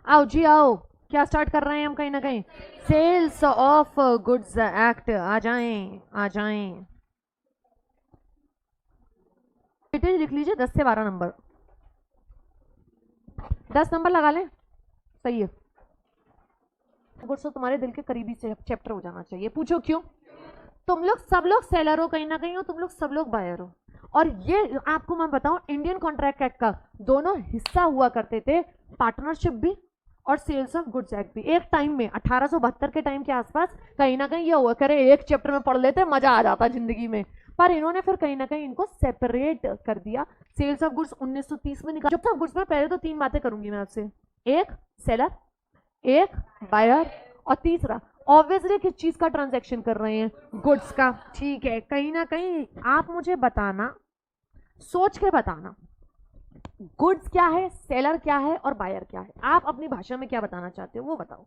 आओ जी आओ, क्या स्टार्ट कर रहे हैं हम कहीं ना कहीं। सेल्स ऑफ गुड्स एक्ट, आ जाएं आ जाएं। बेटे लिख लीजिए 10 से 12 नंबर, 10 नंबर लगा लें, सही है। गुड्स तो तुम्हारे दिल के करीबी से चैप्टर हो जाना चाहिए। पूछो क्यों? तुम लोग सब लोग सेलर हो कहीं ना कहीं, हो तुम लोग सब लोग बायर हो। और ये आपको मैं बताऊं, इंडियन कॉन्ट्रैक्ट एक्ट का दोनों हिस्सा हुआ करते थे, पार्टनरशिप भी और सेल्स ऑफ गुड्स एक्ट भी। एक टाइम में 1872 के टाइम के आसपास कहीं ना कहीं ये हुआ करे, एक चैप्टर में पढ़ लेते मजा आ जाता जिंदगी में। पर इन्होंने फिर कहीं ना कहीं इनको सेपरेट कर दिया। सेल्स ऑफ गुड्स 1930 में निकाला। सेल्स ऑफ गुड्स में पहले तो 3 बातें करूंगी मैं आपसे, एक सेलर, एक बायर, और तीसरा ऑब्वियसली किस चीज का ट्रांजैक्शन कर रहे हैं, गुड्स का। ठीक है, कहीं ना कहीं आप मुझे बताना, सोच के बताना, गुड्स क्या है, सेलर क्या है और बायर क्या है। आप अपनी भाषा में क्या बताना चाहते हो वो बताओ।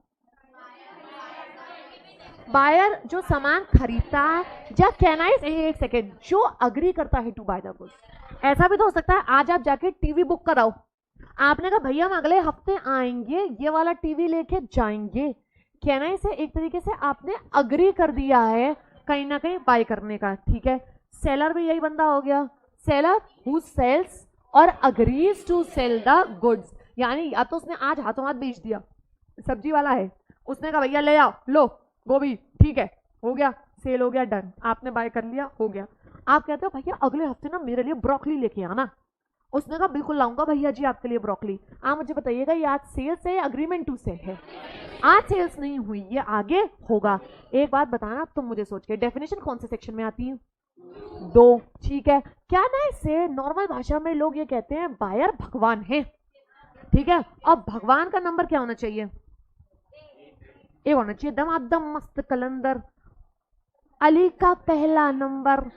बायर जो सामान खरीदता है, या कैन आई एक सेकेंड, जो अग्री करता है टू बाय द गुड्स। ऐसा भी तो हो सकता है आज आप जाके टीवी बुक कराओ, आपने कहा भैया हम अगले हफ्ते आएंगे, ये वाला टीवी लेके जाएंगे। कैन आई से एक तरीके से आपने अग्री कर दिया है कहीं ना कहीं बाय करने का। ठीक है, सेलर भी यही बंदा हो गया, सेलर हु सेल्स और agrees to sell the goods. यानी या तो उसने आज हाथों हाथ बेच दिया, सब्जी वाला है, उसने कहा भैया ले आओ, लो गोभी, ठीक है, हो गया, सेल हो गया, डन, आपने बाय कर लिया, हो गया। आप कहते हो भैया अगले हफ्ते ना मेरे लिए ब्रोकली लेके आना, उसने कहा बिल्कुल लाऊंगा भैया जी आपके लिए ब्रोकली। आप मुझे बताइएगा ये आज सेल्स है, अग्रीमेंट टू सेल है? आज सेल्स नहीं हुई, ये आगे होगा। एक बात बताना तुम मुझे सोच के, डेफिनेशन कौन से सेक्शन में आती है? 2। ठीक है, क्या ना इससे नॉर्मल भाषा में लोग ये कहते हैं बायर भगवान है। ठीक है, अब भगवान का नंबर क्या होना चाहिए? एक होना चाहिए, दमादम मस्त कलंदर, अली का पहला नंबर।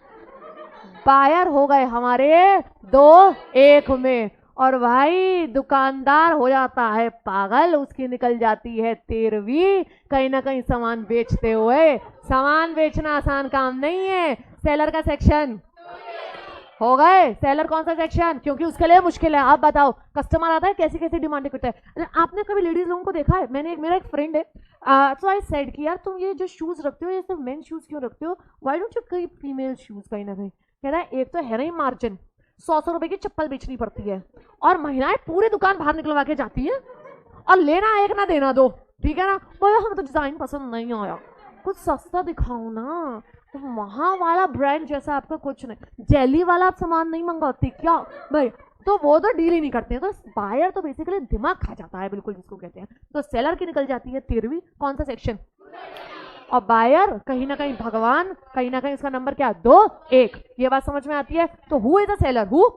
बायर हो गए हमारे 2-1 में, और भाई दुकानदार हो जाता है पागल, उसकी निकल जाती है 13वीं कहीं ना कहीं सामान बेचते हुए। सामान बेचना आसान काम नहीं है। सेलर का सेक्शन हो गए, सेलर कौन सा सेक्शन, क्योंकि उसके लिए मुश्किल है। आप बताओ, कस्टमर आता है कैसी कैसी डिमांड करता है। आपने कभी लेडीज लोगों को देखा है? मैंने मेरा एक फ्रेंड है, सो आई सेड कि यार तुम ये जो शूज रखते हो ये सिर्फ मेन शूज क्यों रखते हो, why don't you keep female shoes कहीं ना कहीं। कह रहा है एक तो है नहीं मार्जिन, 100 रुपए की चप्पल बेचनी पड़ती है, और महिलाएं पूरी दुकान बाहर निकलवा के जाती है, और लेना एक ना देना दो। ठीक है ना, बोला हमें तो डिजाइन पसंद नहीं आया, कुछ सस्ता दिखाओ ना। तो वहां वाला ब्रांड जैसा आपका कुछ नहीं, जेली वाला आप सामान नहीं मंगाती क्या भाई? तो वो तो डील ही नहीं करते हैं। तो बायर तो बेसिकली दिमाग खा जाता है बिल्कुल, जिसको कहते हैं। तो सेलर की निकल जाती है 13वीं, कौन सा सेक्शन, और बायर कहीं ना कहीं भगवान, कहीं ना कहीं इसका नंबर क्या, 2-1। ये बात समझ में आती है? तो who is a seller, who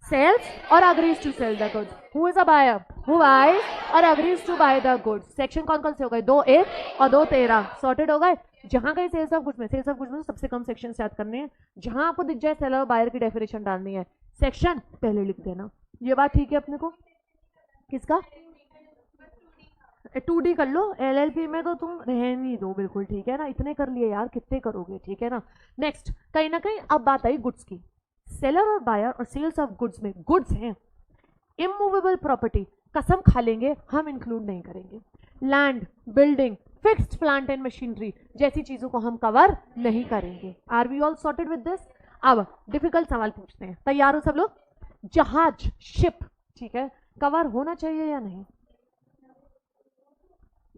sells और agrees to sell the goods, who is a buyer, who buys or agrees to buy the goods. Section कौन कौन से हो गए, 2-1 और 2-13, सॉर्टेड हो गए। जहां कहीं सेल्स ऑफ गुड्स में, सेल्स ऑफ गुड्स में सबसे कम सेक्शन याद करने हैं, जहां आपको दिख जाए सेलर और बायर की डेफिनेशन डालनी है, सेक्शन पहले लिख देना। ये बात ठीक है अपने को? किसका 2D कर लो, LLP में तो तुम रहने दो बिल्कुल। ठीक है ना, इतने कर लिए यार, कितने करोगे? ठीक है ना। नेक्स्ट, कहीं ना कहीं अब बात आई गुड्स की। सेलर और बायर और सेल्स ऑफ गुड्स में गुड्स हैं इमूवेबल प्रॉपर्टी, कसम खा लेंगे हम इंक्लूड नहीं करेंगे। Land, building, fixed plant and machinery जैसी चीजों को हम कवर नहीं करेंगे। Are we all sorted with this? अब डिफिकल्ट सवाल पूछते हैं, तैयार हो सब लोग? जहाज, शिप, ठीक है, कवर होना चाहिए या नहीं?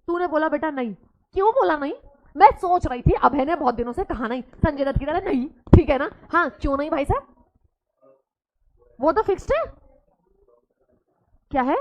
तूने बोला बेटा नहीं, क्यों बोला नहीं? मैं सोच रही थी, अभय ने बहुत दिनों से कहा नहीं, संजय दत्त की तरह नहीं। ठीक है ना, हाँ क्यों नहीं भाई साहब? वो तो फिक्स्ड है। क्या है?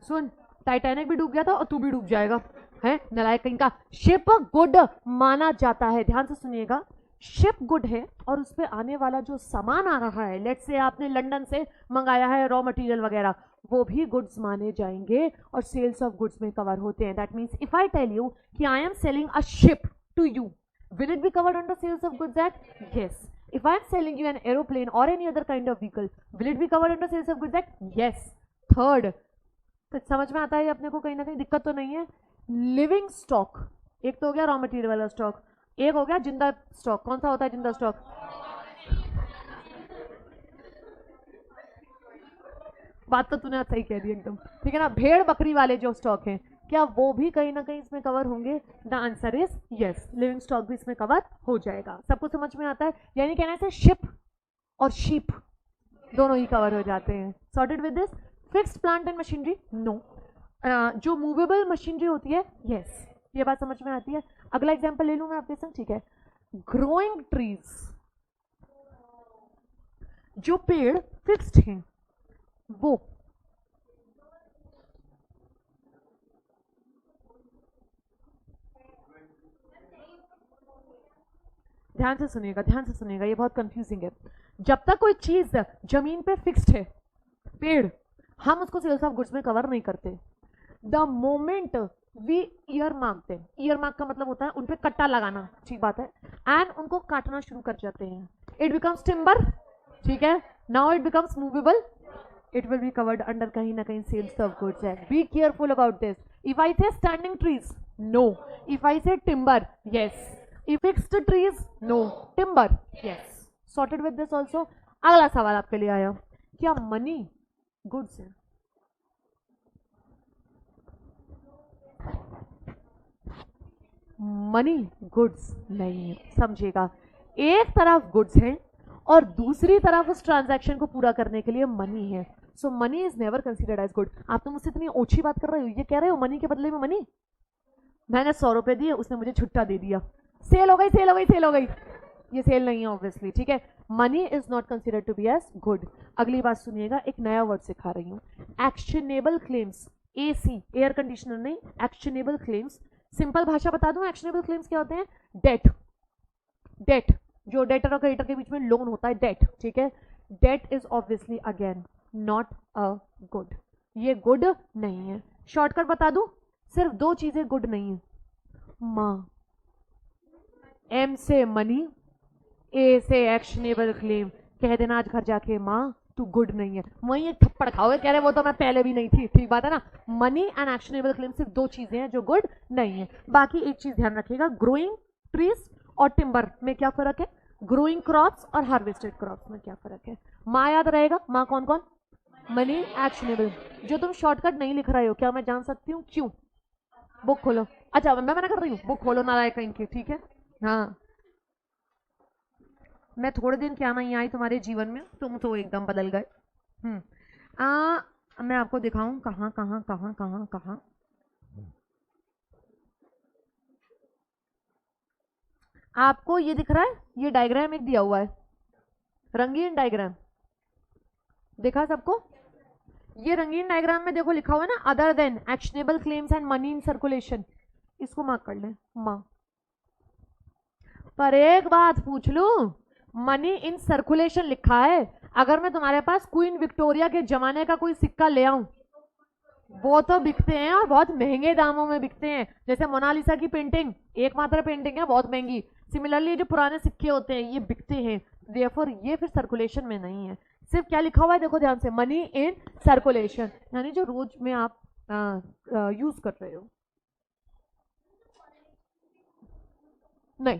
सुन, टाइटैनिक भी डूब गया था और तू भी डूब जाएगा, है नलायक कहीं का। शिप गुड माना जाता है, ध्यान से सुनिएगा, शिप गुड है और उस पर आने वाला जो सामान आ रहा है, लेट्स से आपने लंदन से मंगाया है रॉ मटेरियल वगैरह, वो भी गुड्स माने जाएंगे और सेल्स ऑफ गुड्स में कवर होते हैं। That means if I tell you कि I am selling a ship to you, will it be covered under sales of goods act? Yes. If I am selling you an aeroplane or any other kind of vehicle, will it be covered under sales of goods act? Yes. Third, तो समझ में आता है अपने को, कहीं ना कहीं दिक्कत तो नहीं है। लिविंग स्टॉक, एक तो हो गया रॉ मटेरियल वाला स्टॉक, एक हो गया जिंदा स्टॉक। कौन सा होता है जिंदा स्टॉक? बात तो तूने सही कह दी एकदम, ठीक है ना। भेड़ बकरी वाले जो स्टॉक हैं, क्या वो भी कहीं ना कहीं इसमें कवर होंगे? The answer is yes, living stock भी इसमें कवर हो जाएगा। सबको समझ में आता है? यानी कहना है शिप और शीप दोनों ही कवर हो जाते हैं। Sorted with this. Fixed plant and machinery, no. जो मूवेबल मशीनरी होती है, यस, ये बात समझ में आती है। अगला एग्जांपल ले लूं मैं आपके संग, ठीक है। ग्रोइंग ट्रीज, जो पेड़ फिक्स्ड हैं वो, ध्यान से सुनिएगा, ध्यान से सुनिएगा, ये बहुत कंफ्यूजिंग है। जब तक कोई चीज जमीन पे फिक्स्ड है, पेड़, हम उसको सेल्स ऑफ गुड्स में कवर नहीं करते। The moment we earmark them, earmark का मतलब होता है उन पे कट्टा लगाना, ठीक बात है, एंड उनको काटना शुरू कर जाते हैं, इट बिकम्स टिम्बर, ठीक है। Now it becomes movable, it will be covered under kahin na kahin sales of goods hai. Be careful about this. If I say standing trees, no. If I say timber, yes. If fixed trees, no. Timber, yes. Sorted with this also. अगला सवाल आपके लिए आया, क्या money goods है? Money goods नहीं है, समझिएगा। एक तरफ गुड्स है और दूसरी तरफ उस ट्रांजैक्शन को पूरा करने के लिए मनी है। So money is never considered as good. आप तो मुझसे इतनी ओछी बात कर रहे हो, ये कह रहे हो मनी के बदले में मनी, मैंने 100 रुपए दिए, उसने मुझे छुट्टा दे दिया, सेल हो गई, सेल हो गई, सेल हो गई। ये सेल नहीं है ऑब्वियसली, ठीक है। Money is not considered to be as good. अगली बात सुनिएगा, एक नया वर्ड सिखा रही हूँ, actionable claims. AC, air conditioner नहीं, एक्शनेबल क्लेम्स। सिंपल भाषा बता दूं, एक्शनेबल क्लेम्स क्या होते हैं? डेट, डेट, जो डेटर और क्रेडिटर के बीच में लोन होता है, डेट, ठीक है। Debt is obviously again not a good, ये गुड नहीं है। शॉर्टकट बता दूं, सिर्फ 2 चीजें गुड नहीं है, मां, एम से मनी, ए से एक्शनेबल क्लेम। कह देना आज घर जाके, मां तू गुड नहीं है, वहीं एक थप्पड़ खाओगे, कह रहे वो तो मैं पहले भी नहीं थी, ठीक बात है ना। मनी एंड एक्शनेबल क्लेम सिर्फ 2 चीजें हैं जो गुड नहीं है। बाकी एक चीज ध्यान रखिएगा, ग्रोइंग ट्रीज और टिम्बर में क्या फर्क है, ग्रोइंग क्रॉप्स और हार्वेस्टेड क्रॉप्स में क्या फर्क है। माँ याद रहेगा, माँ कौन कौन? Money, actionable. जो तुम शॉर्टकट नहीं लिख रहे हो, क्या मैं जान सकती हूँ क्यों? बुक खोलो। अच्छा, मैं मना कर रही हूँ, बुक खोलो नारायण कहीं की, ठीक है। हाँ, मैं थोड़े दिन क्या नहीं आई तुम्हारे जीवन में, तुम तो एकदम बदल गए। मैं आपको दिखाऊं कहाँ कहाँ कहाँ कहाँ कहाँ। आपको ये दिख रहा है, ये डायग्राम एक दिया हुआ है, रंगीन डायग्राम, देखा सबको? ये रंगीन डायग्राम में देखो लिखा हुआ है ना, other than actionable claims and money in circulation. इसको मार्क कर लें, माँ। पर एक बात पूछ लूं, मनी इन सर्कुलेशन लिखा है, अगर मैं तुम्हारे पास क्वीन विक्टोरिया के जमाने का कोई सिक्का ले आऊं, वो तो बिकते हैं और बहुत महंगे दामों में बिकते हैं। जैसे मोनालिसा की पेंटिंग, एकमात्र पेंटिंग है, बहुत महंगी। सिमिलरली जो पुराने सिक्के होते हैं ये बिकते हैं, देयरफॉर ये फिर सर्कुलेशन में नहीं है। सिर्फ क्या लिखा हुआ है देखो ध्यान से, मनी इन सर्कुलेशन, यानी जो रोज में आप यूज कर रहे हो। नहीं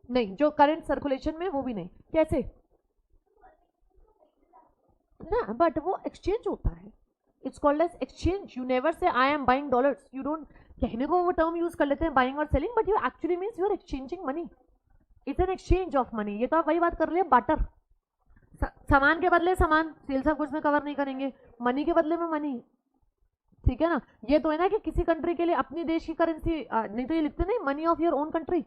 नहीं, जो करंट सर्कुलेशन में वो भी नहीं। कैसे ना, बट वो एक्सचेंज होता है, it's called as exchange. You never say I am buying dollars, you don't, कहने को वो टर्म यूज कर लेते हैं बाइंग और selling, but you actually means you are exchanging money, it's an exchange of money. ये तो आप वही बात कर रहे हैं, बाटर, सामान के बदले सामान, सेल्स ऑफ गुड्स में कवर नहीं करेंगे, मनी के बदले में मनी, ठीक है ना। ये तो है ना कि किसी कंट्री के लिए अपनी देश की करेंसी, नहीं तो ये लिखते नहीं money of your own country,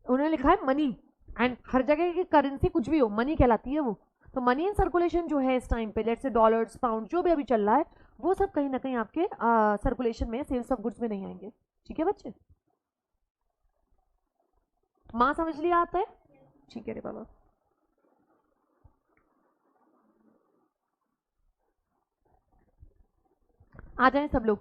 उन्होंने लिखा है मनी, एंड हर जगह की करेंसी कुछ भी हो मनी कहलाती है वो। तो मनी इन सर्कुलेशन जो है इस टाइम पे, लेट्स से डॉलर्स, पाउंड, जो भी अभी चल रहा है, वो सब कहीं ना कहीं आपके सर्कुलेशन में, सेल्स ऑफ गुड्स में नहीं आएंगे, ठीक है बच्चे। माँ समझ लिया आता है, ठीक है रे बाबा। आ जाएं सब लोग,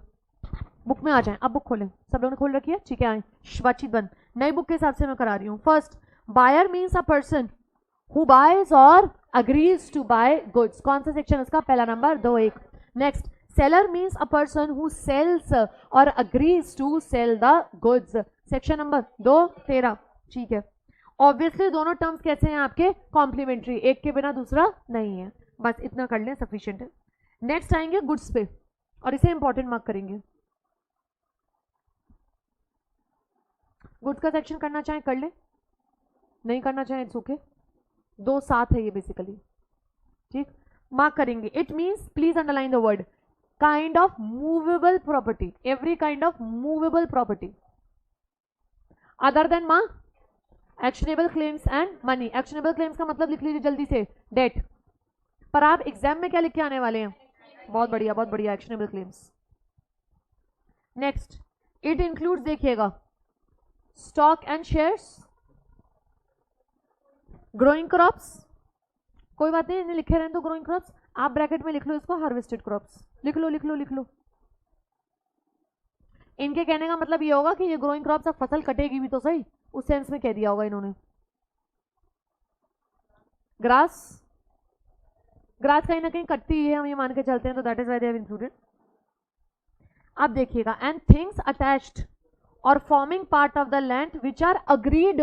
बुक में आ जाएं, अब बुक खोलें, सब लोगों ने खोल रखी है, ठीक है। आए, बातचीत बंद, नई बुक के हिसाब से मैं करा रही हूँ। First, buyer means a person who buys or agrees to buy goods. कौन सा सेक्शन इसका? पहला नंबर 2 1। Next, seller means a person who sells और agrees to sell the goods. Section number 2 13, ठीक है। ऑब्वियसली दोनों टर्म्स कैसे हैं आपके? कॉम्प्लीमेंट्री, एक के बिना दूसरा नहीं है, बस इतना कर लें, सफिशिएंट है। नेक्स्ट आएंगे गुड्स पे, और इसे इंपॉर्टेंट मार्क करेंगे। गुड्स का सेक्शन करना चाहे कर ले, नहीं करना चाहे इट्स ओके, दो साथ है ये बेसिकली, ठीक। मार्क करेंगे। It means, please underline the word, kind of movable property, every kind of movable property other than मा actionable claims and money. Actionable claims का मतलब लिख लीजिए जल्दी से, डेट। पर आप एग्जाम में क्या लिख के आने वाले हैं? बहुत बढ़िया, बहुत बढ़िया, actionable claims. Next, it includes, देखिएगा, stock and shares, growing crops, कोई बात नहीं, इन्हें लिखे रहने तो ग्रोइंग क्रॉप्स, आप ब्रैकेट में लिख लो इसको हार्वेस्टेड क्रॉप्स, लिख लो लिख लो लिख लो। इनके कहने का मतलब ये होगा कि ये ग्रोइंग क्रॉप्स, अब फसल कटेगी भी तो सही, उस सेंस में कह दिया होगा इन्होंने। ग्रास, ग्रास कहीं ना कहीं कटती है, हम ये मान के चलते हैं, तो that is why they have included. अब देखिएगा, and things attached or forming part of the land which are agreed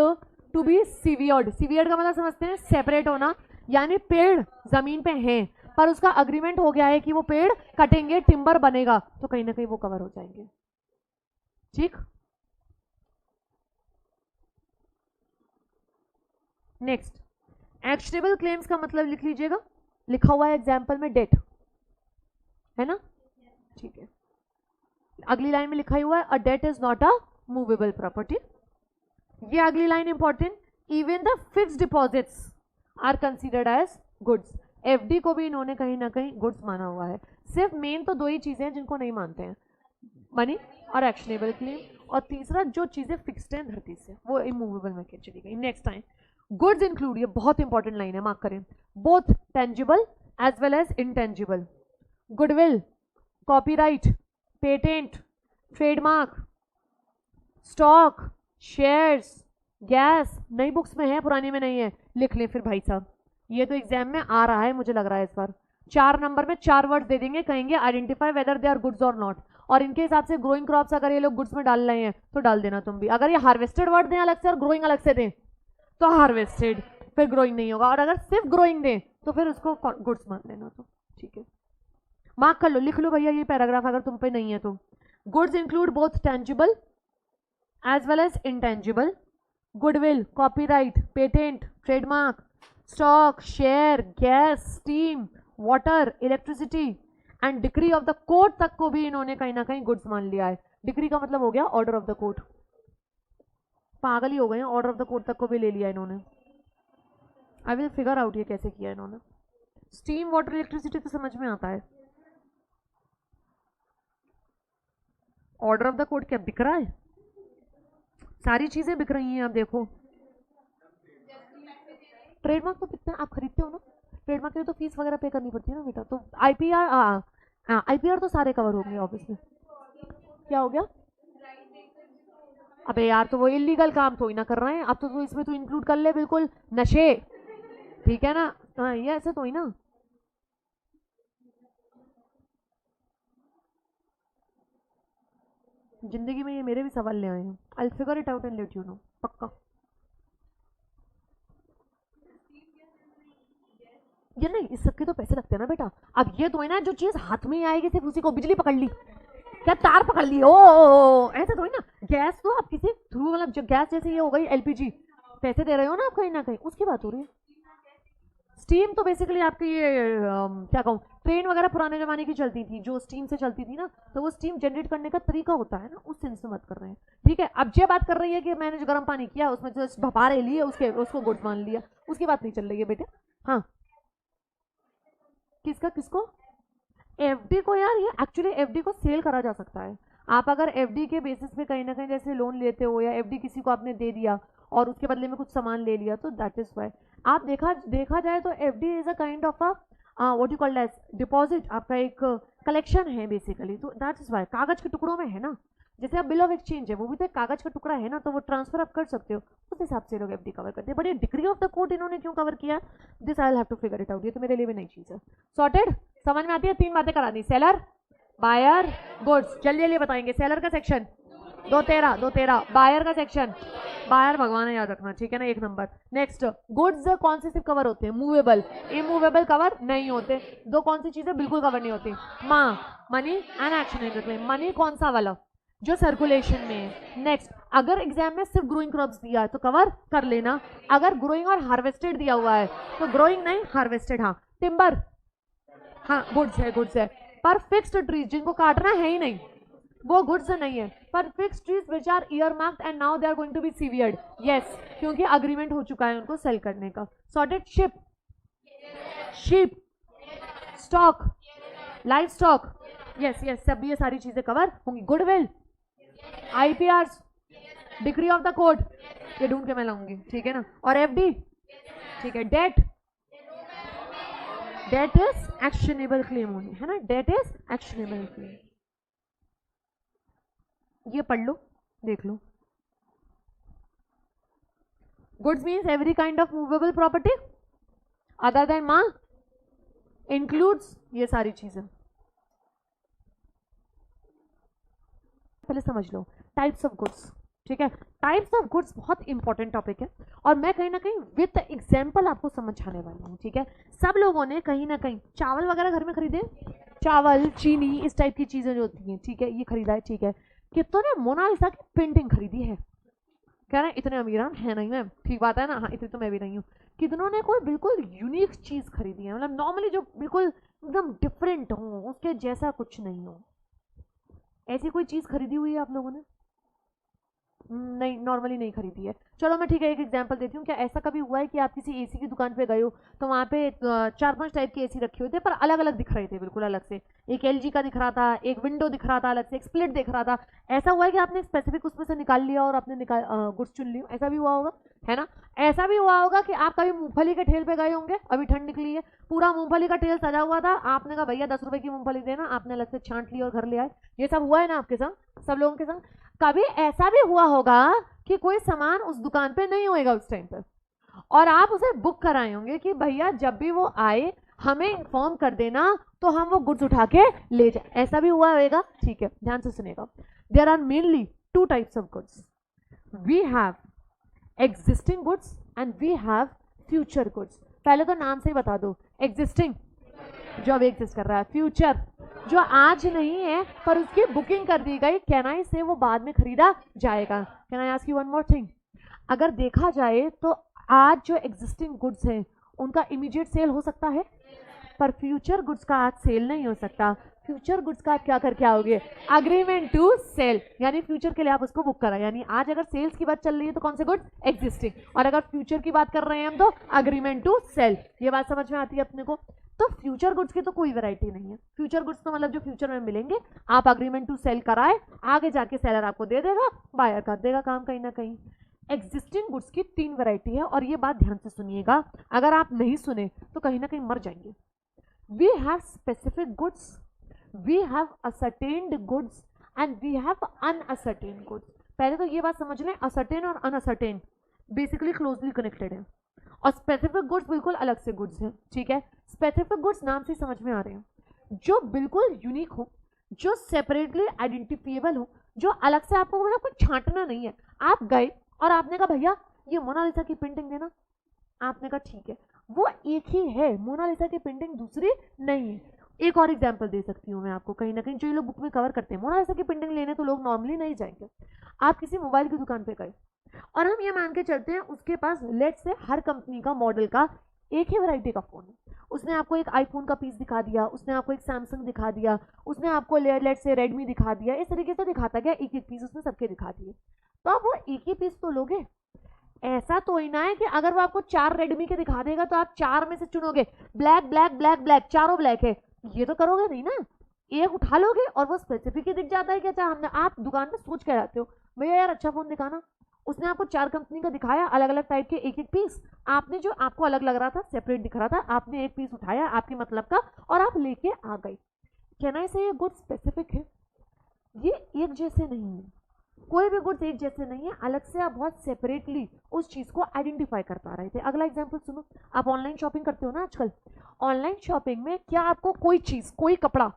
to be severed. Severed का मतलब समझते हैं, सेपरेट होना, यानी पेड़ जमीन पे हैं पर उसका अग्रीमेंट हो गया है कि वो पेड़ कटेंगे, टिम्बर बनेगा, तो कहीं ना कहीं वो कवर हो जाएंगे, ठीक। नेक्स्ट, एक्शनेबल क्लेम्स का मतलब लिख लीजिएगा, लिखा हुआ है एग्जाम्पल में डेट, है ना, ठीक है। अगली लाइन में लिखा हुआ है, a debt is not a movable property. ये अगली line important, even the fixed deposits are considered as goods. FD को भी इन्होंने कहीं ना कहीं गुड्स माना हुआ है। सिर्फ मेन तो दो ही चीजें हैं जिनको नहीं मानते हैं, मनी और एक्शनेबल क्लेम, और तीसरा जो चीजें फिक्स्ड हैं धरती से, वो इमूवेबल में चली गई। नेक्स्ट टाइम गुड्स इंक्लूड, ये बहुत इंपॉर्टेंट लाइन है, मार्क करें, both tangible as well as intangible. Goodwill, copyright, patent, trademark, stock, shares, gas, नई बुक्स में है पुरानी में नहीं है, लिख लें फिर भाई साहब, ये तो एग्जाम में आ रहा है मुझे लग रहा है इस बार। 4 नंबर में 4 वर्ड दे देंगे, कहेंगे identify whether they are goods और नॉट, और इनके हिसाब से ग्रोइंग क्रॉप्स अगर ये लोग गुड्स में डाल रहे हैं तो डाल देना तुम भी। अगर ये हार्वेस्टेड वर्ड दें अलग से और ग्रोइंग अलग से दें तो हार्वेस्टेड, फिर ग्रोइंग नहीं होगा, और अगर सिर्फ ग्रोइंग दें तो फिर उसको गुड्स मान लेना, तो ठीक है। मार्क कर लो, लिख लो भैया ये पैराग्राफ अगर तुम पे नहीं है तो। Goods include both tangible as well as intangible. Goodwill, copyright, patent, trademark, stock, share, gas, steam, water, electricity and decree of the court तक को भी इन्होंने कहीं ना कहीं गुड्स मान लिया है। डिक्री का मतलब हो गया ऑर्डर ऑफ द कोर्ट, पागल ही हो गए हैं, ऑर्डर ऑफ द कोर्ट तक को भी ले लिया इन्होंने। आई विल फिगर आउट ये कैसे किया इन्होंने। स्टीम, वाटर, इलेक्ट्रिसिटी तो समझ में आता है, ऑर्डर ऑफ द कोर्ट क्या बिक रहा है? सारी चीजें बिक रही हैं, आप देखो। ट्रेडमार्क तो बिकता है, आप खरीदते हो ना, ट्रेडमार्क के लिए तो फीस वगैरह पे करनी पड़ती है ना बेटा, तो आईपीआर, आईपीआर तो सारे कवर हो गए ऑब्वियसली। क्या हो गया? अबे यार, तो वो इलीगल काम तो ही ना कर रहे हैं, अब तो इसमें तो इंक्लूड कर ले बिल्कुल, नशे, ठीक है ना, हाँ ये ऐसे तो ही ना। जिंदगी में ये मेरे भी सवाल ले आए हैं, I will figure it out and let you know, पक्का। ये नहीं, इस सबके तो पैसे लगते हैं ना बेटा। अब ये तो है ना, जो चीज हाथ में ही आएगी सिर्फ उसी को, बिजली पकड़ ली, क्या तार पकड़ ली, ओ ऐसा तो है ना। गैस तो आप किसी थ्रू, मतलब जो गैस जैसे ये हो गई एलपीजी, पैसे दे रहे हो ना आप कहीं ना कहीं, उसकी बात हो रही है। स्टीम तो बेसिकली आपकी ये क्या कहूँ, ट्रेन वगैरह पुराने जमाने की चलती थी, जो स्टीम से चलती थी ना, तो वो स्टीम जनरेट करने का तरीका होता है ना, उस सेंस में बात कर रहे हैं, ठीक है। अब ये बात कर रही है कि मैंने जो गर्म पानी किया उसमें जो भपारे लिए उसको गुड्स मान लिया, उसकी बात नहीं चल रही है बेटे। हाँ, किसका, किसको? एफडी को यार, ये एक्चुअली एफडी को सेल करा जा सकता है। आप अगर एफडी के बेसिस पे कहीं ना कहीं जैसे लोन लेते हो, या एफडी किसी को आपने दे दिया और उसके बदले में कुछ सामान ले लिया, तो दैट इज वाई आप देखा जाए तो FD is a kind of a what you called as deposit, आपका एक कलेक्शन है बेसिकली, तो दैट इज वाई कागज के टुकड़ों में है ना, जैसे आप बिल ऑफ एक्सचेंज है वो भी तो एक कागज का टुकड़ा है ना, तो वो ट्रांसफर आप कर सकते हो, उस हिसाब से लोग एफडी कवर करते हैं। बट ये डिग्री ऑफ द कोर्ट इन्होंने क्यों कवर किया, this I will have to figure it out, ये तो मेरे लिए भी नई चीज है। सॉर्टेड, समझ में आती है? 3 बातें करा दी, सेलर, बायर, गुड्स। जल्दी जल्दी बताएंगे, सेलर का सेक्शन 213 बायर का सेक्शन, बायर भगवान है याद रखना, ठीक है ना, 1 नंबर। नेक्स्ट, गुड्स कौन से सिर्फ कवर होते हैं? मूवेबल, इमूवेबल कवर नहीं होते। दो कौन सी चीजें बिल्कुल कवर नहीं होती? Money and action. मनी कौन सा वाला? जो सर्कुलेशन में है। नेक्स्ट, अगर एग्जाम में सिर्फ ग्रोइंग क्रॉप्स दिया है तो कवर कर लेना, अगर ग्रोइंग और हार्वेस्टेड दिया हुआ है तो ग्रोइंग नहीं हार्वेस्टेड। हाँ, टिम्बर, हाँ गुड्स है, पर फिक्स्ड ट्रीज जिनको काटना है ही नहीं वो गुड्स नहीं है। पर fixed trees which are ear marked and now they are going to be severed, yes, क्योंकि अग्रीमेंट हो चुका है उनको सेल करने का। Sorted ship, stock, life stock, yes, सब ये सारी चीजें कवर होंगी। Goodwill, IPR, decree of the court, ये ढूंढ के मैं लाऊंगी, ठीक है ना। और FD, ठीक है। डेट इज एक्शनेबल क्लेम होनी है ना, डेट इज एक्शनेबल क्लेम। ये पढ़ लो, देख लो। Goods means every kind of movable property other than माल, इंक्लूड्स ये सारी चीजें। पहले समझ लो टाइप्स ऑफ गुड्स, ठीक है। टाइप्स ऑफ गुड्स बहुत इंपॉर्टेंट टॉपिक है और मैं कहीं ना कहीं विद एग्जाम्पल आपको समझाने वाली हूँ, ठीक है। सब लोगों ने कहीं ना कहीं चावल वगैरह घर में खरीदे, चावल, चीनी, इस टाइप की चीजें जो होती हैं, ठीक है, ये खरीदा है, ठीक है। कितनों ने मोनालिसा की पेंटिंग खरीदी है? कह रहे हैं इतने अमीर है नहीं मैम, ठीक बात है ना, हाँ इतनी तो मैं भी नहीं हूँ। कितनों ने कोई बिल्कुल यूनिक चीज खरीदी है, मतलब नॉर्मली जो बिल्कुल एकदम डिफरेंट हो, उसके जैसा कुछ नहीं हो, ऐसी कोई चीज खरीदी हुई है आप लोगों ने? नहीं, नॉर्मली नहीं खरीदी है। चलो मैं ठीक है एक एग्जांपल देती हूँ। क्या ऐसा कभी हुआ है कि आप किसी एसी की दुकान पे गए हो तो वहाँ पे 4-5 टाइप के एसी रखे हुए थे पर अलग अलग दिख रहे थे, बिल्कुल अलग से? एक LG का दिख रहा था, एक विंडो दिख रहा था अलग से, एक स्प्लिट दिख रहा था। ऐसा हुआ है कि आपने स्पेसिफिक उसमें से निकाल लिया और आपने गुड्स चुन लिया? ऐसा भी हुआ होगा, है ना। ऐसा भी हुआ होगा कि आप कभी मूंगफली के ठेल पे गए होंगे, अभी ठंड निकली है, पूरा मूंगफली का ठेल सजा हुआ था, आपने कहा भैया 10 रुपए की मूंगफली देना, आपने अलग से छांट ली और घर ले आए। ये सब हुआ है ना आपके संग, सब लोगों के संग? कभी ऐसा भी हुआ होगा कि कोई सामान उस दुकान पे नहीं होएगा उस टाइम पर और आप उसे बुक कराए होंगे कि भैया जब भी वो आए हमें इन्फॉर्म कर देना तो हम वो गुड्स उठा के ले जाए। ऐसा भी हुआ होगा, ठीक है, ध्यान से सुनेगा। There are mainly 2 types of goods. We have existing goods and we have future goods. पहले तो नाम से ही बता दो, एग्जिस्टिंग जो अभी एग्जिस्ट कर रहा है, फ्यूचर जो आज नहीं है पर उसकी बुकिंग कर दी गई, कैन आई से वो बाद में खरीदा जाएगा। Can I ask you one more thing, अगर देखा जाए तो आज जो एग्जिस्टिंग गुड्स हैं उनका इमीडिएट सेल हो सकता है पर फ्यूचर गुड्स का आज सेल नहीं हो सकता। फ्यूचर गुड्स का आप क्या करके आओगे? अग्रीमेंट टू सेल, यानी फ्यूचर के लिए आप उसको बुक करा। यानी आज अगर सेल्स की बात चल रही है तो कौन से गुड्स? एग्जिस्टिंग, और अगर फ्यूचर की बात कर रहे हैं हम तो अग्रीमेंट टू सेल। ये बात समझ में आती है अपने को? तो फ्यूचर गुड्स की तो कोई वैरायटी नहीं है। फ्यूचर गुड्स तो मतलब जो फ्यूचर में मिलेंगे, आप अग्रीमेंट टू सेल कराए, आगे जाके सेलर आपको दे देगा, बायर कर देगा काम कहीं ना कहीं। एग्जिस्टिंग गुड्स की 3 वैरायटी है और ये बात ध्यान से सुनिएगा, अगर आप नहीं सुने तो कहीं ना कहीं मर जाएंगे। We have specific goods, we have ascertained goods and we have unascertained goods. पहले तो ये बात समझ लें, असर्टेन और अनअसर्टेन बेसिकली क्लोजली कनेक्टेड है और स्पेसिफिक गुड्स बिल्कुल अलग से गुड्स हैं, ठीक है। स्पेसिफिक गुड्स नाम से समझ में आ रहे हैं, जो बिल्कुल यूनिक हो, जो सेपरेटली आइडेंटिफिएबल हो, जो अलग से आपको मतलब कुछ छांटना नहीं है। आप गए और आपने कहा भैया ये मोनालिसा की पेंटिंग देना, आपने कहा ठीक है, वो एक ही है, मोनालिसा की पेंटिंग दूसरी नहीं है। एक और एग्जांपल दे सकती हूँ मैं आपको, कहीं ना कहीं जो ये लोग बुक में कवर करते हैं, मोनालिसा की पेंटिंग लेने तो लोग नॉर्मली नहीं जाएंगे। आप किसी मोबाइल की दुकान पे गए और हम ये मान के चलते हैं उसके पास लेट से हर कंपनी का मॉडल का एक ही वैरायटी का फोन है। उसने आपको एक आईफोन का पीस दिखा दिया, उसने आपको एक सैमसंग दिखा दिया, उसने आपको लेट से रेडमी दिखा दिया, इस तरीके से दिखाता गया, एक एक पीस उसने सबके दिखा दिए। तो आप वो एक ही पीस तो लोगे? ऐसा तो ही ना है कि अगर वो आपको 4 रेडमी के दिखा देगा तो आप 4 में से चुनोगे, ब्लैक ब्लैक ब्लैक ब्लैक, चारों ब्लैक है, ये तो करोगे नहीं ना। एक उठा लोगे और वो स्पेसिफिक ही दिख जाता है। क्या हमने, आप दुकान में सोच के आते हो भैया यार अच्छा फोन दिखाना, उसने आपको 4 कंपनी का दिखाया, अलग अलग टाइप के एक एक पीस, आपने जो आपको अलग लग रहा था, सेपरेट दिख रहा था, आपने एक पीस उठाया आपके मतलब का और आप लेके आ गए। कैन आई से ये गुड स्पेसिफिक है, ये एक जैसे नहीं है, कोई भी गुड्स एक जैसे नहीं है, अलग से आप बहुत सेपरेटली उस चीज को आइडेंटिफाई कर पा रहे थे। अगला एग्जांपल सुनो, आप ऑनलाइन शॉपिंग करते हो ना आजकल, ऑनलाइन शॉपिंग में क्या आपको कोई चीज, कोई कपड़ा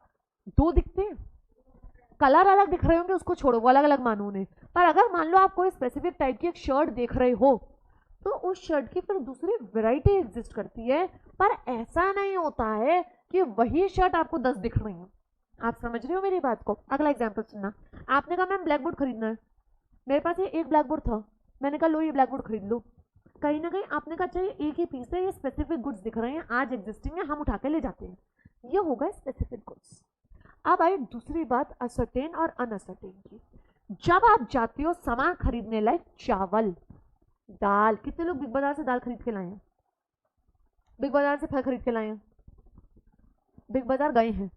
2 दिखते हैं? कलर अलग दिख रहे होंगे उसको छोड़ो, वो अलग अलग मानून है। पर अगर मान लो आप कोई स्पेसिफिक टाइप की एक शर्ट देख रहे हो तो उस शर्ट की फिर दूसरी वैरायटी एग्जिस्ट करती है, पर ऐसा नहीं होता है कि वही शर्ट आपको 10 दिख रही है। आप समझ रहे हो मेरी बात को? अगला एग्जाम्पल सुनना। आपने कहा मैम ब्लैक बोर्ड खरीदना है, मेरे पास ये एक ब्लैक बोर्ड था, मैंने कहा लो ये ब्लैक बोर्ड खरीद लो। कहीं ना कहीं आपने कहा चाहिए एक ही पीस है, ये स्पेसिफिक गुड्स दिख रहे हैं, आज एग्जिस्टिंग है, हम उठा के ले जाते हैं, ये होगा स्पेसिफिक गुड्स। अब आई दूसरी बात असर्टेन और अनअसर्टेन की। जब आप जाते हो सामान खरीदने, लाइक चावल, दाल, कितने लोग बिग बाजार से दाल खरीद के लाए हैं? बिग बाजार से फल खरीद के लाए हैं? बिग बाजार गए हैं?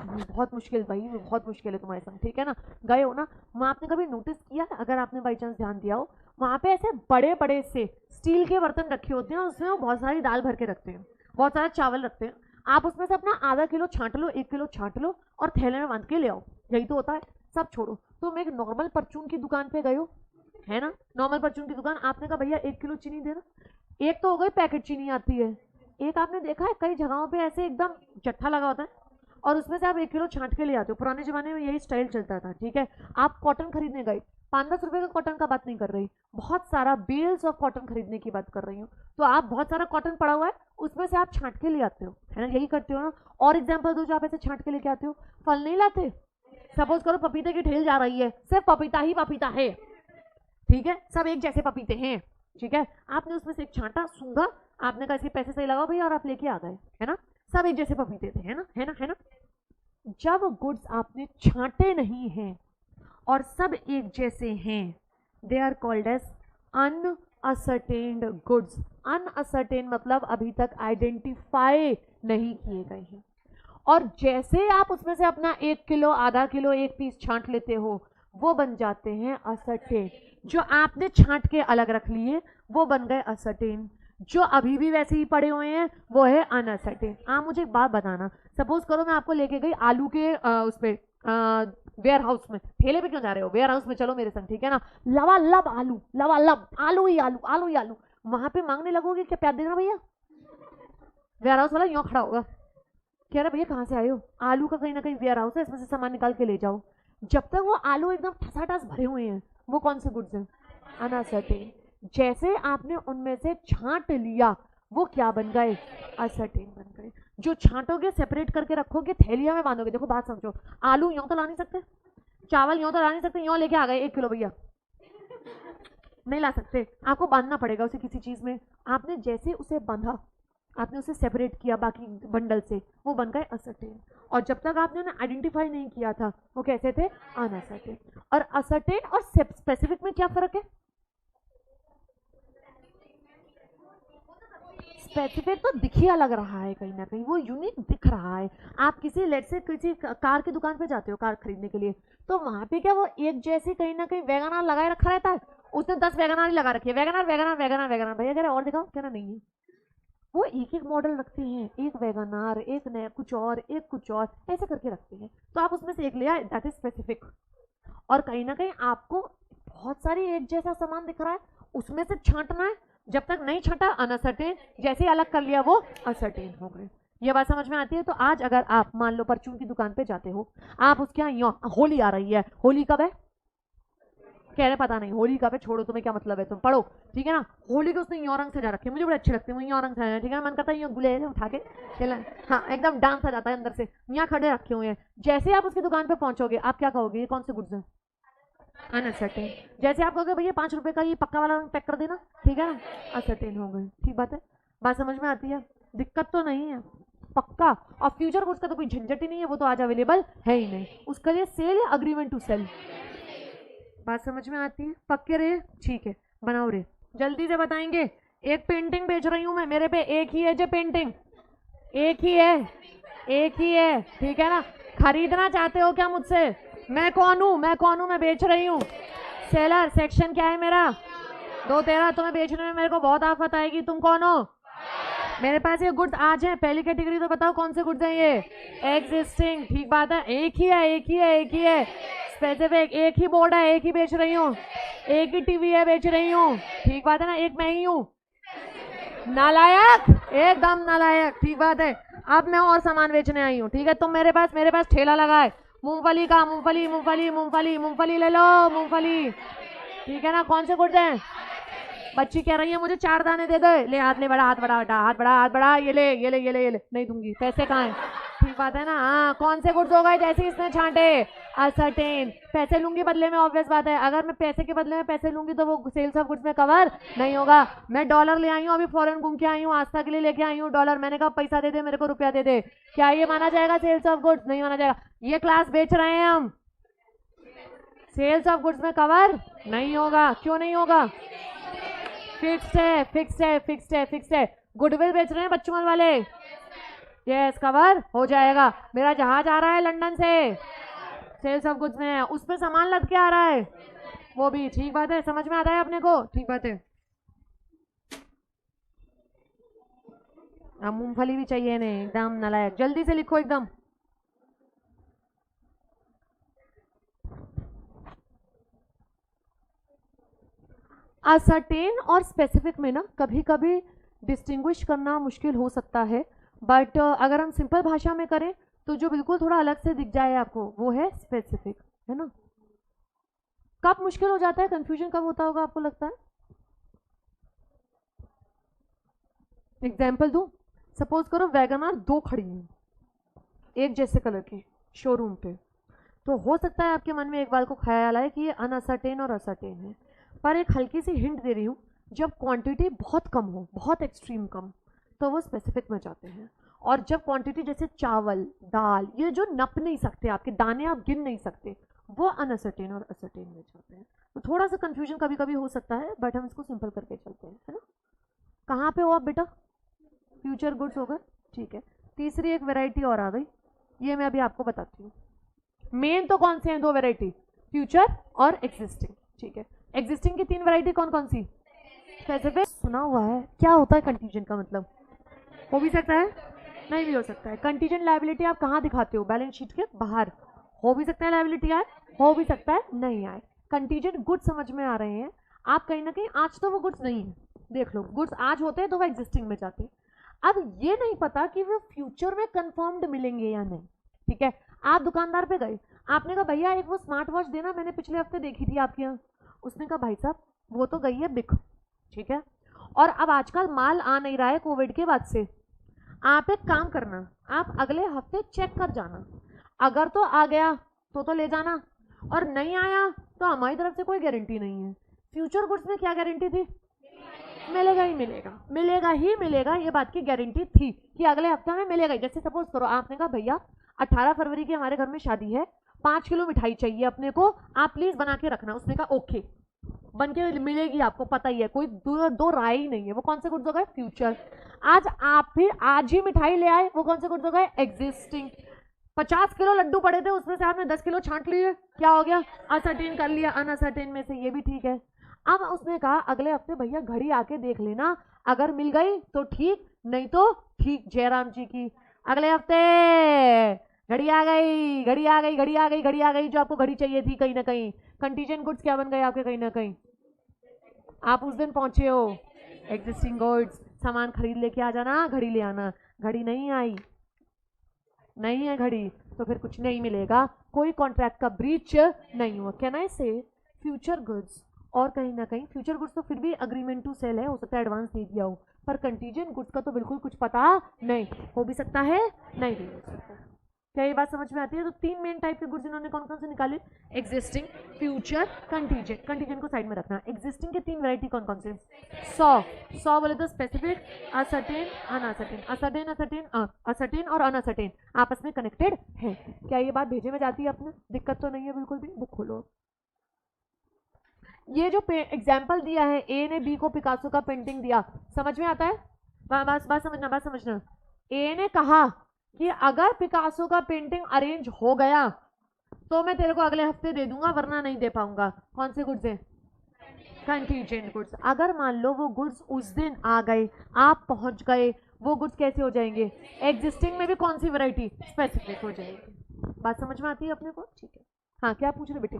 बहुत मुश्किल भाई, बहुत मुश्किल है तुम्हारे संग, ठीक है ना? गए हो ना? वहां आपने कभी नोटिस किया, अगर आपने बाई चांस ध्यान दिया हो, वहां पे ऐसे बड़े बड़े से स्टील के बर्तन रखे होते हैं, उसमें वो बहुत सारी दाल भर के रखते हैं, बहुत सारा चावल रखते हैं। आप उसमें से अपना आधा किलो छांट लो, 1 किलो छांट लो और थैले में बांध के ले आओ, यही तो होता है। सब छोड़ो, तुम एक नॉर्मल परचून की दुकान पे गए हो, है ना? नॉर्मल परचून की दुकान, आपने कहा भैया 1 किलो चीनी देना, एक तो हो गई पैकेट चीनी आती है, एक आपने देखा है कई जगहों पे ऐसे एकदम जट्ठा लगा होता है और उसमें से आप 1 किलो छांट के ले आते हो। पुराने जमाने में यही स्टाइल चलता था, ठीक है? आप कॉटन खरीदने गए, 5-10 रुपए का कॉटन का बात नहीं कर रही, बहुत सारा बेल्स ऑफ कॉटन खरीदने की बात कर रही हूँ। तो आप बहुत सारा कॉटन पड़ा हुआ है, उसमें से आप छांट के ले आते हो, है ना? यही करते हो ना? और एग्जाम्पल दो जो आप ऐसे छांट के लेके आते हो। फल नहीं लाते, सपोज करो पपीते की ठेल जा रही है, सिर्फ पपीता ही पपीता है, ठीक है? सब एक जैसे पपीते हैं, ठीक है? आपने उसमें से एक छांटा, सूंघा, आपने कहा इसके पैसे सही लगाओ भैया और आप लेके आ गए, है ना? सब एक जैसे पपीते थे, है ना? है ना? है ना? जब गुड्स आपने छांटे नहीं हैं और सब एक जैसे हैं, they are called as unascertained goods. Unascertain मतलब अभी तक आइडेंटिफाई नहीं किए गए हैं। और जैसे आप उसमें से अपना 1 किलो, आधा किलो, 1 पीस छांट लेते हो, वो बन जाते हैं असर्टेन। जो आपने छांट के अलग रख लिए वो बन गए असर्टेन, जो अभी भी वैसे ही पड़े हुए हैं वो है अनअसर्टेन। आप मुझे एक बात बताना, सपोज करो मैं आपको लेके गई आलू के उस पे वेयर हाउस में, ठेले पे क्यों जा रहे हो, वेयर हाउस में चलो मेरे संग, ठीक है ना? लवालब आलू, लवालब आलू ही आलू, आलू ही आलू। वहां पे मांगने लगोगे क्या प्याज देना भैया? वेयर हाउस वाला यूं खड़ा होगा, कह रहा भैया कहाँ से आए हो? आलू का कहीं ना कहीं वेयर हाउस है, इसमें से सामान निकाल के ले जाओ। जब तक वो आलू एकदम ठसाठस भरे हुए हैं, वो कौन से गुड्स हैं? अनअसर्टेन। जैसे आपने उनमें से छांट लिया, वो क्या बन गए? असर्टेन बन गए। जो छांटोगे, सेपरेट करके रखोगे, थैलिया में बांधोगे। देखो बात समझो, आलू यूं तो ला नहीं सकते, चावल यूं तो ला नहीं सकते, यूं लेके आ गए 1 किलो भैया, नहीं ला सकते, आपको बांधना पड़ेगा उसे किसी चीज में। आपने जैसे उसे बांधा, आपने उसे सेपरेट किया बाकी बंडल से, वो बन गए असर्टेन। और जब तक आपने उन्हें आइडेंटिफाई नहीं किया था, वो कैसे थे? अनअसर्टेन। और असर्टेन और स्पेसिफिक में क्या फर्क है? स्पेसिफिक तो दिख ही अलग रहा है, कहीं ना कहीं वो यूनिक दिख रहा है। आप किसी लेट से किसी कार की दुकान पे जाते हो कार खरीदने के लिए, तो वहां पे क्या वो एक जैसी कहीं ना कहीं वैगनार लगाए रखा रहता है? उसने 10 वैगनार ही लगा रखी है, वैगनार वैगनार वैगनार वैगनार। भैया कह रहे और दिखाओ, कह रहा नहीं है। वो एक एक मॉडल रखते हैं, एक वैगनार, एक नया कुछ और, एक कुछ और, ऐसे करके रखते हैं। तो आप उसमें से एक लिया, दैट इज स्पेसिफिक। और कहीं ना कहीं आपको बहुत सारी एक जैसा सामान दिख रहा है, उसमें से छांटना है, जब तक नहीं छांटा अनअसर्टेन, जैसे अलग कर लिया वो असर्टेन हो गए। ये बात समझ में आती है? तो आज अगर आप मान लो परचून की दुकान पे जाते हो, आप उसके यहाँ होली आ रही है, होली कब है? कह रहे पता नहीं, होली कब है, छोड़ो तुम्हें क्या मतलब है, तुम पढ़ो, ठीक है ना? होली के उसने यो रंग से जा रखे, मुझे बड़े अच्छे लगते हैं वो यो रंग से, ठीक है? मन करता है यो गुलेल उठा के खेला, हाँ एकदम डांस आ जाता है अंदर से। यहाँ खड़े रखे हुए हैं, जैसे आप उसकी दुकान पे पहुंचोगे, आप क्या कहोगे? ये कौन से गुड्स हैं? अनअसर्टेन। जैसे आप कहोगे भैया 5 रुपए का ये पक्का वाला रंग पैक कर देना, ठीक है ना? असर्टेन हो गए। ठीक बात है, बात समझ में आती है? दिक्कत तो नहीं है, पक्का। और फ्यूचर गुड्स का तो कोई झंझट ही नहीं है, वो तो आज अवेलेबल है ही नहीं। उसके लिए सेल या अग्रीमेंट टू सेल, बात समझ में आती है? पक्के रहे, ठीक है, बनाओ रे, जल्दी से बताएंगे। एक पेंटिंग बेच रही हूं मैं, मेरे पे एक ही है जो पेंटिंग, एक ही है, एक ही है, ठीक है ना? खरीदना चाहते हो क्या मुझसे? मैं कौन हूँ? मैं कौन हूँ? मैं बेच रही हूँ। सेलर, सेक्शन क्या है मेरा? 213। तुम्हें बेचने में मेरे को बहुत आफत आएगी। तुम कौन हो? मेरे पास ये गुड्स आज हैं, पहली कैटेगरी तो बताओ कौन से गुड्स हैं ये? एग्जिस्टिंग। ठीक बात है, एक ही है, एक ही है, एक ही है। स्पेसिफिक, एक ही बोर्ड है, एक ही बेच रही हूँ, एक ही टीवी है, बेच रही हूँ। ठीक बात है ना? एक मैं ही हूँ। नालायक, एकदम नालायक। ठीक बात है। अब मैं और सामान बेचने आई हूँ, ठीक है। तुम मेरे पास ठेला लगा है मूंगफली का, मूंगफली मूंगफली मूंगफली मूंगफली ले लो, मूंगफली, ठीक है ना। कौन से गुड्स हैं? बच्ची कह रही है मुझे 4 दाने दे दे। ले हाथ, ले बड़ा हाथ, बड़ा बेटा, हाथ बड़ा, हाथ बड़ा, ये ले ये ले ये ले ये ले। नहीं दूंगी, पैसे कहाँ हैं? ठीक बात है ना। हाँ, कौन से गुड्स हो गए जैसे इसने छांटे? असर्टेन। पैसे लूंगी बदले में, ऑब्वियस बात है। अगर मैं पैसे के बदले में पैसे लूंगी तो वो सेल्स ऑफ गुड्स में कवर नहीं होगा। मैं डॉलर ले आई हूँ, अभी फॉरेन घूम के आई हूँ, आस्था के लिए लेके आई हूँ डॉलर। मैंने कहा पैसा दे दे मेरे को, रुपया दे दे। क्या ये माना जाएगा सेल्स ऑफ गुड्स? नहीं माना जाएगा। ये क्लास बेच रहे हैं हम, सेल्स ऑफ गुड्स में कवर नहीं होगा। क्यों नहीं होगा? फिक्स्ड है, फिक्स्ड है, फिक्स्ड है, फिक्स्ड है। गुडविल बेच रहे हैं बच्चों वाले, यस कवर हो जाएगा। मेरा जहाज आ रहा है लंदन से, सेल्स ऑफ गुड्स में है, उस पर सामान लद के आ रहा है, वो भी ठीक बात है। समझ में आता है अपने को? ठीक बात है। अब मूंगफली भी चाहिए नहीं, एकदम नालायक। जल्दी से लिखो एकदम। असर्टेन और स्पेसिफिक में ना कभी कभी डिस्टिंग्विश करना मुश्किल हो सकता है, बट अगर हम सिंपल भाषा में करें तो जो बिल्कुल थोड़ा अलग से दिख जाए आपको वो है स्पेसिफिक, है ना। कब मुश्किल हो जाता है, कंफ्यूजन कब होता होगा आपको लगता है? एग्जाम्पल दूं? सपोज करो वैगनआर 2 खड़ी हैं एक जैसे कलर की शोरूम पे, तो हो सकता है आपके मन में एक बार को ख्याल आए कि ये अनअसर्टेन और असर्टेन है, पर एक हल्की सी हिंट दे रही हूँ, जब क्वांटिटी बहुत कम हो, बहुत एक्सट्रीम कम, तो वो स्पेसिफिक में जाते हैं। और जब क्वांटिटी जैसे चावल, दाल, ये जो नप नहीं सकते, आपके दाने आप गिन नहीं सकते, वो अनअसर्टेन और असर्टेन में जाते हैं। तो थोड़ा सा कंफ्यूजन कभी कभी हो सकता है, बट हम इसको सिंपल करके चलते हैं, है ना। कहाँ पे हो आप बेटा? फ्यूचर गुड्स होगा, ठीक है। तीसरी एक वेराइटी और आ गई, ये मैं अभी आपको बताती हूँ। मेन तो कौन से हैं 2 वेराइटी? फ्यूचर और एग्जिस्टिंग, ठीक है। एग्जिस्टिंग की 3 वेराइटी कौन कौन सी? स्पेसिफिक सुना हुआ है, क्या होता है कंटीजेंट का मतलब? हो भी सकता है, नहीं भी हो सकता है। कंटीजेंट लायबिलिटी आप कहाँ दिखाते हो? बैलेंस शीट के बाहर। हो भी सकता है लायबिलिटी आए, हो भी सकता है नहीं आए। कंटीजेंट गुड्स समझ में आ रहे हैं आप कहीं ना कहीं। आज तो वो गुड्स नहीं है, देख लो, गुड्स आज होते हैं तो वो एग्जिस्टिंग में जाते हैं। अब ये नहीं पता कि वो फ्यूचर में कंफर्म्ड मिलेंगे या नहीं, ठीक है। आप दुकानदार पे गए, आपने कहा भैया एक वो स्मार्ट वॉच देना, मैंने पिछले हफ्ते देखी थी आपके यहाँ। उसने कहा भाई साहब वो तो गई है बिक, ठीक है, और अब आजकल माल आ नहीं रहा है कोविड के बाद से। आप एक काम करना, आप अगले हफ्ते चेक कर जाना, अगर तो आ गया तो ले जाना, और नहीं आया तो हमारी तरफ से कोई गारंटी नहीं है। फ्यूचर गुड्स में क्या गारंटी थी? मिलेगा ही मिलेगा, मिलेगा ही मिलेगा, ये बात की गारंटी थी कि अगले हफ्ते में मिलेगा ही। जैसे सपोज करो आपने कहा भैया 18 फरवरी की हमारे घर में शादी है, 5 किलो मिठाई चाहिए अपने को, आप प्लीज बना के रखना। उसने कहा ओके, बन के मिलेगी, आपको पता ही है, कोई दो राय ही नहीं है। वो कौन से गुड्स हो गए? फ्यूचर। आज आप फिर आज ही मिठाई ले आए, वो कौन से गुड्स हो गए? एग्जिस्टिंग। 50 किलो लड्डू पड़े थे, उसमें से आपने 10 किलो छांट लिए, क्या हो गया? असर्टेन कर लिया। अनअसर्टेन में से ये भी ठीक है। अब उसने कहा अगले हफ्ते भैया घड़ी आके देख लेना, अगर मिल गई तो ठीक, नहीं तो ठीक। जयराम जी की अगले हफ्ते घड़ी आ गई, घड़ी आ गई, घड़ी आ गई, घड़ी आ गई, जो आपको घड़ी चाहिए थी कहीं ना कहीं। कंटीजेंट गुड्स क्या बन गए आपके कहीं ना कहीं? आप उस दिन पहुंचे हो, एग्जिस्टिंग गुड्स, सामान खरीद लेके आ जाना, घड़ी ले आना। घड़ी नहीं आई, नहीं है घड़ी, तो फिर कुछ नहीं मिलेगा, कोई कॉन्ट्रैक्ट का ब्रीच नहीं हुआ। कैन आई से फ्यूचर गुड्स, और कहीं ना कहीं फ्यूचर गुड्स तो फिर भी अग्रीमेंट टू सेल है, हो सकता है एडवांस दे दिया हो, पर कंटीजेंट गुड्स का तो बिल्कुल कुछ पता नहीं, हो भी सकता है नहीं भी हो सकता है। क्या ये बात समझ में आती है? तो 3 मेन टाइप के गुड्स इन्होंने कौन कौन से निकाले? Existing, future, contingent. कंटीजेंट को साइड में रखना। एग्जिस्टिंग के 3 वैरायटी कौन कौन से? 100 बोले तो specific, ascertain, uncertain. Ascertain, ascertain, ascertain और अनअसर्टेन आपस में कनेक्टेड है। क्या ये बात भेजे में जाती है अपने? दिक्कत तो नहीं है बिल्कुल भी। बुक खोलो। ये जो एग्जाम्पल दिया है, ए ने बी को पिकासो का पेंटिंग दिया, समझ में आता है? बात समझना, बात समझना। ए ने कहा कि अगर पिकासो का पेंटिंग अरेंज हो गया तो मैं तेरे को अगले हफ्ते दे दूंगा, वरना नहीं दे पाऊंगा। कौन से गुड्स हैं? Contingent goods. अगर मान लो वो गुड्स उस दिन आ गए, आप पहुंच गए, वो गुड्स कैसे हो जाएंगे? एग्जिस्टिंग में भी कौन सी वैरायटी? स्पेसिफिक हो जाएगी। बात समझ में आती है अपने को? ठीक है। हाँ, क्या पूछ रहे बेटे?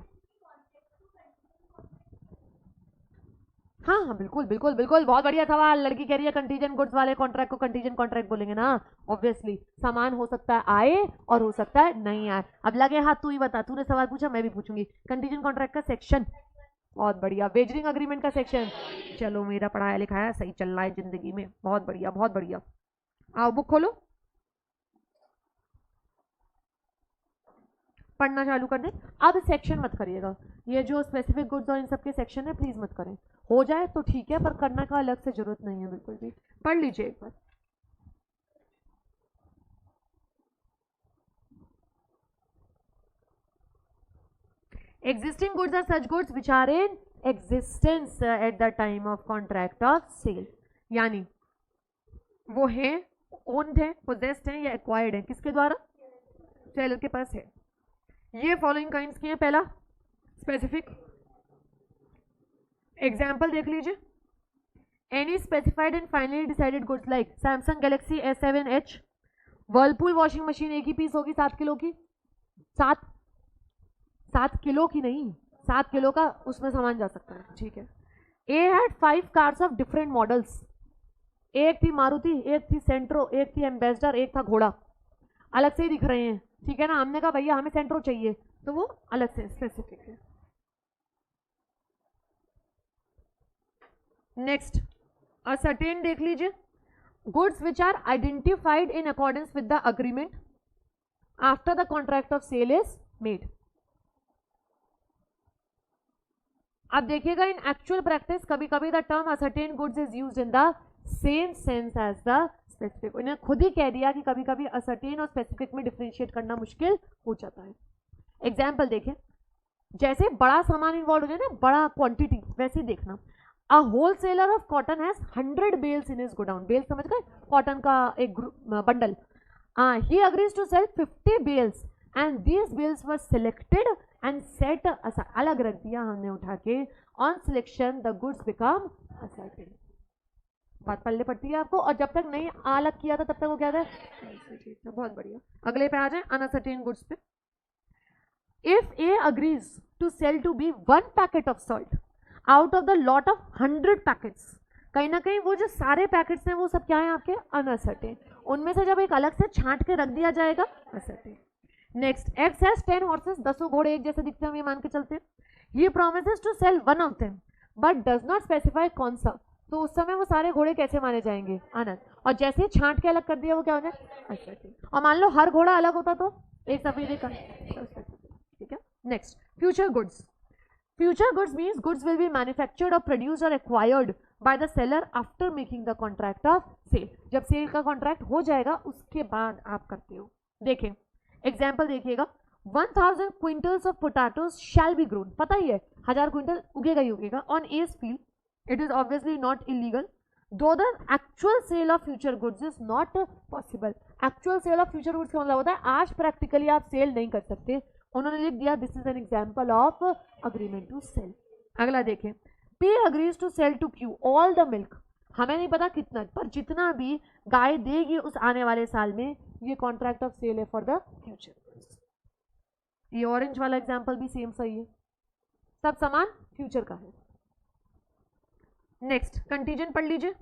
हाँ हाँ बिल्कुल बिल्कुल बिल्कुल, बहुत बढ़िया सवाल। लड़की कह रही है कंटीजेंट गुड्स वाले कॉन्ट्रैक्ट को कंटीजेंट कॉन्ट्रैक्ट बोलेंगे ना। ऑब्वियसली सामान हो सकता है आए और हो सकता है नहीं आए। अब लगे हाथ, तू ही बता, तूने सवाल पूछा मैं भी पूछूंगी। कंटीजेंट कॉन्ट्रैक्ट का सेक्शन, बहुत बढ़िया। वेजरिंग अग्रीमेंट का सेक्शन, चलो मेरा पढ़ाया लिखाया सही चल रहा है जिंदगी में, बहुत बढ़िया बहुत बढ़िया। आओ बुक खोलो, पढ़ना चालू कर दे। अब सेक्शन मत करिएगा, ये जो स्पेसिफिक गुड्स और इन सब के सेक्शन है प्लीज मत करें। हो जाए तो ठीक है, पर करने का अलग से जरूरत नहीं है बिल्कुल भी। पढ़ लीजिए एक बार। Existing goods are such goods which are in existence at the time of contract of sale, यानी वो है, ओन्ड है, पोजेस्ड है या एक्वायर्ड है, किसके द्वारा? सेलर के पास है। ये फॉलोइंग काइंड्स की है। पहला स्पेसिफिक, एग्जाम्पल देख लीजिए। Any specified and finally decided goods like Samsung Galaxy S7H, Whirlpool washing machine एक ही पीस होगी 7 किलो की, 7 किलो की नहीं, 7 किलो का उसमें सामान जा सकता है, ठीक है। A had 5 cars of different models, एक थी मारुति, एक थी सेंट्रो, एक थी एम्बेसडर, एक था घोड़ा, अलग से ही दिख रहे हैं, ठीक है ना। हमने कहा भैया हमें सेंट्रो चाहिए, तो वो अलग से स्पेसिफिक है। नेक्स्ट असर्टेन देख लीजिए। Goods which are identified in accordance with the agreement after the contract of sale is made. अब देखिएगा इन एक्चुअल प्रैक्टिस कभी कभी the term ascertain goods is used in the same sense as the specific. उन्हें खुद ही कह दिया कि कभी कभी असर्टेन और स्पेसिफिक में डिफरेंशिएट करना मुश्किल हो जाता है। एग्जाम्पल देखें, जैसे बड़ा सामान इन्वॉल्व हो जाए ना, बड़ा क्वांटिटी, वैसे देखना। A wholesaler of cotton has 100 bales in his godown, bales समझ गए, कॉटन का एक bundle. He agrees to sell 50 bales and these bales were selected and set ascertain, अलग रख दिया हमने उठा के। On selection the goods become ascertain. बात पल्ले पड़ती है आपको, और जब तक नहीं अलग किया था तब तक वो क्या था, बहुत बढ़िया। अगले पे आ जाए, अनअसर्टेन गुड्स पे। If A agrees to sell to B 1 packet of salt out of the lot of 100 packets, कहीं ना कहीं वो जो सारे पैकेट्स हैं वो सब क्या है आपके, अनअसर्टेन। उनमें से जब एक अलग से छांट के रख दिया जाएगा, ascertain. Next, x has 10 horses, 10 घोड़े एक जैसे दिखते हैं, हम ये मान के चलते हैं। He promises to sell one of them but does not specify कौन सा, तो उस समय वो सारे घोड़े कैसे माने जाएंगे, अनंत। और जैसे छांट के अलग कर दिया वो क्या हो जाए, असर्टेन। और मान लो हर घोड़ा अलग होता तो एक सफेद का, ठीक है। Next, future goods. Future goods means goods will be manufactured or produced or acquired by the seller after making the contract of sale. जब सेल का कॉन्ट्रैक्ट हो जाएगा उसके बाद आप करते हो। देखें एग्जाम्पल देखिएगा, 1000 quintals of potatoes shall be grown, पता ही है 1000 क्विंटल उगेगा ही उगेगा on his field, it is obviously not illegal though the actual sale of future goods is not possible. Actual sale of future goods का मतलब होता है आज प्रैक्टिकली आप सेल नहीं कर सकते। उन्होंने लिख दिया this is an example of agreement to sell. अगला देखें, P agrees to sell to Q all the milk, हमें नहीं पता कितना, पर जितना भी गाय देगी उस आने वाले साल में, ये कॉन्ट्रैक्ट ऑफ सेल है फॉर द फ्यूचर। ये ऑरेंज वाला एग्जांपल भी सेम सही है, सब सामान फ्यूचर का है। नेक्स्ट, कंटीजेंट पढ़ लीजिए।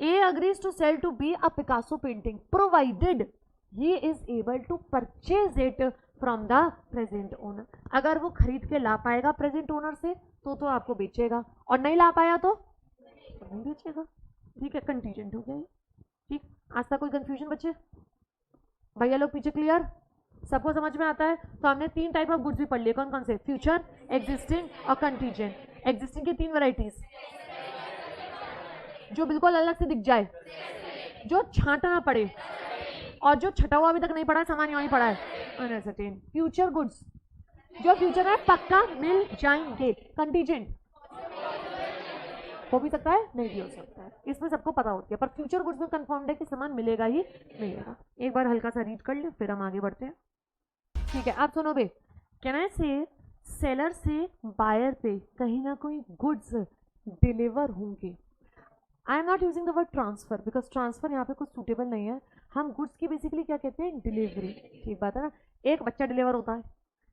A agrees to sell to B a Picasso painting provided he is able to purchase it from the present owner। अगर वो खरीद के ला पाएगा प्रेजेंट ओनर से तो आपको बेचेगा, और नहीं ला पाया तो नहीं बेचेगा, ठीक है। कंटीजेंट हो गया ये, ठीक। आज तक कोई कंफ्यूजन बचे भैया लोग पीछे, क्लियर, सबको समझ में आता है? तो हमने 3 टाइप ऑफ गुड्स भी पढ़ लिए, कौन कौन से, फ्यूचर, एग्जिस्टिंग और कंटीजेंट। एग्जिस्टिंग की 3 वैरायटीज, जो बिल्कुल अलग से दिख जाए, जो छांटना पड़े, और जो छटा हुआ अभी तक नहीं पड़ा, सामान वहीं पड़ा है, अनअसर्टेन। फ्यूचर गुड्स, जो फ्यूचर में पक्का मिल जाएंगे। कंटीजेंट हो भी सकता है, नहीं भी हो सकता है, इसमें सबको पता होती है, पर फ्यूचर गुड्स में कंफर्म्ड है कि सामान मिलेगा ही मिलेगा। एक बार हल्का सा रीड कर ले फिर हम आगे बढ़ते हैं, ठीक है। आप सुनो बे, कैन आई से सेलर से बायर पे कहीं ना कोई गुड्स डिलीवर होंगे। I am not using the word transfer because transfer यहाँ पे कुछ सूटेबल नहीं है। हम गुड्स की बेसिकली क्या कहते हैं, डिलीवरी, ठीक बात है ना। एक बच्चा डिलीवर होता है,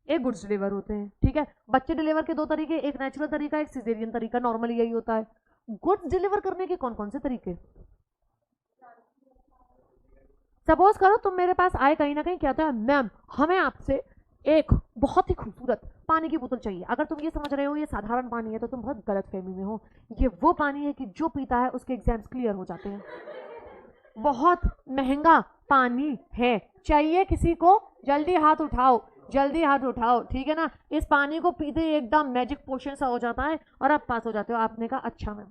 एक गुड्स डिलीवर होते हैं, ठीक है। बच्चे डिलीवर के दो तरीके, एक नेचुरल तरीका, एक सिजेरियन तरीका, नॉर्मली यही होता है। गुड्स डिलीवर करने के कौन कौन से तरीके? सपोज करो तुम मेरे पास आए कहीं ना कहीं, कहते हैं मैम हमें आपसे एक बहुत ही खूबसूरत पानी की बोतल चाहिए। अगर तुम ये समझ रहे हो ये साधारण पानी है तो तुम बहुत गलत फहमी में हो। ये वो पानी है कि जो पीता है उसके एग्जाम्स क्लियर हो जाते हैं। बहुत महंगा पानी है, चाहिए किसी को? जल्दी हाथ उठाओ, जल्दी हाथ उठाओ, ठीक है ना। इस पानी को पीते ही एकदम मैजिक पोशन सा हो जाता है और आप पास हो जाते हो। आपने कहा अच्छा मैम,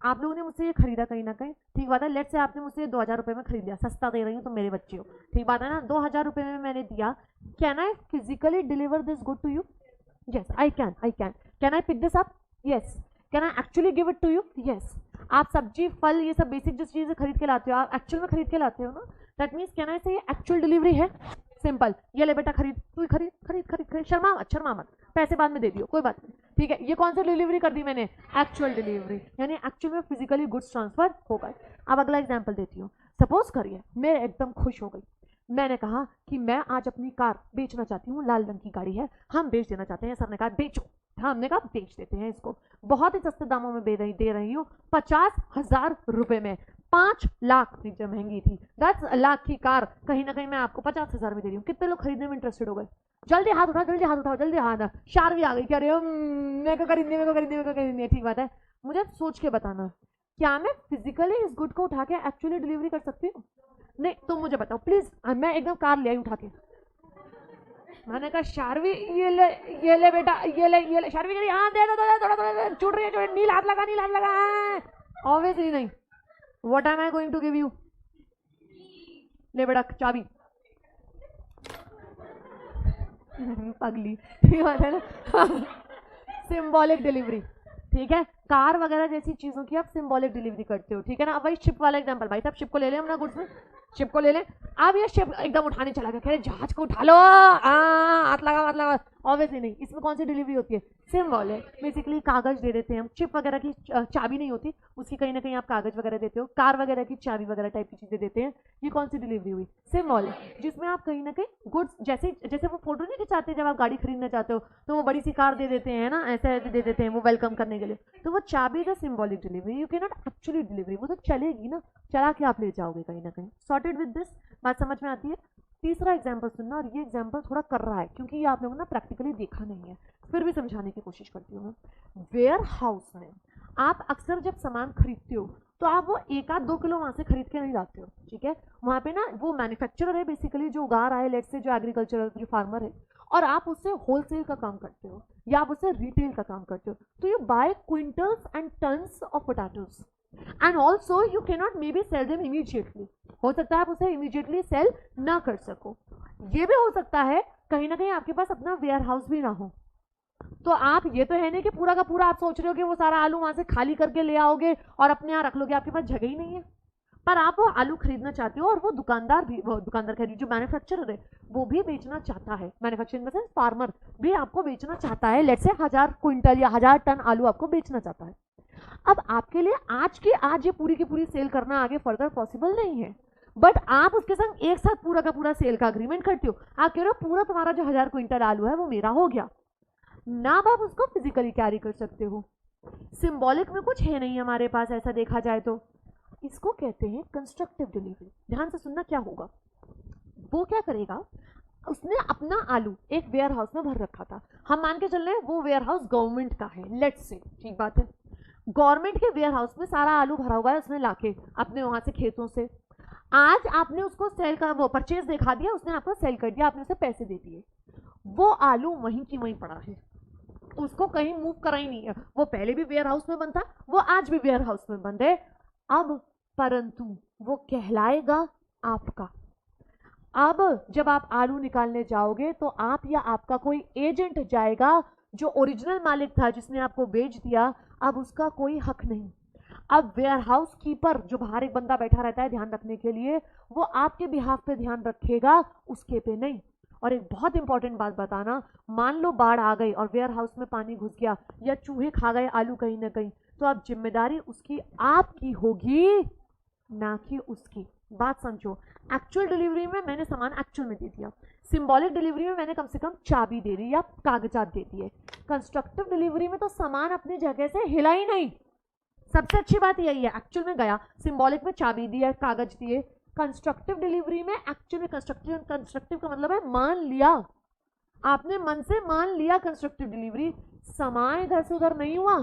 आप लोगों ने मुझसे ये खरीदा कहीं ना कहीं, ठीक बात है। लेट से आपने मुझसे 2000 रुपये में खरीद लिया, सस्ता दे रही हूँ तुम मेरे बच्चे हो, ठीक बात है ना। 2000 रुपये में मैंने दिया। Can I physically deliver this good to you? Yes I can, I can. Can I pick this up? Yes. Can I actually give it to you? Yes. आप सब्जी फल ये सब बेसिक जो चीजें खरीद के लाते हो, आप एक्चुअल में खरीद के लाते हो ना। दैट मीन्स कैन आई से एक्चुअल डिलीवरी है। सिंपल, ये ले बेटा खरीद, तू खरीद खरीद खरीद खरीद, शर्मा मत, शर्मा मत, पैसे बाद में दे दियो, कोई बात नहीं, ठीक है। ये कौन सी डिलीवरी कर दी मैंने? एक्चुअल डिलीवरी, यानी एक्चुअल में फिजिकली गुड्स ट्रांसफर हो गए। अब अगला एग्जांपल देती हूँ। सपोज करिए मैं एकदम खुश हो गई, मैंने कहा कि मैं आज अपनी कार बेचना चाहती हूँ, लाल रंग की गाड़ी है, हम बेच देना चाहते हैं। सर ने कहा बेचो, हमने कहा बेच देते हैं इसको, बहुत ही सस्ते दामों में दे रही हूँ, 50,000 रुपए में। 5 लाख जो महंगी थी, 10 लाख की कार कहीं ना कहीं मैं आपको 50,000 में दे रही हूँ। कितने लोग खरीदने में इंटरेस्टेड हो गए? जल्दी हाथ उठाओ, जल्दी हाथ उठाओ, जल्दी हाथ। शार्वी आ गई, कह रहे हो मेरे को खरीदनी, मेरे को खरीदनी, मेरे को खरीदनी है, ठीक बात है। मुझे सोच के बताना, क्या मैं फिजिकली इस गुड को उठा के एक्चुअली डिलीवरी कर सकती हूँ? नहीं, तुम मुझे बताओ प्लीज। मैं एकदम कार ले आई उठा के, मैंने कहा शार्वी ये ले बेटा, ये ले। शार्वी कह रही हाँ दे दो, थोड़ा थोड़ा छूट रही है, नील हाथ लगा, नील हाथ लगा। ऑब्वियसली नहीं। What am I going to give you? ले बेटा चाबी। पगली, ठीक है ना। सिंबॉलिक डिलीवरी, ठीक है। कार वगैरह जैसी चीजों की आप सिंबॉलिक डिलीवरी करते हो, ठीक है ना। अब भाई शिप वाला एग्जांपल, भाई साहब शिप को ले लें अपना गुड्स में, शिप को ले लें। अब ये शिप एकदम उठाने चला गया, कह रहे जहाज को उठा लो, हाथ लगा, हाथ लगा। ऑब्वियसली नहीं। इसमें कौन सी डिलीवरी होती है? सिंबॉलिक। बेसिकली कागज दे देते हैं हम, शिप वगैरह की चाबी नहीं होती, उसकी कहीं ना कहीं आप कागज वगैरह देते हो, कार वगैरह की चाबी वगैरह टाइप की चीजें देते हैं। ये कौन सी डिलीवरी हुई? सिंबॉलिक, जिसमें आप कहीं ना कहीं गुड्स, जैसे जैसे वो फोटो नहीं खिंचाते जब आप गाड़ी खरीदना चाहते हो तो वो बड़ी सी कार दे देते हैं ना, ऐसे दे देते हैं वो वेलकम करने के लिए। तो वो चाबी is symbolic delivery, you can not actually delivery. वो तो चलेगी ना, चला के आप ले जाओगे कहीं ना कहीं। सॉर्टेड विद दिस, बात समझ में आती है। तीसरा एग्जाम्पल सुनना, और ये एग्जाम्पल थोड़ा कर रहा है क्योंकि ये आप लोगों ने प्रैक्टिकली देखा नहीं है, फिर भी समझाने की कोशिश करती हूँ मैं। वेयर हाउस में आप अक्सर जब सामान खरीदते हो तो आप वो 1-2 किलो वहां से खरीद के नहीं लाते हो, ठीक है। वहां पे ना वो मैन्युफैक्चरर है बेसिकली, जो उगा रहा है, लेट्स से जो एग्रीकल्चरल जो फार्मर है, और आप उससे होलसेल का काम करते हो या आप उससे रिटेल का काम करते हो। तो you buy quintals and tons of potatoes and also you can not may be sell them immediately. हो सकता है आप उसे इमीडिएटली सेल ना कर सको। ये भी हो सकता है कहीं ना कहीं आपके पास अपना वेयर हाउस भी ना हो। तो आप ये तो है नहीं कि पूरा का पूरा आप सोच रहे हो कि वो सारा आलू वहां से खाली करके ले आओगे और अपने यहाँ रख लोगे, आपके पास जगह ही नहीं है। पर आप वो आलू खरीदना चाहते हो और वो दुकानदार भी, वो दुकानदार कह रही जो मैन्युफैक्चरर है वो भी बेचना चाहता है, मैन्युफैक्चरिंग में फार्मर भी आपको बेचना चाहता है। लेट्स से 1000 क्विंटल या 1000 टन आलू आपको बेचना चाहता है। अब आपके लिए आज की आज ये पूरी की पूरी सेल करना आगे फर्दर पॉसिबल नहीं है, बट आप उसके संग एक साथ पूरा का पूरा सेल का अग्रीमेंट करते हो। आप कह रहे हो पूरा तुम्हारा जो 1000 क्विंटल आलू है वो मेरा हो गया ना, आप उसको फिजिकली कैरी कर सकते हो। सिंबॉलिक में कुछ है नहीं हमारे पास, ऐसा देखा जाए तो। इसको कहते हैं कंस्ट्रक्टिव डिलीवरी। ध्यान से सुनना क्या होगा। वो क्या करेगा, उसने अपना आलू एक वेयर हाउस में भर रखा था, हम मान के चल रहे हैं वो वेयर हाउस गवर्नमेंट का है, लेट्स से, ठीक बात है। गवर्नमेंट के वेयर हाउस में सारा आलू भरा हुआ है, उसने लाके अपने वहां से खेतों से। आज आपने उसको सेल का वो परचेज दिखा दिया, उसने आपको सेल कर दिया, आपने उसे पैसे दे दिए। वो आलू वहीं की वहीं पड़ा है, उसको कहीं मूव करा ही नहीं है। वो पहले भी वेयर हाउस में बंद था, वो आज भी वेयर हाउस में बंद है। अब परंतु वो कहलाएगा आपका। अब जब आप आलू निकालने जाओगे तो आप या आपका कोई एजेंट जाएगा, जो ओरिजिनल मालिक था जिसने आपको बेच दिया, अब उसका कोई हक नहीं। अब वेयर हाउस कीपर जो बाहर एक बंदा बैठा रहता है ध्यान रखने के लिए, वो आपके बिहाफ पे ध्यान रखेगा, उसके पे नहीं। और एक बहुत इंपॉर्टेंट बात बताना, मान लो बाढ़ आ गई और वेयर हाउस में पानी घुस गया या चूहे खा गए आलू कहीं ना कहीं, तो अब जिम्मेदारी उसकी आपकी होगी, ना कि उसकी। बात समझो। एक्चुअल डिलीवरी में मैंने सामान एक्चुअल में दे दिया, सिंबॉलिक डिलीवरी में मैंने कम से कम चाबी दे दी या कागजात दे दिए। कंस्ट्रक्टिव डिलीवरी में तो सामान अपनी जगह से हिला ही नहीं। सबसे अच्छी बात यही है, एक्चुअल में गया, सिंबॉलिक में चाबी दी है, कागज दिए। कंस्ट्रक्टिव डिलीवरी में एक्चुअल में कंस्ट्रक्टिव का मतलब है मान लिया, आपने मन से मान लिया। कंस्ट्रक्टिव डिलीवरी, सामान इधर से उधर नहीं हुआ,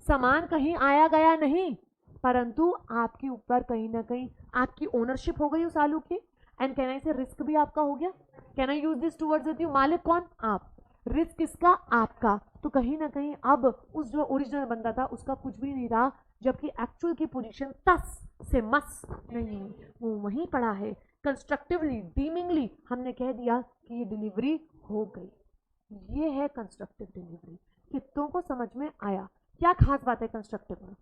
सामान कहीं आया गया नहीं, परंतु आपके ऊपर कहीं ना कहीं आपकी ओनरशिप हो गई उस आलू की। एंड कैन आई से रिस्क भी आपका हो गया। Can I use this two words with you? मालिक कौन? आप। रिस्क किसका? आपका। तो कहीं ना कहीं अब उस जो ओरिजिनल बंदा था उसका कुछ भी नहीं रहा, जबकि एक्चुअल की पोजीशन तस से मस नहीं, वो वहीं पड़ा है। कंस्ट्रक्टिवली डीमिंगली हमने कह दिया कि ये डिलीवरी हो गई। ये है कंस्ट्रक्टिव डिलीवरी। कितनों को समझ में आया? क्या खास बात है कंस्ट्रक्टिव में?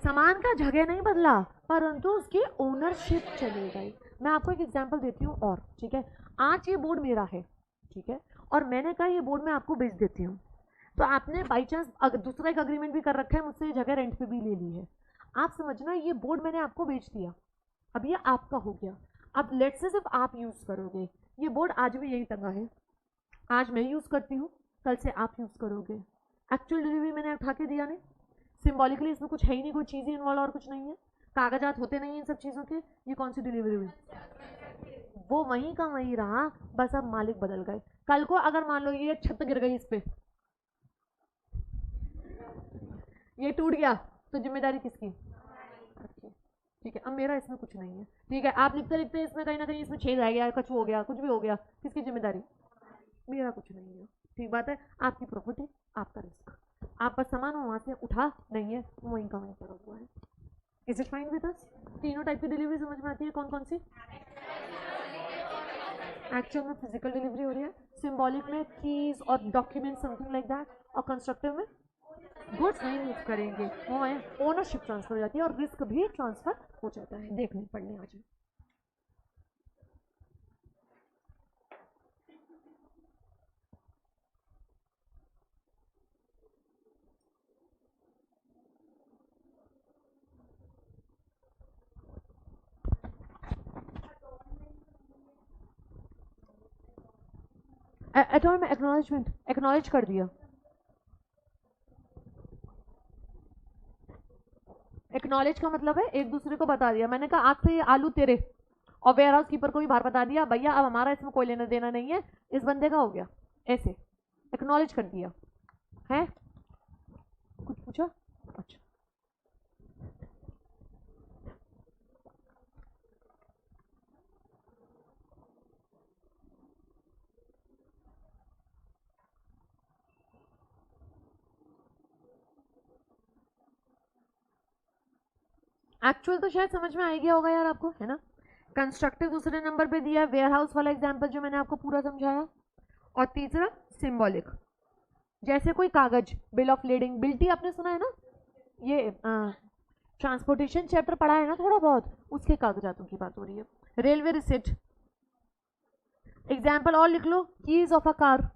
सामान का जगह नहीं बदला, परंतु उसकी ओनरशिप चली गई। मैं आपको एक एग्जांपल देती हूँ और, ठीक है। आज ये बोर्ड मेरा है, ठीक है, और मैंने कहा ये बोर्ड मैं आपको बेच देती हूँ, तो आपने बाई चांस दूसरा एक अग्रीमेंट भी कर रखा है, मुझसे ये जगह रेंट पे भी ले ली है। आप समझना ये बोर्ड मैंने आपको बेच दिया, अब ये आपका हो गया। अब लेट्स से सिर्फ आप यूज करोगे, ये बोर्ड आज भी यही टंगा है, आज मैं यूज करती हूँ, कल से आप यूज करोगे। एक्चुअल डिलीवरी मैंने उठा के दिया नहीं, सिंबॉलिकली इसमें कुछ है ही नहीं, कोई चीज़ ही इन्वॉल्व और कुछ नहीं है, कागजात होते नहीं हैं इन सब चीज़ों के। ये कौन सी डिलीवरी हुई? वो वहीं का वहीं रहा, बस अब मालिक बदल गए। कल को अगर मान लो ये छत गिर गई, इस पे ये टूट गया, तो जिम्मेदारी किसकी? ठीक है, अब मेरा इसमें कुछ नहीं है, ठीक है। आप लिखते लिखते इसमें कहीं ना कहीं इसमें छेद रह गया, कछु हो गया, कुछ भी हो गया, किसकी जिम्मेदारी? मेरा कुछ नहीं है, ठीक बात है। आपकी प्रॉपर्टी, आपका रिस्क, आप बस सामान वहां से उठा नहीं है, वहीं का वहीं पड़ा हुआ है। इज इट फाइन विद अस? तीनों टाइप की डिलीवरी समझ में आती है? कौन कौन सी? एक्चुअल में फिजिकल डिलीवरी हो रही है, सिंबॉलिक में कीज और डॉक्यूमेंट समथिंग लाइक दैट, और कंस्ट्रक्टिव में गुड्स नहीं मूव करेंगे, वो है ओनरशिप ट्रांसफर हो जाती है और रिस्क भी ट्रांसफर हो जाता है। देखने पढ़ने आ जाए। एटॉल में एक्नॉलेजमेंट, एक्नॉलेज कर दिया। एक्नॉलेज का मतलब है एक दूसरे को बता दिया। मैंने कहा आज से ये आलू तेरे, और वेयर हाउस कीपर को भी बाहर बता दिया, भैया अब हमारा इसमें कोई लेना देना नहीं है, इस बंदे का हो गया। ऐसे एक्नॉलेज कर दिया है। कुछ पूछा? अच्छा, एक्चुअल तो शायद समझ में आ गया होगा यार आपको, है ना। कंस्ट्रक्टिव दूसरे नंबर पे दिया, वेयर हाउस वाला एग्जाम्पल जो मैंने आपको पूरा समझाया, और तीसरा सिंबॉलिक, जैसे कोई कागज, बिल ऑफ लीडिंग, बिल्टी आपने सुना है ना, ये ट्रांसपोर्टेशन चैप्टर पढ़ा है ना थोड़ा बहुत, उसके कागजातों की बात हो रही है। रेलवे रिसिप्ट, एग्जाम्पल और लिख लो, कीज ऑफ अ कार,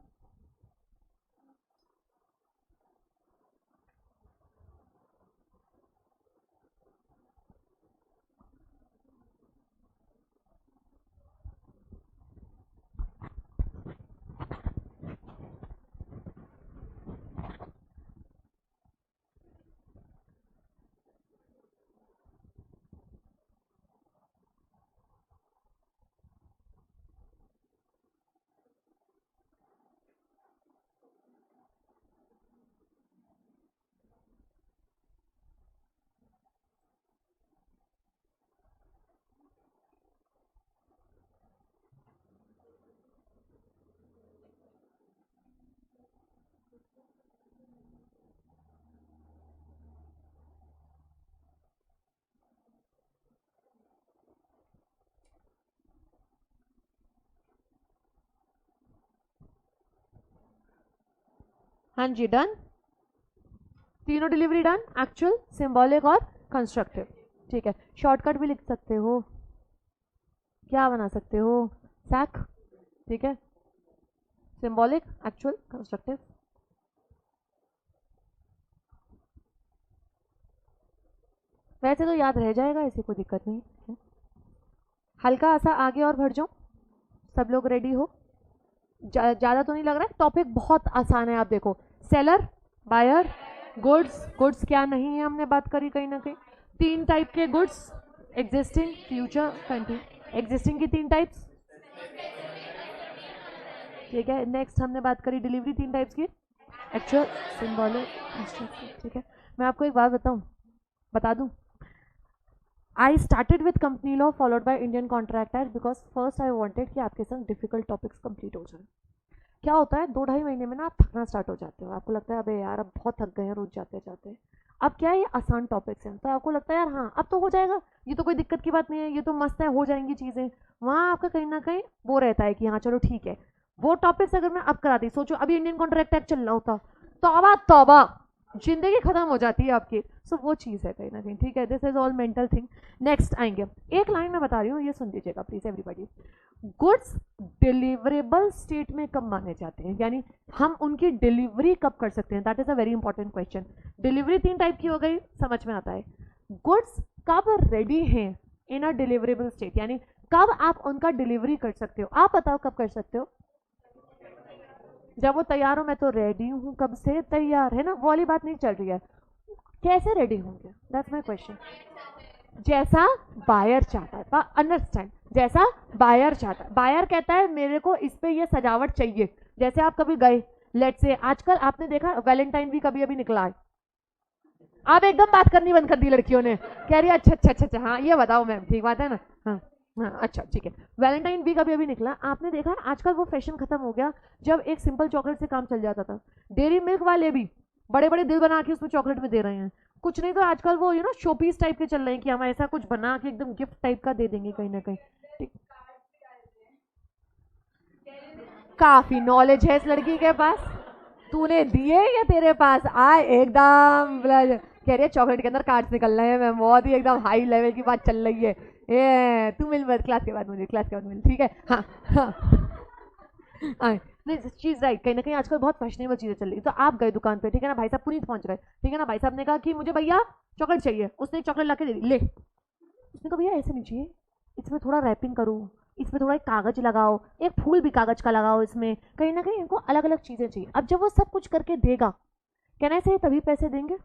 हाँ जी डन, तीनों डिलीवरी डन, एक्चुअल, सिंबॉलिक और कंस्ट्रक्टिव। ठीक है, शॉर्टकट भी लिख सकते हो, क्या बना सकते हो, सैक, ठीक है, सिंबॉलिक, एक्चुअल, कंस्ट्रक्टिव। वैसे तो याद रह जाएगा, ऐसी कोई दिक्कत नहीं है। हल्का सा आगे और बढ़ जाऊं, सब लोग रेडी हो? ज़्यादा तो नहीं लग रहा है, टॉपिक बहुत आसान है। आप देखो, सेलर, बायर, गुड्स। गुड्स क्या नहीं है हमने बात करी कहीं ना कहीं। 3 टाइप के goods, existing, future, continue. Existing की 3 टाइप्स, ठीक है। नेक्स्ट हमने बात करी डिलीवरी 3 टाइप्स की, एक्चुअल, सिंबॉलिक, इंस्ट्रक्टिव, ठीक है। मैं आपको एक बात बता दूं, I started with company law followed by Indian contract act because first I wanted कि आपके संग डिफिकल्ट टॉपिक्स कंप्लीट हो जाए। क्या होता है 2-2.5 महीने में ना आप थकना स्टार्ट हो जाते हो, आपको लगता है अबे यार अब बहुत थक गए हैं रोज जाते जाते। अब क्या है, ये आसान टॉपिक्स हैं तो आपको लगता है यार हाँ अब तो हो जाएगा, ये तो कोई दिक्कत की बात नहीं है, ये तो मस्त है, हो जाएंगी चीज़ें। वहाँ आपका कहीं ना कहीं वो रहता है कि हाँ चलो ठीक है। वो टॉपिक्स अगर मैं अब कराती, सोचो अभी इंडियन कॉन्ट्रैक्ट एक्ट चल रहा होता, तौबा तौबा, जिंदगी खत्म हो जाती है आपकी। सो वो चीज़ है कहीं ना कहीं, ठीक है। This is all mental thing. Next आएंगे, एक लाइन में बता रही हूँ, ये सुन लीजिएगा please everybody. Goods deliverable state में कब माने जाते हैं, यानी हम उनकी डिलीवरी कब कर सकते हैं, that is a very important question. Delivery 3 type की हो गई, समझ में आता है। गुड्स कब रेडी हैं इन अ डिलीवरेबल स्टेट, यानी कब आप उनका डिलीवरी कर सकते हो। आप बताओ कब कर सकते हो? जब वो तैयार हो, मैं तो रेडी हूँ कब से तैयार, है ना, वो वाली बात नहीं चल रही है। कैसे रेडी होंगे, दैट्स माय क्वेश्चन। जैसा बायर चाहता है, अंडरस्टैंड, जैसा बायर चाहता है। बायर कहता है मेरे को इस पे ये सजावट चाहिए। जैसे आप कभी गए, लेट्स से आजकल आपने देखा वैलेंटाइन वीक अभी अभी निकला है, आप एकदम बात करनी बंद कर दी लड़कियों ने, कह रही है अच्छा अच्छा अच्छा, हाँ ये बताओ मैम, ठीक बात है ना, हाँ हाँ अच्छा ठीक है। वैलेंटाइन वीक अभी अभी निकला, आपने देखा आजकल वो फैशन खत्म हो गया जब एक सिंपल चॉकलेट से काम चल जाता था। डेयरी मिल्क वाले भी बड़े बड़े दिल बना के उसमें चॉकलेट में दे रहे हैं। कुछ नहीं तो आजकल वो शो पीस टाइप के चल रहे हैं कि हम ऐसा कुछ बना के एकदम गिफ्ट टाइप का दे देंगे कहीं ना कहीं। काफी नॉलेज है इस लड़की के पास, तूने दिए या तेरे पास आए एकदम कह रही है चॉकलेट के अंदर कार्ड्स निकल रहे हैं मैम, बहुत ही एकदम हाई लेवल की बात चल रही है। ये तू मिल बस क्लास के बाद मुझे, क्लास के बाद मिल, ठीक है। हाँ हाँ नहीं चीज़ राइट, कहीं ना कहीं आजकल बहुत फैशनेबल चीज़ें चल रही। तो आप गए दुकान पे, ठीक है ना, भाई साहब पुनीत पहुंच गए, ठीक है ना, भाई साहब ने कहा कि मुझे भैया चॉकलेट चाहिए, उसने एक चॉकलेट ला के दे दी, ले। उसने कहा भैया ऐसे नहीं चाहिए, इसमें थोड़ा रैपिंग करो, इसमें थोड़ा एक कागज लगाओ, एक फूल भी कागज का लगाओ, इसमें कहीं ना कहीं इनको अलग अलग चीज़ें चाहिए। अब जब वो सब कुछ करके देगा, कहना से तभी पैसे देंगे,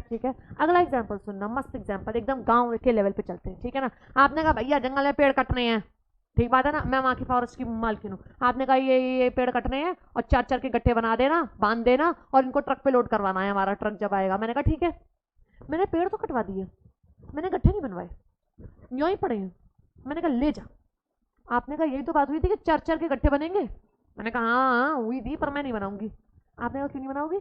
ठीक है। अगला एग्जाम्पल सुनना, मस्त एग्जाम्पल, एकदम गांव के लेवल पे चलते हैं, ठीक है ना। आपने कहा भैया जंगल में पेड़ कटने हैं, ठीक बात है ना, मैं वहाँ की फॉरेस्ट की मालकिन हूँ। आपने कहा ये पेड़ कटने हैं और 4-4 के गट्ठे बना देना, बांध देना और इनको ट्रक पे लोड करवाना है, हमारा ट्रक जब आएगा। मैंने कहा ठीक है, मैंने पेड़ तो कटवा दिए, मैंने गट्ठे नहीं बनवाए, यूँ ही पड़े हैं। मैंने कहा ले जा। आपने कहा यही तो बात हुई थी कि 4-4 के गट्ठे बनेंगे। मैंने कहा हाँ हुई थी पर मैं नहीं बनाऊंगी। आपने कहा क्यों नहीं बनाओगी,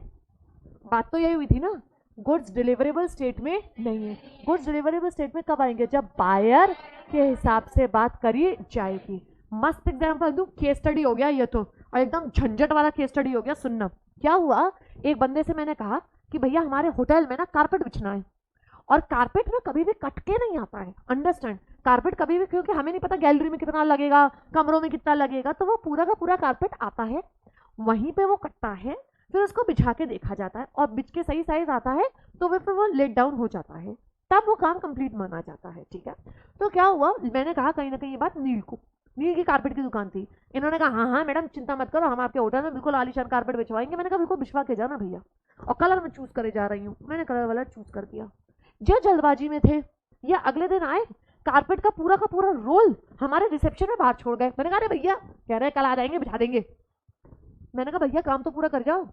बात तो यही हुई थी ना। गुड्स डिलीवरेबल स्टेट में नहीं है। गुड्स डिलीवरेबल स्टेट में कब आएंगे, जब बायर के हिसाब से बात करी जाएगी। मस्त एग्जांपल दूं, केस स्टडी हो गया ये तो, और एकदम झंझट वाला केस स्टडी हो गया। सुनना क्या हुआ, एक बंदे से मैंने कहा कि भैया हमारे होटल में ना कारपेट बिछना है, और कारपेट में कभी भी कट के नहीं आता है, अंडरस्टैंड, कारपेट कभी भी, क्योंकि हमें नहीं पता गैलरी में कितना लगेगा, कमरों में कितना लगेगा, तो वो पूरा का पूरा कारपेट आता है, वहीं पे वो कटता है, फिर उसको बिछा के देखा जाता है, और बिछ के सही साइज आता है तो फिर वो लेट डाउन हो जाता है, तब वो काम कंप्लीट माना जाता है, ठीक है। तो क्या हुआ, मैंने कहा कहीं ना कहीं ये बात नील को, नील की कारपेट की दुकान थी। इन्होंने कहा हाँ हाँ मैडम चिंता मत करो, हम आपके होटल में बिल्कुल आलीशान कारपेट बिछवाएंगे। मैंने कहा बिल्कुल बिछवा के जाना भैया, और कलर में चूज करे जा रही हूँ। मैंने कलर वाला चूज कर दिया। जो जल्दबाजी में थे, ये अगले दिन आए, कारपेट का पूरा रोल हमारे रिसेप्शन में बाहर छोड़ गए। मैंने कहा अरे भैया, कह रहे कल आ जाएंगे बिछा देंगे। मैंने कहा भैया काम तो पूरा कर जाओ,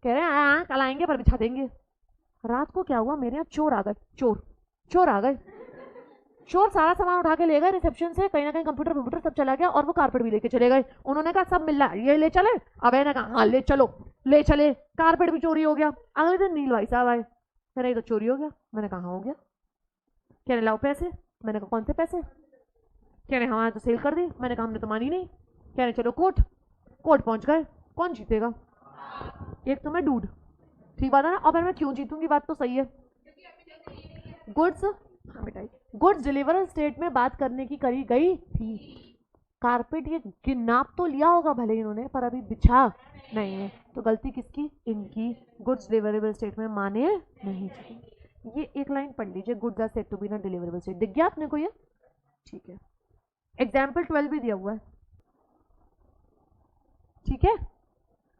कह रहे हैं हाँ कल आएंगे पर बिछा देंगे। रात को क्या हुआ, मेरे यहाँ चोर आ गए, चोर आ गए, चोर सारा सामान उठा के ले गए रिसेप्शन से, कहीं ना कहीं कंप्यूटर सब चला गया, और वो कारपेट भी लेके चले गए। उन्होंने कहा सब मिल रहा है, ये ले चले। अब मैंने कहा हाँ ले चलो, ले चले, कारपेट भी चोरी हो गया। अगले दिन नील भाई साहब आए, कह रहे तो चोरी हो गया। मैंने कहा हाँ हो गया। कह रहे लाओ पैसे। मैंने कहा कौन से पैसे। कह रहे हमारे तो सेल कर दी। मैंने कहा हमने तो मानी नहीं। कह रहे चलो कोर्ट पहुंच गए, कौन जीतेगा, एक तो मैं डूड, ठीक बात है ना, और फिर मैं क्यों जीतूंगी, बात तो सही है। गुड्स, हाँ बेटा, गुड्स डिलीवरल स्टेट में बात करने की करी गई थी। कारपेट ये नाप तो लिया होगा भले इन्होंने, पर अभी बिछा नहीं है, तो गलती किसकी, इनकी। गुड्स डिलीवरेबल स्टेट में माने नहीं चाहिए। ये एक लाइन पढ़ लीजिए, goods are said to be in deliverable state, दिख गया आपने को ये, ठीक है। एग्जाम्पल 12 भी दिया हुआ है, ठीक है,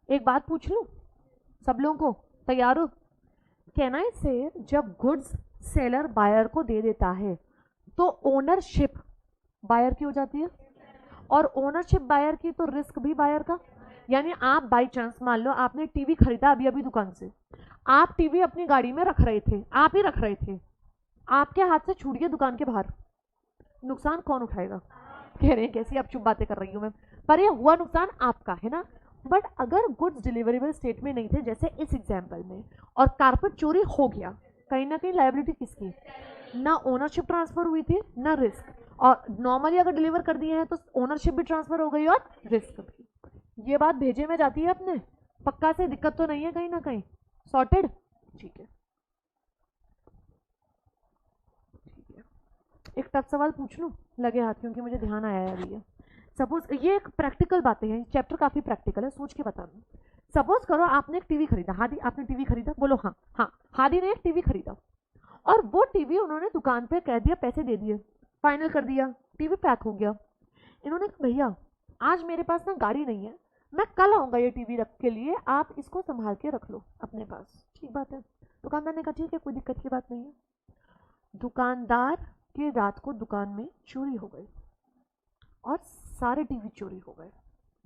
एक बात पूछ लूं, सब लोगों को तैयार हो? कैन आई से जब गुड्स सेलर बायर को दे देता है तो ओनरशिप बायर की हो जाती है, और ओनरशिप बायर की तो रिस्क भी बायर का। यानी आप बाई चांस मान लो आपने टीवी खरीदा अभी अभी दुकान से, आप टीवी अपनी गाड़ी में रख रहे थे, आप ही रख रहे थे, आपके हाथ से छूट गया दुकान के बाहर, नुकसान कौन उठाएगा? कह रहे हैं कैसी आप चुप बातें कर रही हूं मैं, पर ये हुआ नुकसान आपका है ना। बट अगर गुड्स डिलीवरेबल स्टेट में नहीं थे जैसे इस एग्जाम्पल में, और कारपेट चोरी हो गया, कहीं ना कहीं लायबिलिटी किसकी? ना ओनरशिप ट्रांसफर हुई थी ना रिस्क, और नॉर्मली अगर डिलीवर कर दिए हैं तो ओनरशिप भी ट्रांसफर हो गई और रिस्क भी। ये बात भेजे में जाती है अपने, पक्का से दिक्कत तो नहीं है कहीं ना कहीं? सॉर्टेड? ठीक है, ठीक है। एक टफ सवाल पूछ लूं, लगे हाथ, क्योंकि मुझे ध्यान आया है अभी। सपोज ये एक प्रैक्टिकल बातें हैं, चैप्टर काफी प्रैक्टिकल है, सोच के बताना। सपोज करो आपने एक टीवी खरीदा, हादी आपने टीवी खरीदा, बोलो हाँ हाँ, हादी ने एक टीवी खरीदा, और वो टीवी उन्होंने दुकान पे कह दिया, पैसे दे दिए, फाइनल कर दिया, टीवी पैक हो गया। इन्होंने कहा भैया आज मेरे पास ना गाड़ी नहीं है, मैं कल आऊंगा ये टीवी रख के लिए, आप इसको संभाल के रख लो अपने पास। ठीक बात है। दुकानदार ने कहा ठीक है, कोई दिक्कत की बात नहीं है। दुकानदार की रात को दुकान में चोरी हो गई और सारे टीवी चोरी हो गए,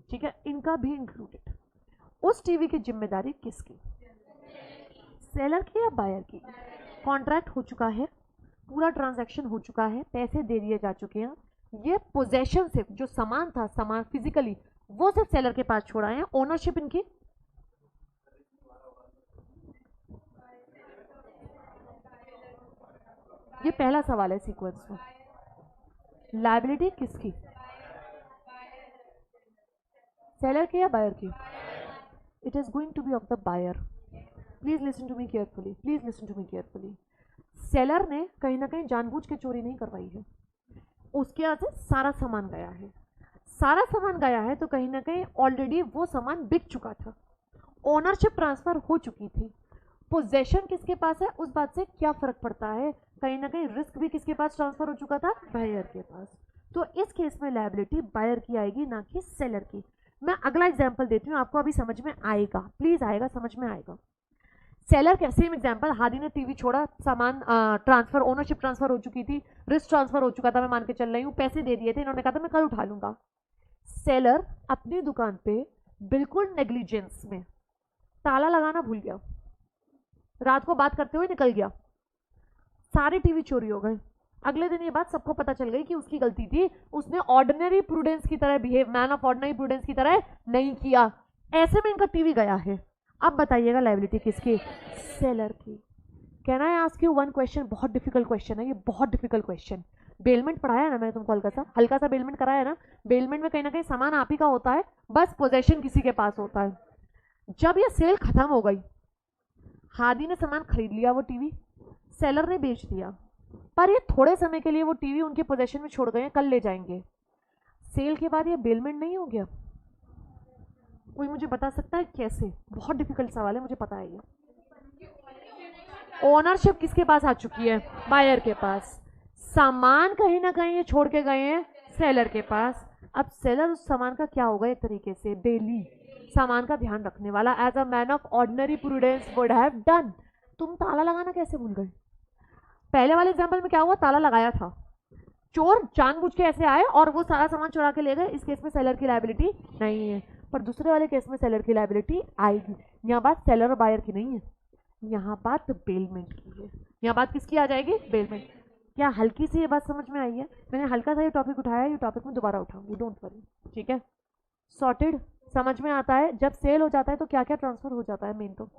ठीक है, इनका भी इंक्लूडेड। उस टीवी की जिम्मेदारी किसकी? सेलर की या बायर की? कॉन्ट्रैक्ट हो चुका है, पूरा ट्रांजैक्शन हो चुका है, पैसे दे दिए जा चुके हैं, ये पोजेशन से जो सामान था, सामान फिजिकली वो सिर्फ सेलर के पास छोड़ा है, ओनरशिप इनकी? ये पहला सवाल है सीक्वेंस में, लायबिलिटी किसकी? सेलर की या बायर की? It is going to be of the buyer. Please listen to me carefully, please listen to me carefully. Seller ने कहीं ना कहीं जानबूझ के चोरी नहीं करवाई है, उसके यहाँ से सारा सामान गया है, सारा सामान गया है तो कहीं ना कहीं ऑलरेडी वो सामान बिक चुका था, ओनरशिप ट्रांसफर हो चुकी थी। पोजेशन किसके पास है उस बात से क्या फर्क पड़ता है? कहीं ना कहीं रिस्क भी किसके पास ट्रांसफर हो चुका था? बायर के पास। तो इस केस में लायबिलिटी बायर की आएगी, ना कि सेलर की। मैं अगला एग्जाम्पल देती हूँ, आपको अभी समझ में आएगा, प्लीज आएगा, समझ में आएगा। सेलर का सेम एग्जांपल, हादी ने टीवी छोड़ा, सामान ट्रांसफर, ओनरशिप ट्रांसफर हो चुकी थी, रिस्क ट्रांसफर हो चुका था, मैं मान के चल रही हूँ, पैसे दे दिए थे, इन्होंने कहा था मैं कल उठा लूंगा। सेलर अपनी दुकान पे बिल्कुल नेग्लिजेंस में ताला लगाना भूल गया, रात को बात करते हुए निकल गया, सारे टीवी चोरी हो गए। अगले दिन ये बात सबको पता चल गई कि उसकी गलती थी, उसने ऑर्डिनरी प्रूडेंस की तरह behave, man of ordinary prudence की तरह नहीं किया, ऐसे में इनका टीवी गया है। अब बताइएगा लायबिलिटी किसकी? सेलर की। Can I ask you one question? बहुत डिफिकल्ट क्वेश्चन है ये, बहुत डिफिकल्ट क्वेश्चन। बेलमेंट पढ़ाया है ना मैंने तुमको, हल्का सा बेलमेंट कराया है ना। बेलमेंट में कहीं ना कहीं सामान आप ही का होता है, बस पोजेशन किसी के पास होता है। जब ये सेल खत्म हो गई, हादी ने सामान खरीद लिया, वो टीवी सेलर ने बेच दिया, पर ये थोड़े समय के लिए वो टीवी उनके पोजेशन में छोड़ गए, कल ले जाएंगे। सेल के बाद ये बेलमेंट नहीं हो गया? कोई मुझे बता सकता है कैसे? बहुत डिफिकल्ट सवाल है, मुझे पता है ये। ओनरशिप किसके पास आ चुकी है? बायर के पास। सामान कहीं ना कहीं ये छोड़ के गए हैं सेलर के पास। अब सेलर उस सामान का क्या होगा? एक तरीके से बेली, सामान का ध्यान रखने वाला, as a man of ordinary prudence would have done. तुम ताला लगाना कैसे भूल गए? पहले वाले एग्जांपल में क्या हुआ? ताला लगाया था, चोर जानबूझ के ऐसे आए और वो सारा सामान चुरा के ले गए, इस केस में सेलर की लायबिलिटी नहीं है। पर दूसरे वाले केस में सेलर की लायबिलिटी आएगी। यहाँ बात सेलर और बायर की नहीं है, यहाँ बात बेलमेंट की है। यहाँ बात किसकी आ जाएगी? बेलमेंट। क्या हल्की सी ये बात समझ में आई है? मैंने हल्का सा ये टॉपिक उठाया, ये टॉपिक में दोबारा उठाऊंगी, डोंट वरी, ठीक है? सॉर्टेड? समझ में आता है? जब सेल हो जाता है तो क्या क्या ट्रांसफर हो जाता है? मेन तो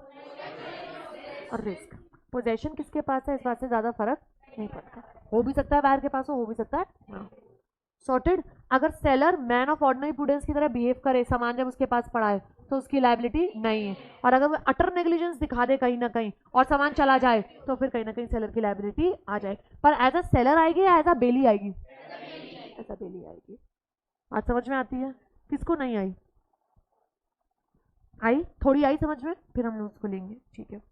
और रिस्क। पोजेशन किसके पास है इस बात से ज्यादा फर्क नहीं पड़ता, हो भी सकता है बाहर के पास हो भी सकता है ना। सॉर्टेड? अगर sailor man of ordinary prudence की तरह बिहेव करे, सामान जब उसके पास पड़ा है, तो उसकी लायबिलिटी नहीं है। और अगर वो अटर नेग्लिजेंस दिखा दे कहीं ना कहीं और सामान चला जाए, तो फिर कहीं ना कहीं सेलर की लायबिलिटी आ जाए। पर एज अ सेलर आएगी या एज अ बेली आएगी? एज अ बेली आएगी। बात समझ में आती है? किसको नहीं आई? आई? थोड़ी आई समझ में? फिर हम लोग उसको लेंगे, ठीक है?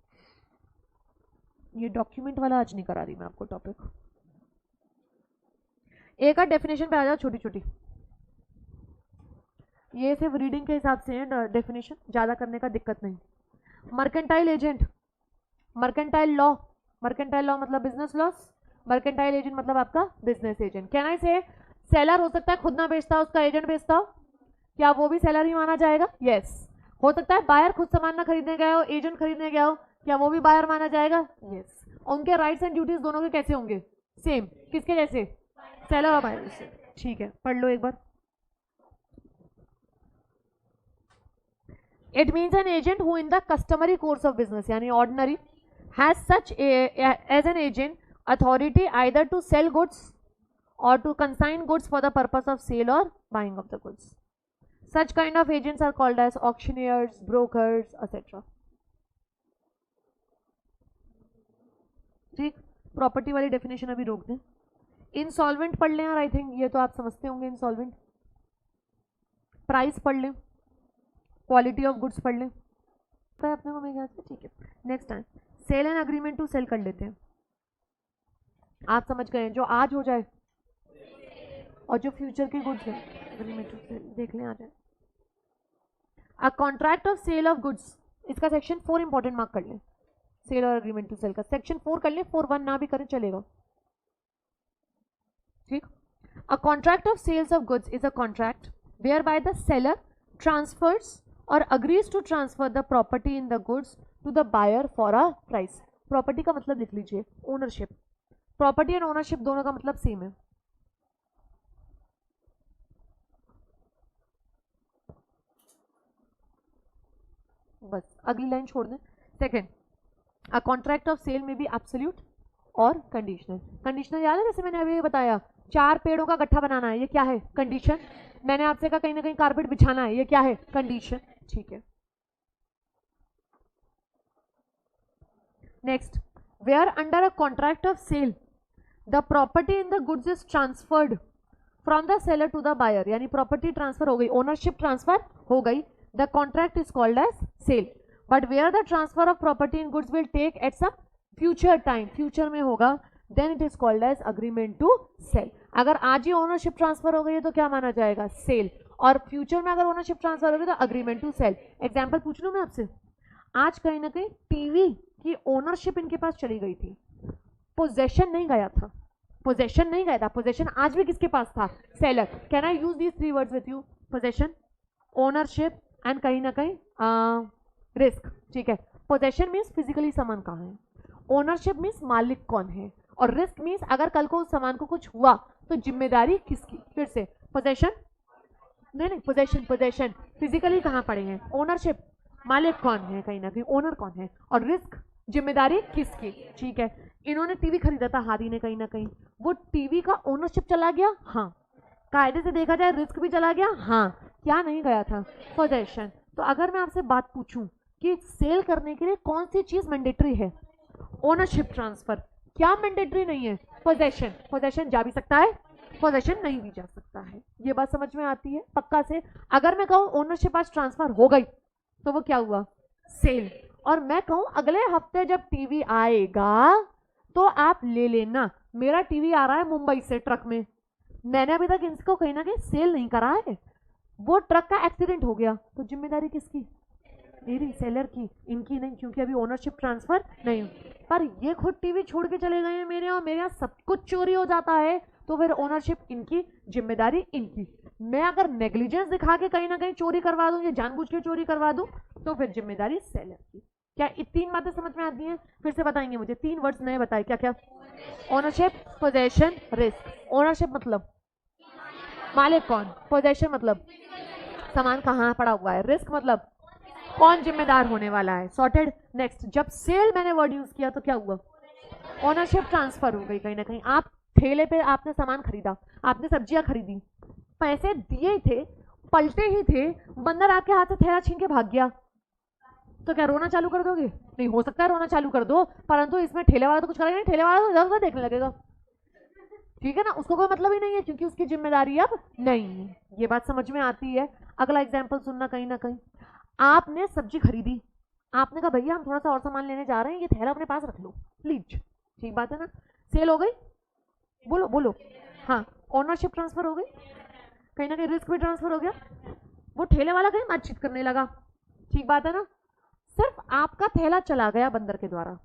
ये डॉक्यूमेंट वाला आज नहीं करा रही मैं आपको टॉपिक। एक आध डेफिनेशन पे आ जाओ छोटी छोटी। ये सिर्फ रीडिंग के हिसाब से है डेफिनेशन, ज़्यादा करने का दिक्कत नहीं। मर्केंटाइल एजेंट, मर्केंटाइल लॉ मतलब बिजनेस लॉस, मर्केंटाइल एजेंट मतलब आपका बिजनेस एजेंट। कैन आई से सेलर हो सकता है खुद ना बेचता हो, उसका एजेंट बेचता हो, क्या वो भी सेलर ही माना जाएगा? यस। हो सकता है बायर खुद सामान ना खरीदने गया हो, एजेंट खरीदने गया हो, क्या वो भी बायर माना जाएगा? यस। उनके राइट्स एंड ड्यूटीज दोनों के कैसे होंगे? सेम। किसके जैसे? सेलर और बायर से। ठीक है, पढ़ लो एक बार। It means an agent who in the customary course of business यानी ordinary has such as an agent authority either to sell goods or to consign goods for the purpose of sale or buying of the goods. Such kind of agents are called as auctioneers, brokers, etc. ठीक, property वाली definition अभी रोक दें। Insolvent पढ़ लें यार, I think ये तो आप समझते होंगे इंसॉल्वेंट। प्राइस पढ़ लें, क्वालिटी ऑफ गुड्स पढ़ लें, तो अपने को मेरे ख्याल से ठीक है। Next time sale and agreement to sell कर लेते हैं। आप समझ गए, जो आज हो जाए और जो फ्यूचर के गुड्स हैं अग्रीमेंट टू सेल देख लें आ जाए। A contract of sale of goods, इसका सेक्शन 4 इंपॉर्टेंट मार्क कर लें। सेल और अग्रीमेंट टू सेल का सेक्शन 4 कर लें, 4(1) ना भी करें चलेगा। ठीक। A contract of sales of goods is a contract whereby the seller transfers or agrees to transfer the property in the goods to the buyer for a price. Property का मतलब लिख लीजिए ओनरशिप। प्रॉपर्टी एंड ओनरशिप दोनों का मतलब same है। बस अगली लाइन छोड़ दें। Second, a contract of sale में भी एब्सोल्यूट और कंडीशनल। कंडीशनल याद है, जैसे मैंने अभी बताया 4 पेड़ों का गट्ठा बनाना है, ये क्या है? कंडीशन। मैंने आपसे कहा कहीं ना कहीं कारपेट बिछाना है, ये क्या है? कंडीशन। ठीक है। Next, where under a contract of sale the property in the goods is transferred from the seller to the buyer, यानी प्रॉपर्टी ट्रांसफर हो गई, ओनरशिप ट्रांसफर हो गई, the contract is called as sale. But where the transfer of property in goods will take at some future time, future में होगा, then it is called as agreement to sell. अगर आज ही ownership transfer हो गई है तो क्या माना जाएगा? सेल। और फ्यूचर में अगर ओनरशिप ट्रांसफर हो गई तो अग्रीमेंट टू सेल। एग्जांपल पूछ लूं मैं आपसे, आज कहीं ना कहीं टीवी की ओनरशिप इनके पास चली गई थी, पोजेशन नहीं गया था, पोजेशन नहीं गया था, पोजेशन आज भी किसके पास था? Seller. Can I use these 3 words with you? Possession, ownership and कहीं ना कहीं रिस्क। ठीक है। पोजेशन मीन्स फिजिकली सामान कहाँ है, ओनरशिप मीन्स मालिक कौन है, और रिस्क मीन्स अगर कल को उस सामान को कुछ हुआ तो जिम्मेदारी किसकी? फिर से पोजेशन नहीं, पोजेशन फिजिकली कहाँ पड़े हैं, ओनरशिप मालिक कौन है, कहीं ना कहीं ओनर कौन है, और रिस्क जिम्मेदारी किसकी? ठीक है। इन्होंने टीवी खरीदा था हादी ने, कहीं ना कहीं वो टीवी का ओनरशिप चला गया, हाँ। कायदे से देखा जाए रिस्क भी चला गया, हाँ। क्या नहीं गया था? पोजेशन। तो अगर मैं आपसे बात पूछूं कि सेल करने के लिए कौन सी चीज मैंडेटरी है? Ownership transfer. क्या मैंडेटरी नहीं है? पोजेशन। पोजेशन जा भी सकता है, पोजेशन नहीं भी जा सकता है। ये बात समझ में आती है पक्का से? अगर मैं कहूँ ओनरशिप आज ट्रांसफर हो गई तो वो क्या हुआ? सेल। और मैं कहूँ अगले हफ्ते जब टीवी आएगा तो आप ले लेना, मेरा टीवी आ रहा है मुंबई से ट्रक में, मैंने अभी तक इसको कहीं ना कहीं सेल नहीं करा है, वो ट्रक का एक्सीडेंट हो गया तो जिम्मेदारी किसकी? मेरी, सेलर की, इनकी नहीं, क्योंकि अभी ओनरशिप ट्रांसफर नहीं। पर ये खुद टीवी छोड़ के चले गए हैं मेरे, और मेरे यहाँ सब कुछ चोरी हो जाता है तो फिर ओनरशिप इनकी, जिम्मेदारी इनकी। मैं अगर नेग्लिजेंस दिखा के कहीं ना कहीं चोरी करवा दूं या जानबूझ के चोरी करवा दूं तो फिर जिम्मेदारी सेलर की। क्या ये 3 बातें समझ में आती हैं? फिर से बताएंगे मुझे, 3 वर्ड्स नए बताए, क्या क्या? Ownership, possession, risk. ओनरशिप मतलब मालिक कौन, पोजेशन मतलब सामान कहाँ पड़ा हुआ है, रिस्क मतलब कौन जिम्मेदार होने वाला है। सॉर्टेड। नेक्स्ट, जब सेल मैंने वर्ड यूज किया तो क्या हुआ? ओनरशिप ट्रांसफर हो गई कहीं ना कहीं। आप ठेले पे आपने सामान खरीदा, आपने सब्जियां खरीदी, पैसे दिए थे, पलटे ही थे, बंदर आपके हाथ से थैला छीन के भाग गया, तो क्या रोना चालू कर दोगे? नहीं, हो सकता है रोना चालू कर दो, परंतु इसमें ठेले वाला तो कुछ करेगा नहीं, ठेले वाला तो इधर उधर देखने लगेगा। ठीक है ना, उसको कोई मतलब ही नहीं है क्योंकि उसकी जिम्मेदारी अब नहीं है। ये बात समझ में आती है? अगला एग्जाम्पल सुनना, कहीं ना कहीं आपने सब्जी खरीदी, आपने कहा भैया हम थोड़ा सा और सामान लेने जा रहे हैं, ये थैला अपने पास रख लो प्लीज। ठीक बात है ना? सेल हो गई? बोलो बोलो। हाँ, ओनरशिप ट्रांसफर हो गई, कहीं ना कहीं रिस्क भी ट्रांसफर हो गया। वो ठेले वाला कहीं बातचीत करने लगा, ठीक बात है ना, सिर्फ आपका थैला चला गया बंदर के द्वारा।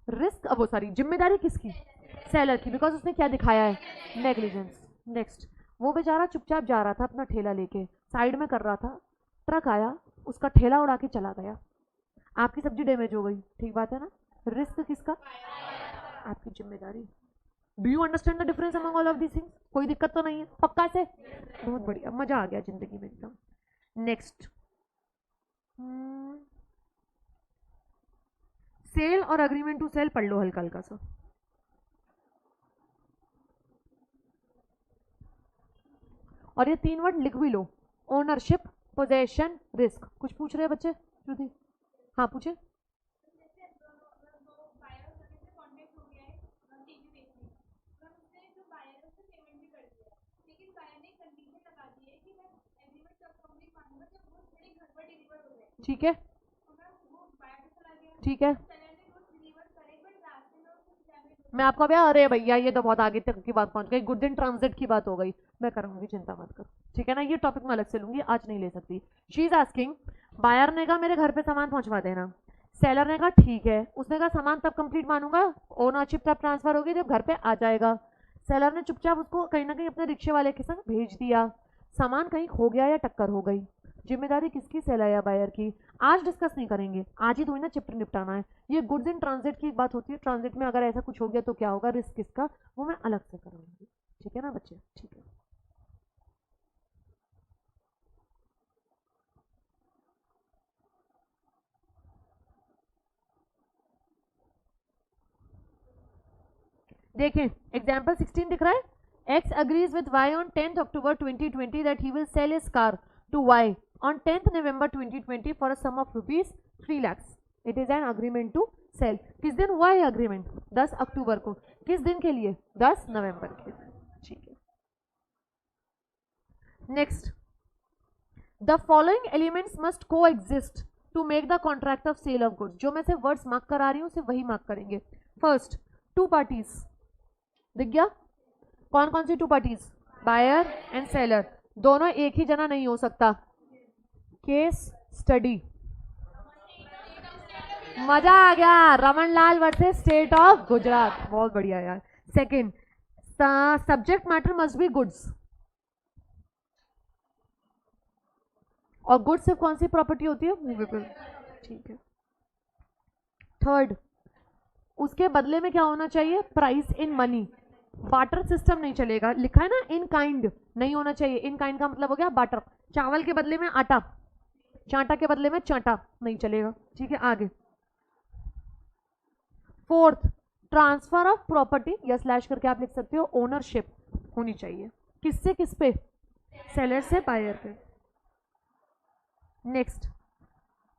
रिस्क, अब वो सारी जिम्मेदारी किसकी? सेलर की, बिकॉज उसने क्या दिखाया है? नेग्लिजेंस। नेक्स्ट, वो बेचारा चुपचाप जा रहा था अपना ठेला लेके, साइड में कर रहा था, ट्रक आया, उसका ठेला उड़ा के चला गया, आपकी सब्जी डैमेज हो गई, ठीक बात है ना, रिस्क किसका? आपकी जिम्मेदारी। Do you understand the difference among all of these things? कोई दिक्कत तो नहीं है? पक्का से? बहुत बढ़िया, मजा आ गया जिंदगी में एकदम। नेक्स्ट, सेल और अग्रीमेंट टू सेल पढ़ लो हल्का हल्का सा। और ये 3 वर्ड लिख भी लो, ओनरशिप, पोजेशन, रिस्क। कुछ पूछ रहे हैं बच्चे? श्रुति, हाँ पूछे। ठीक है, ठीक है, मैं आपको अभी, अरे भैया ये तो बहुत आगे तक की बात पहुंच गई, गुड्स इन ट्रांजिट की बात हो गई, मैं करूंगी, चिंता मत करो, ठीक है ना, ये टॉपिक मैं अलग से लूंगी, आज नहीं ले सकती। शी इज आस्किंग, बायर ने कहा मेरे घर पे सामान पहुंचवा देना, सेलर ने कहा ठीक है, उसने कहा सामान तब कंप्लीट मानूंगा, ओनरशिप तब ट्रांसफर होगी जब घर पे आ जाएगा। सेलर ने चुपचाप उसको कहीं ना कहीं अपने रिक्शे वाले के संग भेज दिया, सामान कहीं खो गया या टक्कर हो गई, जिम्मेदारी किसकी? सेलर या बायर की? आज डिस्कस नहीं करेंगे, आज ही थोड़ी ना चैप्टर निपटाना है, ये गुड्स इन ट्रांजिट की बात होती है, ट्रांजिट में अगर ऐसा कुछ हो गया तो क्या होगा, रिस्क किसका, वो मैं अलग से करूंगी, ठीक है ना बच्चे? ठीक है, देखें एग्जाम्पल 16 दिख रहा है, X agrees with Y on 10th October 2020 that he will sell his car to Y on 10th November 2020 for a sum of rupees 3 lakhs. It is an agreement to sell. किस दिन हुआ है agreement? 10 अक्टूबर को। किस दिन के लिए? 10 नवंबर के लिए, ठीक है। Next, the following elements must coexist to make the contract of sale of goods. जो मैं सिर्फ वर्ड्स मार्क करा रही हूँ सिर्फ वही मार्क करेंगे। फर्स्ट, टू पार्टीज, दिख गया? कौन कौन सी two parties? Buyer and seller, दोनों एक ही जना नहीं हो सकता। केस स्टडी, मजा आ गया, रमन लाल वर्सेस स्टेट ऑफ गुजरात, बहुत बढ़िया यार। Second, subject matter must be goods, और गुड्स सिर्फ कौन सी प्रॉपर्टी होती है? मूवेबल, ठीक है। थर्ड, उसके बदले में क्या होना चाहिए? Price in money, barter system नहीं चलेगा, लिखा है ना इन काइंड, नहीं होना चाहिए। इन काइंड का मतलब हो गया बाटर, चावल के बदले में आटा, चाटा के बदले में चाटा, नहीं चलेगा, ठीक है। आगे, फोर्थ, ट्रांसफर ऑफ प्रॉपर्टी, या स्लैश करके आप लिख सकते हो, ओनरशिप होनी चाहिए, किससे किस पे? सेलर से बायर पे। Next,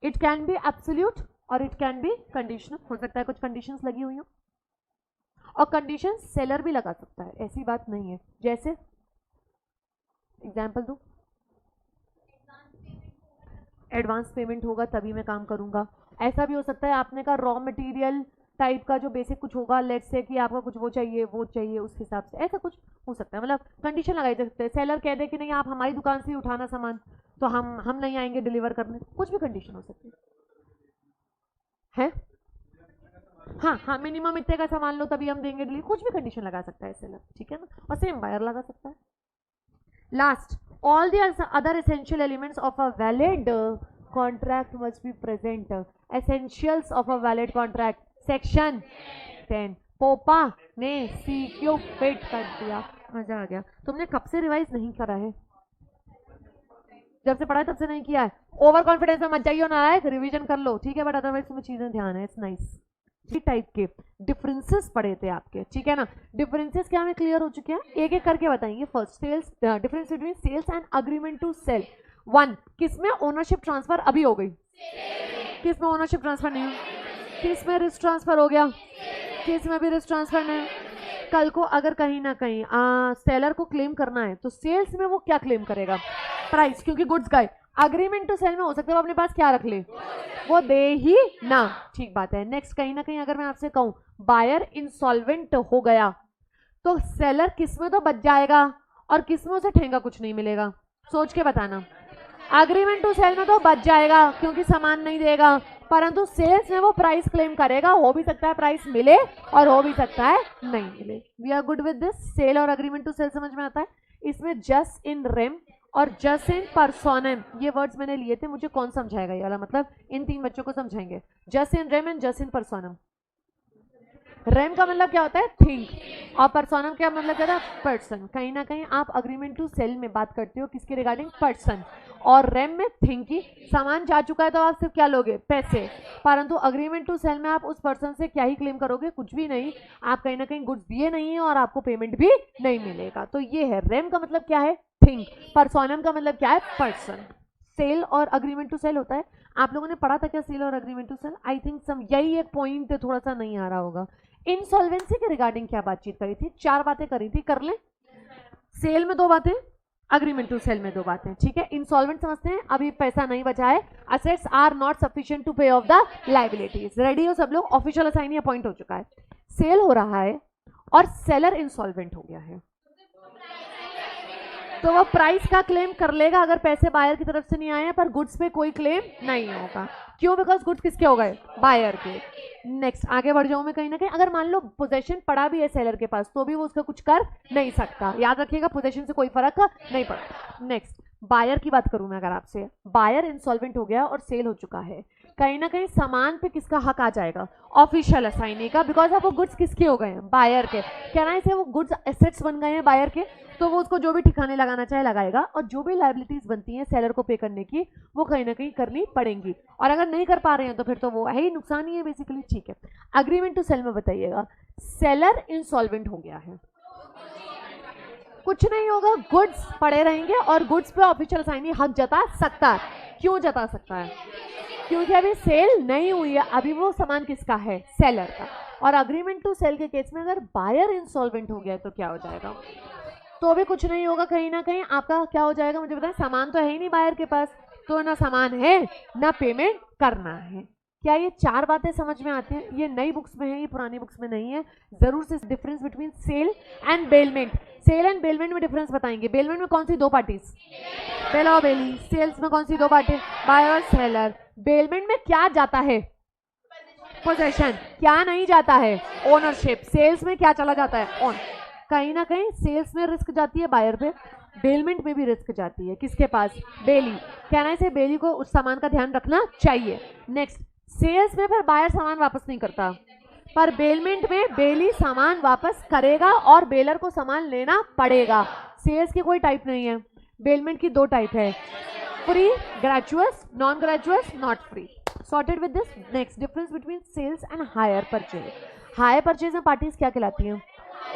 it can be absolute और इट कैन बी कंडीशनल, हो सकता है कुछ कंडीशंस लगी हुई हो, और कंडीशन सेलर भी लगा सकता है, ऐसी बात नहीं है। जैसे एग्जाम्पल दो, एडवांस पेमेंट होगा तभी मैं काम करूंगा, ऐसा भी हो सकता है आपने कहा रॉ मटेरियल टाइप का जो बेसिक कुछ होगा, लेट से कि आपका कुछ वो चाहिए उस हिसाब से, ऐसा कुछ हो सकता है, मतलब कंडीशन लगाई जा सकते हैं। सेलर कह दे कि नहीं आप हमारी दुकान से ही उठाना सामान, तो हम नहीं आएंगे डिलीवर करने, कुछ भी कंडीशन हो सकती है। हाँ हाँ, मिनिमम इतने का सामान लो तभी हम देंगे डिलीवर, कुछ भी कंडीशन लगा सकता है सेलर, ठीक है ना, और सेम बायर लगा सकता है। Last, all the other essential elements of a valid contract must be present. Essentials of a valid contract, section 10, पोपा ने CQ फिट कर दिया, मजा आ गया। तुमने कब से रिवाइज नहीं करा है? जब से पढ़ा है तब से नहीं किया है। ओवर कॉन्फिडेंस में मत जाइए ना, रिवीजन कर लो, ठीक है, बट अदरवाइज तुम्हें चीजें ध्यान है, इट्स नाइस। टाइप के डिफरेंसेस पढ़े थे आपके, ठीक है ना, डिफरेंसेस क्या हमें क्लियर हो चुके हैं, एक एक करके बताएंगे। First, sales, difference between sales and agreement to sell. 1, किसमें ओनरशिप ट्रांसफर अभी हो गई, किसमें ओनरशिप ट्रांसफर नहीं हुई, किसमें रिस्क ट्रांसफर हो गया, किसमें भी रिस्क ट्रांसफर नहीं। कल को अगर कहीं ना कहीं सेलर को क्लेम करना है तो सेल्स में वो क्या क्लेम करेगा? प्राइस, क्योंकि गुड्स गए। अग्रीमेंट टू सेल में हो सकता है वो अपने पास क्या रख ले, वो दे ही ना, ठीक बात है। नेक्स्ट, कहीं ना कहीं अगर मैं आपसे कहूं बायर इंसॉल्वेंट हो गया तो सेलर किसमें तो बच जाएगा और किसमें उसे ठेंगा कुछ नहीं मिलेगा, सोच के बताना। अग्रीमेंट टू सेल में तो बच जाएगा क्योंकि सामान नहीं देगा, परंतु सेल्स में वो प्राइस क्लेम करेगा। हो भी सकता है प्राइस मिले और हो भी सकता है नहीं मिले। We are good with this. Sale और अग्रीमेंट टू सेल समझ में आता है। इसमें जस्ट इन रेम और जस्ट इन पर्सोनम ये वर्ड्स मैंने लिए थे, मुझे कौन समझाएगा ये वाला, मतलब इन 3 बच्चों को समझाएंगे। Just in rem and just in personam. Rem का मतलब क्या होता है? थिंक, और पर्सोनम का मतलब क्या था? पर्सन। कहीं ना कहीं आप अग्रीमेंट टू सेल में बात करते हो किसके रिगार्डिंग? पर्सन। और रेम में थिंक की सामान जा चुका है तो आप सिर्फ क्या लोगे? पैसे। परंतु अग्रीमेंट टू सेल में आप उस पर्सन से क्या ही क्लेम करोगे? कुछ भी नहीं। आप कहीं ना कहीं गुड्स दिए नहीं है और आपको पेमेंट भी नहीं मिलेगा। तो ये है रेम का मतलब क्या है? थिंक। पर्सोनम का मतलब क्या है? पर्सन। सेल और अग्रीमेंट टू सेल होता है। आप लोगों ने पढ़ा था क्या सेल और agreement to sell? I think some यही एक पॉइंट थोड़ा सा नहीं आ रहा होगा। इंसॉल्वेंसी के रिगार्डिंग क्या बातचीत करी थी? 4 बातें करी थी, कर ले। सेल में 2 बातें, अग्रीमेंट टू सेल में 2 बातें, ठीक है। इंसॉल्वेंट समझते हैं, अभी पैसा नहीं बचा है, assets are not sufficient to pay off the liabilities. Ready हो सब लोग? ऑफिशियल असाइनी अपॉइंट हो चुका है। सेल हो रहा है और सेलर इंसॉल्वेंट हो गया है, तो वो प्राइस का क्लेम कर लेगा अगर पैसे बायर की तरफ से नहीं आए हैं, पर गुड्स पे कोई क्लेम नहीं होगा। क्यों? बिकॉज गुड्स किसके हो गए? बायर के। नेक्स्ट आगे बढ़ जाऊं मैं। कहीं ना कहीं अगर मान लो पोजेशन पड़ा भी है सेलर के पास तो भी वो उसका कुछ कर नहीं सकता। याद रखिएगा पोजेशन से कोई फर्क नहीं पड़ता। नेक्स्ट बायर की बात करूं मैं अगर आपसे, बायर इंसॉल्वेंट हो गया और सेल हो चुका है, कहीं ना कहीं सामान पे किसका हक आ जाएगा? ऑफिशियल असाइनी का, बिकॉज अब वो गुड्स किसके हो गए हैं? बायर के। कहना है वो गुड्स एसेट्स बन गए हैं बायर के, तो वो उसको जो भी ठिकाने लगाना चाहे लगाएगा, और जो भी लायबिलिटीज बनती हैं सेलर को पे करने की वो कहीं ना कहीं करनी पड़ेंगी, और अगर नहीं कर पा रहे हैं तो फिर तो वो है ही नुकसान ही है बेसिकली, ठीक है। अग्रीमेंट टू सेल में बताइएगा, सेलर इंसॉल्वेंट हो गया है, कुछ नहीं होगा, गुड्स पड़े रहेंगे और गुड्स पे ऑफिशियल असाइनी हक जता सकता है। क्यों जता सकता है? क्योंकि अभी सेल नहीं हुई है, अभी वो सामान किसका है? सेलर का। और अग्रीमेंट टू सेल के केस में अगर बायर इंसॉल्वेंट हो गया तो क्या हो जाएगा? तो भी कुछ नहीं होगा, कहीं ना कहीं आपका क्या हो जाएगा? मुझे बताएं, सामान तो है ही नहीं बायर के पास, तो ना सामान है ना पेमेंट करना है। क्या ये 4 बातें समझ में आती हैं? ये नई बुक्स में है, ये पुरानी बुक्स में नहीं है। जरूर से difference between sale and bailment, sale and bailment में डिफरेंस बताएंगे। बेलमेंट में कौन सी 2 पार्टीज? बेला और बेली। सेल्स में कौन सी 2 पार्टी? बायर और सेलर। बेलमेंट में क्या जाता है? पोजेशन। क्या नहीं जाता है? ओनरशिप। सेल्स में क्या चला जाता है? ओन। कहीं ना कहीं सेल्स में रिस्क जाती है बायर पे, बेलमेंट में भी रिस्क जाती है किसके पास? बेली। कहना से बेली को उस सामान का ध्यान रखना चाहिए। नेक्स्ट सेल्स में फिर बायर सामान वापस नहीं करता, पर बेलमेंट में बेली सामान वापस करेगा और बेलर को सामान लेना पड़ेगा। सेल्स की कोई टाइप नहीं है, बेलमेंट की 2 टाइप है, free gratuitous, non gratuitous, not free. Sorted with this. Next difference between sales and hire purchase. Hire purchase में पार्टीज क्या कहलाती हैं?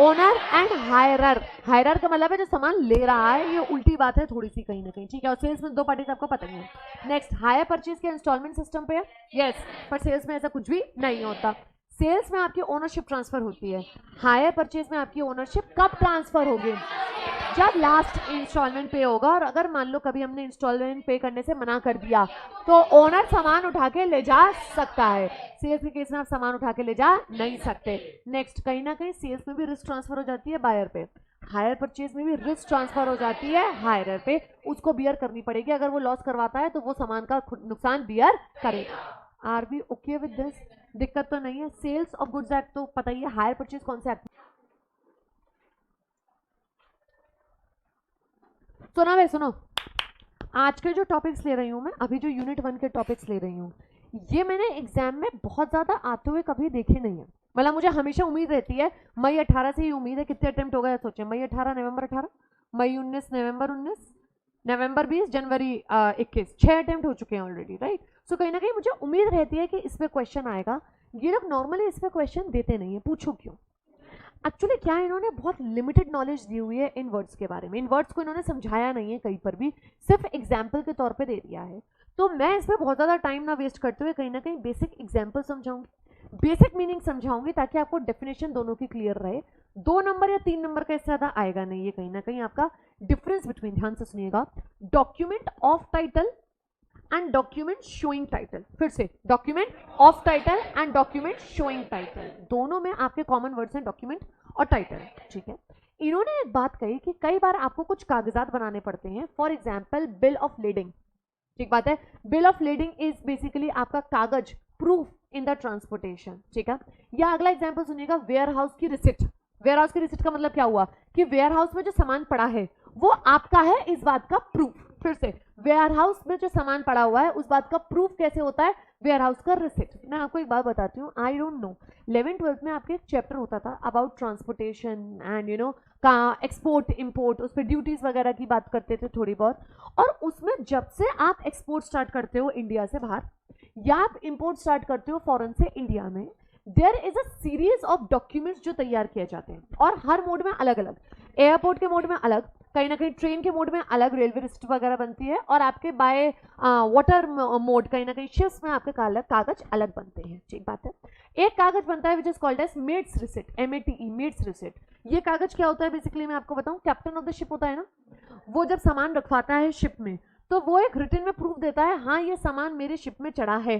Owner and हायरर। हायरर का मतलब है जो सामान ले रहा है, ये उल्टी बात है थोड़ी सी कहीं ना कहीं, ठीक है। और सेल्स में 2 पार्टीज आपको पता ही है। नेक्स्ट हायर परचेज के इंस्टॉलमेंट सिस्टम पे है, यस, पर सेल्स में ऐसा कुछ भी नहीं होता। सेल्स में आपकी ओनरशिप ट्रांसफर होती है, हायर परचेज में आपकी ओनरशिप कब ट्रांसफर होगी? जब लास्ट इंस्टॉलमेंट पे होगा। और अगर मान लो कभी हमने इंस्टॉलमेंट पे करने से मना कर दिया तो ओनर सामान उठा के ले जा सकता है। सेल्स के केस में आप सामान उठा के ले जा नहीं सकते। नेक्स्ट कहीं ना कहीं सेल्स में भी रिस्क ट्रांसफर हो जाती है बायर पे, हायर परचेज में भी रिस्क ट्रांसफर हो जाती है हायरर पे, उसको बियर करनी पड़ेगी। अगर वो लॉस करवाता है तो वो सामान का नुकसान बियर करेगा। Are we okay with this? दिक्कत तो नहीं है। सेल्स ऑफ गुड्स एक्ट तो पता ही है, हायर परचेज कौन से एक्ट? सुनो भाई सुनो, आज के जो टॉपिक्स ले रही हूँ मैं, अभी जो यूनिट 1 के टॉपिक्स ले रही हूँ, ये मैंने एग्जाम में बहुत ज्यादा आते हुए कभी देखे नहीं है। मतलब मुझे हमेशा उम्मीद रहती है, मई 18 से ही उम्मीद है। कितने अटेम्प्ट हो गए सोचे? मई 18, नवंबर 18, मई 19, नवंबर 19, नवंबर 20, जनवरी 21, 6 अटेम्प्ट हो चुके हैं ऑलरेडी, राइट। सो कहीं ना कहीं मुझे उम्मीद रहती है कि इस पे क्वेश्चन आएगा। ये लोग नॉर्मली इस पे क्वेश्चन देते नहीं है, पूछो क्यों? एक्चुअली क्या है, इन्होंने बहुत लिमिटेड नॉलेज दी हुई है इन वर्ड्स के बारे में। इन वर्ड्स को इन्होंने समझाया नहीं है कहीं पर भी, सिर्फ एग्जाम्पल के तौर पे दे दिया है। तो मैं इस पर बहुत ज़्यादा टाइम ना वेस्ट करते हुए कहीं ना कहीं बेसिक एग्जाम्पल समझाऊंगी, बेसिक मीनिंग समझाऊंगी, ताकि आपको डेफिनेशन दोनों की क्लियर रहे। 2 नंबर या 3 नंबर का इससे ज़्यादा आएगा नहीं। ये कहीं ना कहीं आपका डिफरेंस बिटवीन, ध्यान से सुनिएगा, document of title and document showing title. फिर से, document of title and document showing title, दोनों में आपके कॉमन वर्ड्स हैं डॉक्यूमेंट और टाइटल, ठीक है। इन्होंने एक बात कही कि कई बार आपको कुछ कागजात बनाने पड़ते हैं, for example bill of leading. ठीक बात है। Bill of leading is basically आपका कागज, प्रूफ इन द ट्रांसपोर्टेशन, ठीक है। या अगला एग्जांपल सुनिएगा, वेयर हाउस की रिसिप्ट। वेयर हाउस की रिसिप्ट का मतलब क्या हुआ कि वेयर हाउस में जो सामान पड़ा है वो आपका है, इस बात का प्रूफ। फिर से, वेयर हाउस में जो सामान पड़ा हुआ है उस बात का प्रूफ कैसे होता है, वेयर हाउस का रिसिप्ट। मैं आपको एक बात बताती हूँ, आई डोंट नो 11th-12th में आपके एक चैप्टर होता था about transportation and you know का एक्सपोर्ट इंपोर्ट, उस पर ड्यूटीज वगैरह की बात करते थे थोड़ी बहुत। और उसमें जब से आप एक्सपोर्ट स्टार्ट करते हो इंडिया से बाहर या आप इंपोर्ट स्टार्ट करते हो फॉरेन से इंडिया में, there is a series of documents जो तैयार किए जाते हैं और हर मोड में अलग अलग। एयरपोर्ट के मोड में अलग, कहीं ना कहीं ट्रेन के मोड में अलग रेलवे रिसिप्ट वगैरह बनती है, और आपके बाय वाटर मोड कहीं ना कहीं शिप्स में आपके कागज अलग बनते हैं, ठीक बात है। एक कागज बनता है which is called as mate's receipt, MATE, mate's receipt. ये कागज क्या होता है बेसिकली, मैं आपको बताऊं, कैप्टन ऑफ द शिप होता है ना, वो जब सामान रखवाता है शिप में तो वो एक रिटन में प्रूफ देता है, हाँ ये सामान मेरे शिप में चढ़ा है।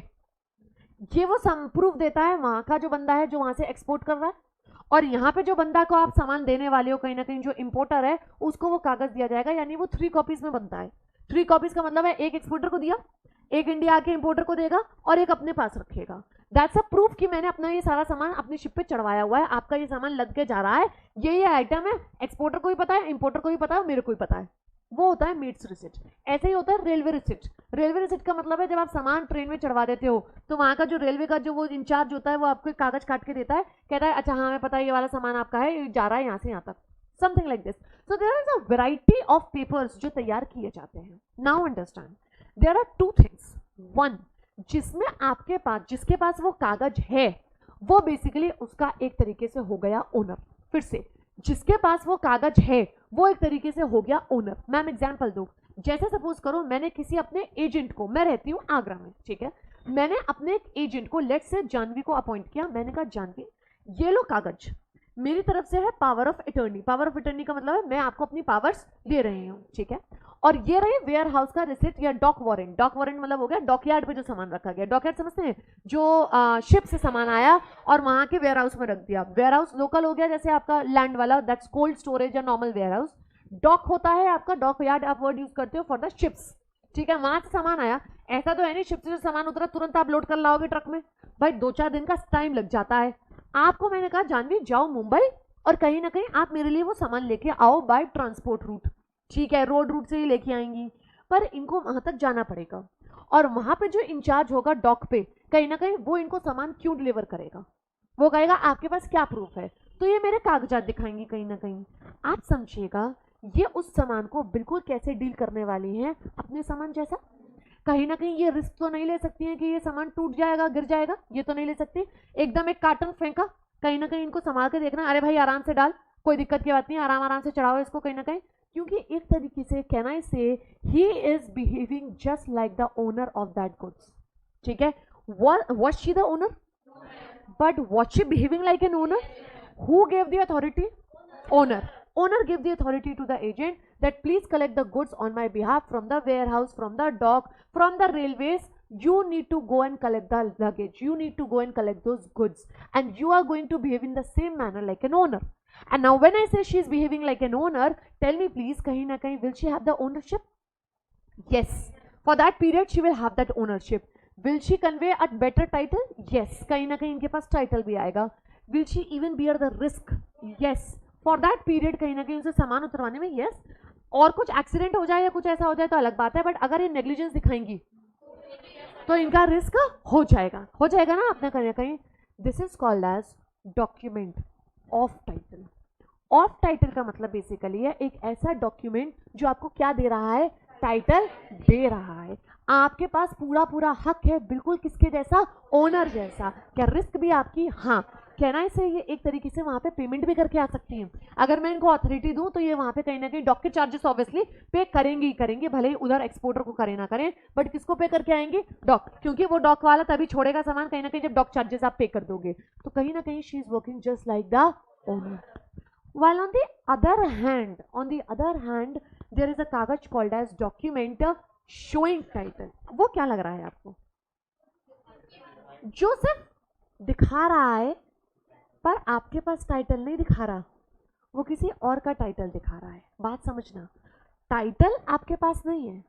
ये वो प्रूफ देता है वहां का जो बंदा है जो वहां से एक्सपोर्ट कर रहा है, और यहाँ पे जो बंदा को आप सामान देने वाले हो कहीं ना कहीं जो इंपोर्टर है उसको वो कागज दिया जाएगा, यानी वो 3 कॉपीज में बनता है। 3 कॉपीज का मतलब है एक एक्सपोर्टर को दिया, एक इंडिया आके इंपोर्टर को देगा और एक अपने पास रखेगा। दैट्स अ प्रूफ कि मैंने अपना ये सारा सामान अपनी शिप पे चढ़वाया हुआ है, आपका ये सामान लद के जा रहा है, ये आइटम है, एक्सपोर्टर को भी पता है, इंपोर्टर को भी पता है, मेरे को भी पता है। वो होता है मेट्स रिसिप्ट। ऐसे ही होता है रेलवे रिसिप्ट। रेलवे रिसिप्ट का मतलब है जब आप सामान ट्रेन में चढ़वा देते हो तो वहां का जो रेलवे का जो वो इंचार्ज होता है वो आपको एक कागज काट के देता है, कहता है अच्छा हाँ हमें पता है ये वाला सामान आपका है, ये जा रहा है यहाँ से यहाँ तक, something like this. So there is a variety of papers जो तैयार किए जाते हैं। Now understand, there are 2 things. 1, जिसमें आपके पास जिसके पास वो कागज है वो बेसिकली उसका एक तरीके से हो गया ओनर। फिर से, जिसके पास वो कागज है वो एक तरीके से हो गया ओनर। मैम एग्जांपल दो, जैसे सपोज करो मैंने किसी अपने एजेंट को, मैं रहती हूँ आगरा में, ठीक है, मैंने अपने एक एजेंट को लेट्स से जानवी को अपॉइंट किया। मैंने कहा जानवी ये लो कागज, मेरी तरफ से है power of attorney. Power of attorney का मतलब है मैं आपको अपनी पावर्स दे रही हूँ, ठीक है। और ये रहे वेयर हाउस का रिसिप्ट या डॉक वारंट। डॉक वारंट मतलब हो गया डॉकयार्ड पे जो सामान रखा गया। डॉकयार्ड समझते हैं, जो शिप से सामान आया और वहां के वेयर हाउस में रख दिया। वेयर हाउस लोकल हो गया जैसे आपका लैंड वाला, दैट्स कोल्ड स्टोरेज या नॉर्मल वेयर हाउस। डॉक होता है आपका, डॉक यार्ड आप वर्ड यूज करते हो फॉर द शिप्स, ठीक है। वहां से सामान आया, ऐसा तो है नहीं शिप से सामान उतरा तुरंत आप लोड कर लाओगे ट्रक में, भाई 2-4 दिन का टाइम लग जाता है। आपको मैंने कहा जानवी जाओ मुंबई और कहीं ना कहीं आप मेरे लिए वो सामान लेके आओ बाय ट्रांसपोर्ट रूट, ठीक है, रोड रूट से ही लेके आएंगी, पर इनको वहां तक जाना पड़ेगा। और वहां पे जो इंचार्ज होगा डॉक पे, कहीं ना कहीं वो इनको सामान क्यों डिलीवर करेगा, वो कहेगा आपके पास क्या प्रूफ है, तो ये मेरे कागजात दिखाएंगी कहीं ना कहीं। आप समझिएगा ये उस सामान को बिल्कुल कैसे डील करने वाली हैं, अपने सामान जैसा। कहीं ना कहीं ये रिस्क तो नहीं ले सकती हैं कि ये सामान टूट जाएगा, गिर जाएगा, ये तो नहीं ले सकती। एकदम एक कार्टन फेंका, कहीं ना कहीं इनको संभाल के देखना, अरे भाई आराम से डाल, कोई दिक्कत की बात नहीं, आराम आराम से चढ़ाओ इसको कहीं ना कहीं, क्योंकि एक तरीके से कैन आई से he is behaving just like the owner of that goods, ठीक है। was she the owner? But was she behaving like an owner? Who gave the authority? Owner. Owner gave the authority to the agent that please collect the goods on my behalf from the warehouse, from the dock, from the railways. You need to go and collect the luggage. You need to go and collect those goods. And you are going to behave in the same manner like an owner. And now when I say she is behaving like an owner, tell me please, kahin na kahin, will she have the ownership? Yes. For that period, she will have that ownership. Will she convey a better title? Yes. kahin na kahin inke paas title bhi aayega. Will she even bear the risk? Yes. For that period कहीं ना कहीं उसे सामान उतरवाने में, yes. और कुछ accident हो जाए या कुछ ऐसा हो जाए तो अलग बात है, बट अगर ये नेग्लिजेंस दिखाएंगी तो इनका रिस्क हो जाएगा ना अपने कहीं ना कहीं। This is called as document of title. Of title का मतलब बेसिकली है एक ऐसा डॉक्यूमेंट जो आपको क्या दे रहा है, टाइटल दे रहा है। आपके पास पूरा हक है, बिल्कुल किसके जैसा, ओनर जैसा। क्या रिस्क भी आपकी? हाँ। कहना है से ये एक तरीके से वहां पे पेमेंट भी करके आ सकती हैं। अगर मैं इनको अथॉरिटी दूं तो ये वहां पे कहीं ना कहीं डॉक के चार्जेस ऑब्वियसली पे करेंगे ही करेंगे, भले ही उधर एक्सपोर्टर को करे ना करें, बट किसको पे करके आएंगे? डॉक, क्योंकि वो डॉक वाला तभी छोड़ेगा सामान कहीं ना कहीं जब डॉक चार्जेस आप पे कर दोगे। तो कहीं ना कहीं she is working just like the owner. While on the other hand, there is a कागज called as document showing title. वो क्या लग रहा है आपको? जो सिर्फ दिखा रहा है पर आपके पास टाइटल नहीं दिखा रहा, वो किसी और का टाइटल दिखा रहा है। बात समझना, टाइटल आपके पास नहीं है,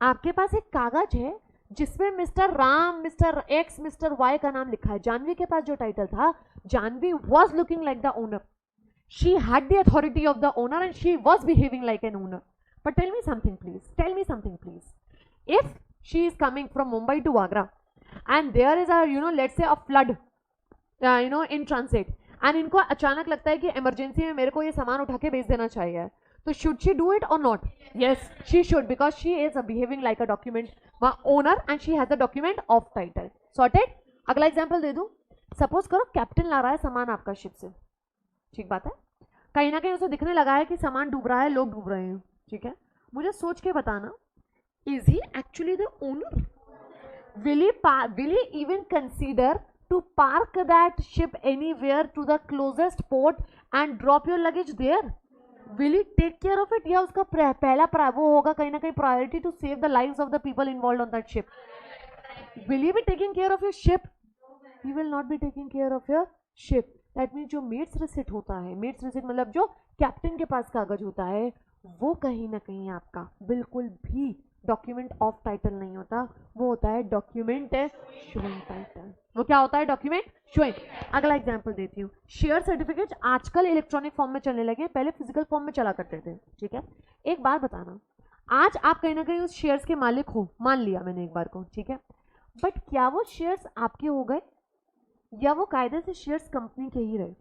आपके पास एक कागज है जिसमें mister Ram, mister X, mister Y का नाम लिखा है। जानवी के पास जो टाइटल था, Janvi was looking like the owner, she had the authority of the owner and she was behaving like an owner. But tell me something please, if she is coming from Mumbai to Agra and there is a let's say a flood in transit, and इनको अचानक लगता है कि emergency में मेरे को ये सामान उठा के भेज देना चाहिए, तो शुड शी डू इट और not? Yes, she should, because she is behaving like a document owner and she has a document of title. Sorted. अगला एग्जांपल दे दूं, सपोज करो कैप्टन ला रहा है सामान आपका शिप से, ठीक बात है, कहीं ना कहीं उसे दिखने लगा है कि सामान डूब रहा है, लोग डूब रहे हैं, ठीक है, मुझे सोच के बताना, is he actually the owner? will he even consider to park that ship anywhere to the closest port and drop your luggage there? Will he take care of it? या उसका पहला वो होगा कहीं ना कहीं priority to save the lives of the people involved on that ship? Will he be taking care of your ship? He will not be taking care of your ship. That means जो mates receipt होता है, mates receipt मतलब जो captain के पास कागज होता है, वो कहीं ना कहीं आपका बिल्कुल भी डॉक्यूमेंट ऑफ टाइटल नहीं होता, वो होता है डॉक्यूमेंट शोइंग टाइटल। वो क्या होता है? Document showing. अगला एग्जांपल देती हूँ, शेयर सर्टिफिकेट आजकल इलेक्ट्रॉनिक फॉर्म में चलने लगे, पहले फिजिकल फॉर्म में चला करते थे, ठीक है। एक बात बताना, आज आप कहीं ना कहीं उस शेयर्स के मालिक हो, मान लिया मैंने एक बार को, ठीक है, बट क्या वो शेयर्स आपके हो गए या वो कायदे से शेयर्स कंपनी के ही रहे?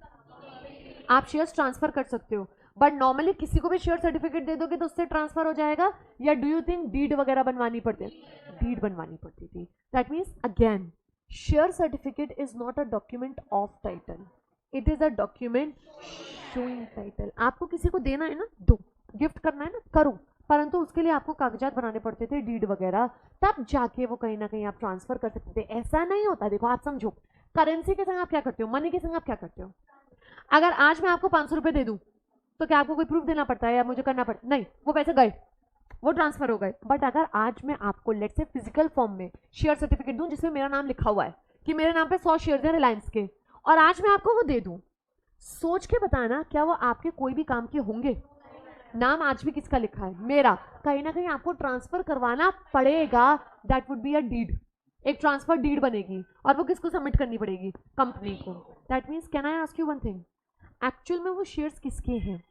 आप शेयर्स ट्रांसफर कर सकते हो, बट नॉर्मली किसी को भी शेयर सर्टिफिकेट दे दोगे तो उससे ट्रांसफर हो जाएगा, या डू यू थिंक डीड वगैरह बनवानी पड़ती है? डीड बनवानी पड़ती थी। That means again share certificate is not a document of title, it is a document showing title. आपको किसी को देना है ना, दो, गिफ्ट करना है ना, करो, परंतु उसके लिए आपको कागजात बनाने पड़ते थे, डीड वगैरह, तब जाके वो कहीं ना कहीं आप ट्रांसफर कर सकते थे। ऐसा नहीं होता, देखो आप समझो, करेंसी के संग आप क्या करते हो, मनी के संग आप क्या करते हो? अगर आज मैं आपको 500 रुपए दे दूं तो क्या आपको कोई प्रूफ देना पड़ता है या मुझे करना पड़ता? नहीं, वो पैसे गए, वो ट्रांसफर हो गए। बट अगर आज मैं आपको लेट से फिजिकल फॉर्म में शेयर सर्टिफिकेट दूं जिसमें मेरा नाम लिखा हुआ है कि मेरे नाम पे 100 शेयर है रिलायंस के, और आज मैं आपको वो दे दूं, सोच के बताना क्या वो आपके कोई भी काम के होंगे? नाम आज भी किसका लिखा है? मेरा। कहीं ना कहीं आपको ट्रांसफर करवाना पड़ेगा, that would be a deed, एक ट्रांसफर डीड बनेगी, और वो किसको सबमिट करनी पड़ेगी? कंपनी को। That means can I ask you one thing, actual में वो शेयर्स किसके हैं?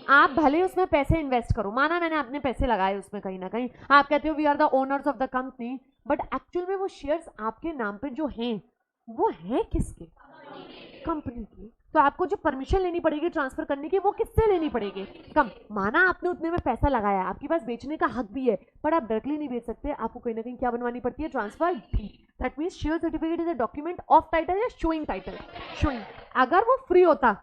आप भले उसमें पैसे इन्वेस्ट करो, माना मैंने अपने पैसे लगाए उसमें, कहीं ना कहीं आप कहते हो we are the owners of the company, but actual में वो शेयर्स आपके नाम पे जो हैं वो हैं किसके? कंपनी की। तो आपको जो परमिशन लेनी पड़ेगी ट्रांसफर करने की, वो किससे लेनी पड़ेगी? कम। माना आपने उतने में पैसा लगाया, आपके पास बेचने का हक भी है, पर आप डायरेक्टली नहीं बेच सकते, आपको कहीं ना कहीं क्या बनवानी पड़ती है? Transfer D. That means share certificate is a document of title या शोइंग टाइटल? शोइंग। अगर वो फ्री होता,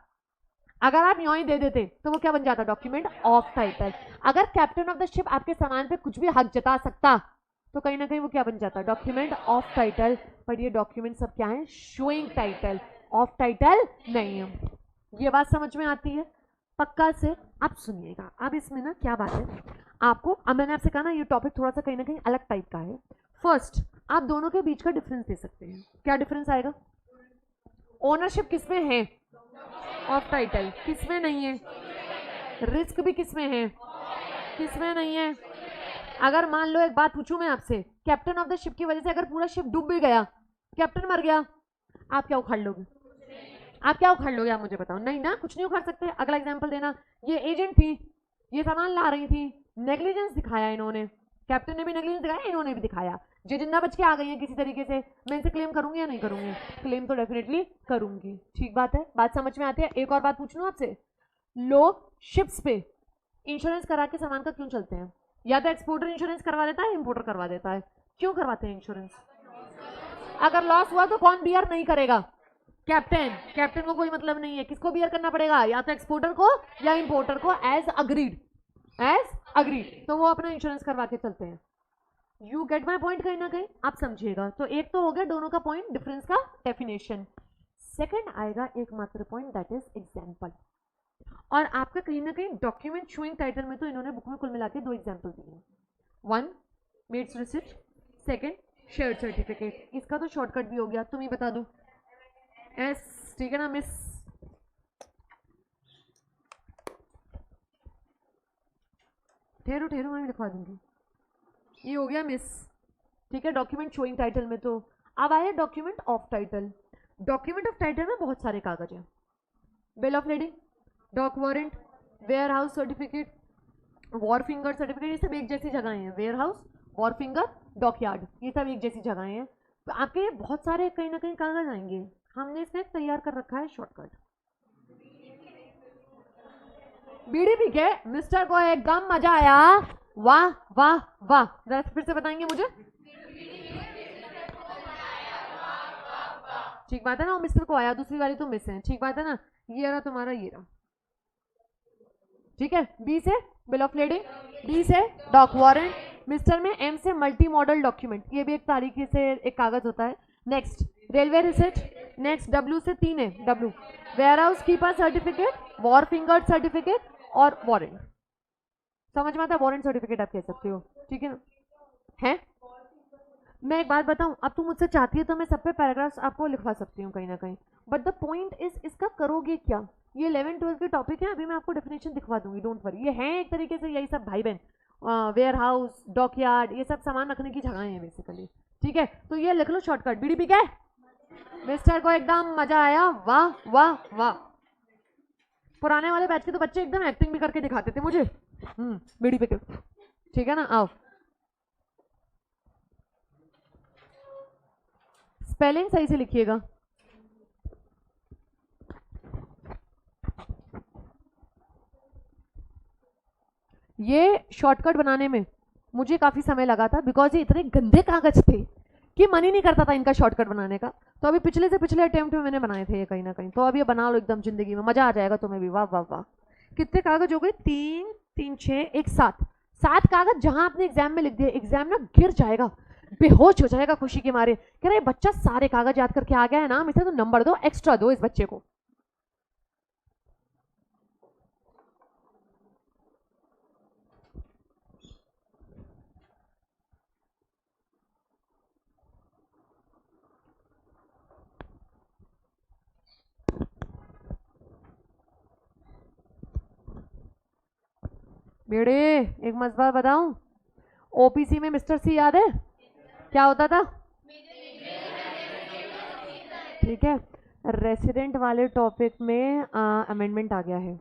अगर आप यूं ही दे देते तो वो क्या बन जाता? Document of title. अगर कैप्टन ऑफ द शिप आपके सामान पे कुछ भी हक जता सकता तो कहीं ना कहीं वो क्या बन जाता? Document of title. पर ये डॉक्यूमेंट सब क्या है? शोइंग टाइटल, ऑफ टाइटल नहीं है। ये बात समझ में आती है पक्का से? अब सुनिएगा, अब इसमें ना क्या बात है, आपको अब मैंने आपसे कहा ना ये टॉपिक थोड़ा सा कहीं ना कहीं अलग टाइप का है। फर्स्ट, आप दोनों के बीच का डिफरेंस दे सकते हैं। क्या डिफरेंस आएगा? ओनरशिप किसमें है? Of title. किसमें नहीं है? रिस्क भी किसमें है? किसमें नहीं है? अगर मान लो एक बात पूछूं मैं आपसे, कैप्टन ऑफ द शिप की वजह से अगर पूरा शिप डूब भी गया, कैप्टन मर गया, आप क्या उखाड़ लोगे? आप क्या उखाड़ लोगे? आप मुझे बताओ। नहीं ना, कुछ नहीं उखाड़ सकते। अगला एग्जांपल देना, ये एजेंट थी, ये सामान ला रही थी, नेग्लिजेंस दिखाया इन्होंने, कैप्टन ने भी नेग्लिजेंस दिखाया, इन्होंने भी दिखाया, जो जिंदा बच के आ गई है किसी तरीके से, मैं इनसे क्लेम करूंगी या नहीं करूंगी? क्लेम तो डेफिनेटली करूंगी। ठीक बात है, बात समझ में आती है। एक और बात पूछ लूं आपसे, लोग शिप्स पे इंश्योरेंस करा के सामान का क्यों चलते हैं? या तो एक्सपोर्टर इंश्योरेंस करवा देता है, इंपोर्टर करवा देता है। क्यों करवाते हैं इंश्योरेंस? अगर लॉस हुआ तो कौन बियर नहीं करेगा? कैप्टन। कैप्टन को कोई मतलब नहीं है, किसको बियर करना पड़ेगा? या तो एक्सपोर्टर को या इंपोर्टर को, एज अग्रीड, एज अग्रीड, तो वो अपना इंश्योरेंस करवा के चलते हैं। You get my point? कहीं ना कहीं आप समझिएगा। तो एक तो हो गया दोनों का पॉइंट, डिफरेंस का डेफिनेशन। सेकंड आएगा एकमात्र पॉइंट, दैट इज एग्जाम्पल। और आपका कहीं ना कहीं डॉक्यूमेंट शोइंग टाइटल में तो इन्होंने बुक में कुल मिला के 2 एग्जाम्पल दिए हैं। 1 mate's receipt, second share certificate. इसका तो शॉर्टकट भी हो गया, तुम ही बता दो। एस, ठीक है ना मिस? ठहरो ठहरो, मैं लिखवा दूंगी। ये हो गया मिस, ठीक है, डॉक्यूमेंट शोइंग टाइटल में। तो अब आया document of title. Document of title में बहुत सारे कागज हैं, bill of lading, dock warrant, warehouse certificate, wharfinger certificate, ये सब एक जैसी जगह हैं। Warehouse, wharfinger, dockyard, ये सब एक जैसी जगह हैं। तो आपके बहुत सारे कहीं ना कहीं कागज आएंगे। हमने इसका एक तैयार कर रखा है शॉर्टकट। बीडीपी के मिस्टर को एकदम मजा आया, वाह वाह वाह। जरा फिर से बताएंगे मुझे। ठीक बात है ना, मिस्टर को आया, दूसरी वाली तो मिस है, ठीक बात है ना। ये रहा तुम्हारा, ये रहा, ठीक है। बी से बिल ऑफ लेडिंग, डी से डॉक वारंट, मिस्टर में एम से मल्टी मॉडल डॉक्यूमेंट, ये भी एक तारीखी से एक कागज होता है। Next railway receipt, next W से 3 है, W warehouse keeper certificate, wharfinger certificate और वारंट। समझ में आता है, वारंट सर्टिफिकेट आप कह सकते हो, ठीक है ना। है मैं एक बात बताऊं, अब तुम मुझसे चाहती है तो मैं सब पे पैराग्राफ्स आपको लिखवा सकती हूँ कहीं ना कहीं, बट द पॉइंट इज इसका करोगे क्या। ये 11-12 के टॉपिक है, अभी मैं आपको डेफिनेशन दिखवा दूंगी, डोंट वरी। ये है एक तरीके से यही सब भाई बहन, वेयर हाउस, डॉकयार्ड, ये सब सामान रखने की जगह है बेसिकली, ठीक है। तो ये लिख लो शॉर्टकट, बीडीपी क्या है। मिस्टर को एकदम मजा आया, वाह वाह वाह। पुराने वाले बैच के तो बच्चे एकदम एक्टिंग भी करके दिखाते थे मुझे, बीडीपी के, ठीक है ना। आओ स्पेलिंग सही से लिखिएगा। ये शॉर्टकट बनाने में मुझे काफी समय लगा था, बिकॉज ये इतने गंदे कागज थे कि मन ही नहीं करता था इनका शॉर्टकट बनाने का। तो अभी पिछले से पिछले अटेम्प्ट में मैंने बनाए थे ये कहीं ना कहीं, तो अब ये बना लो एकदम, जिंदगी में मजा आ जाएगा तुम्हें भी। वाह वाह वाह। कितने कागज हो गए, 3 3 6 1 7 कागज। जहां आपने एग्जाम में लिख दिया, एग्जाम ना गिर जाएगा, बेहोश हो जाएगा खुशी के मारे, कह रहे बच्चा सारे कागज याद करके आ गया है ना, इसे तो नंबर दो, एक्स्ट्रा दो इस बच्चे को। बेड़े एक मस्त बात बताऊं, ओपीसी में मिस्टर सी याद है क्या होता था, ठीक है। रेसिडेंट वाले टॉपिक में अमेंडमेंट आ गया है,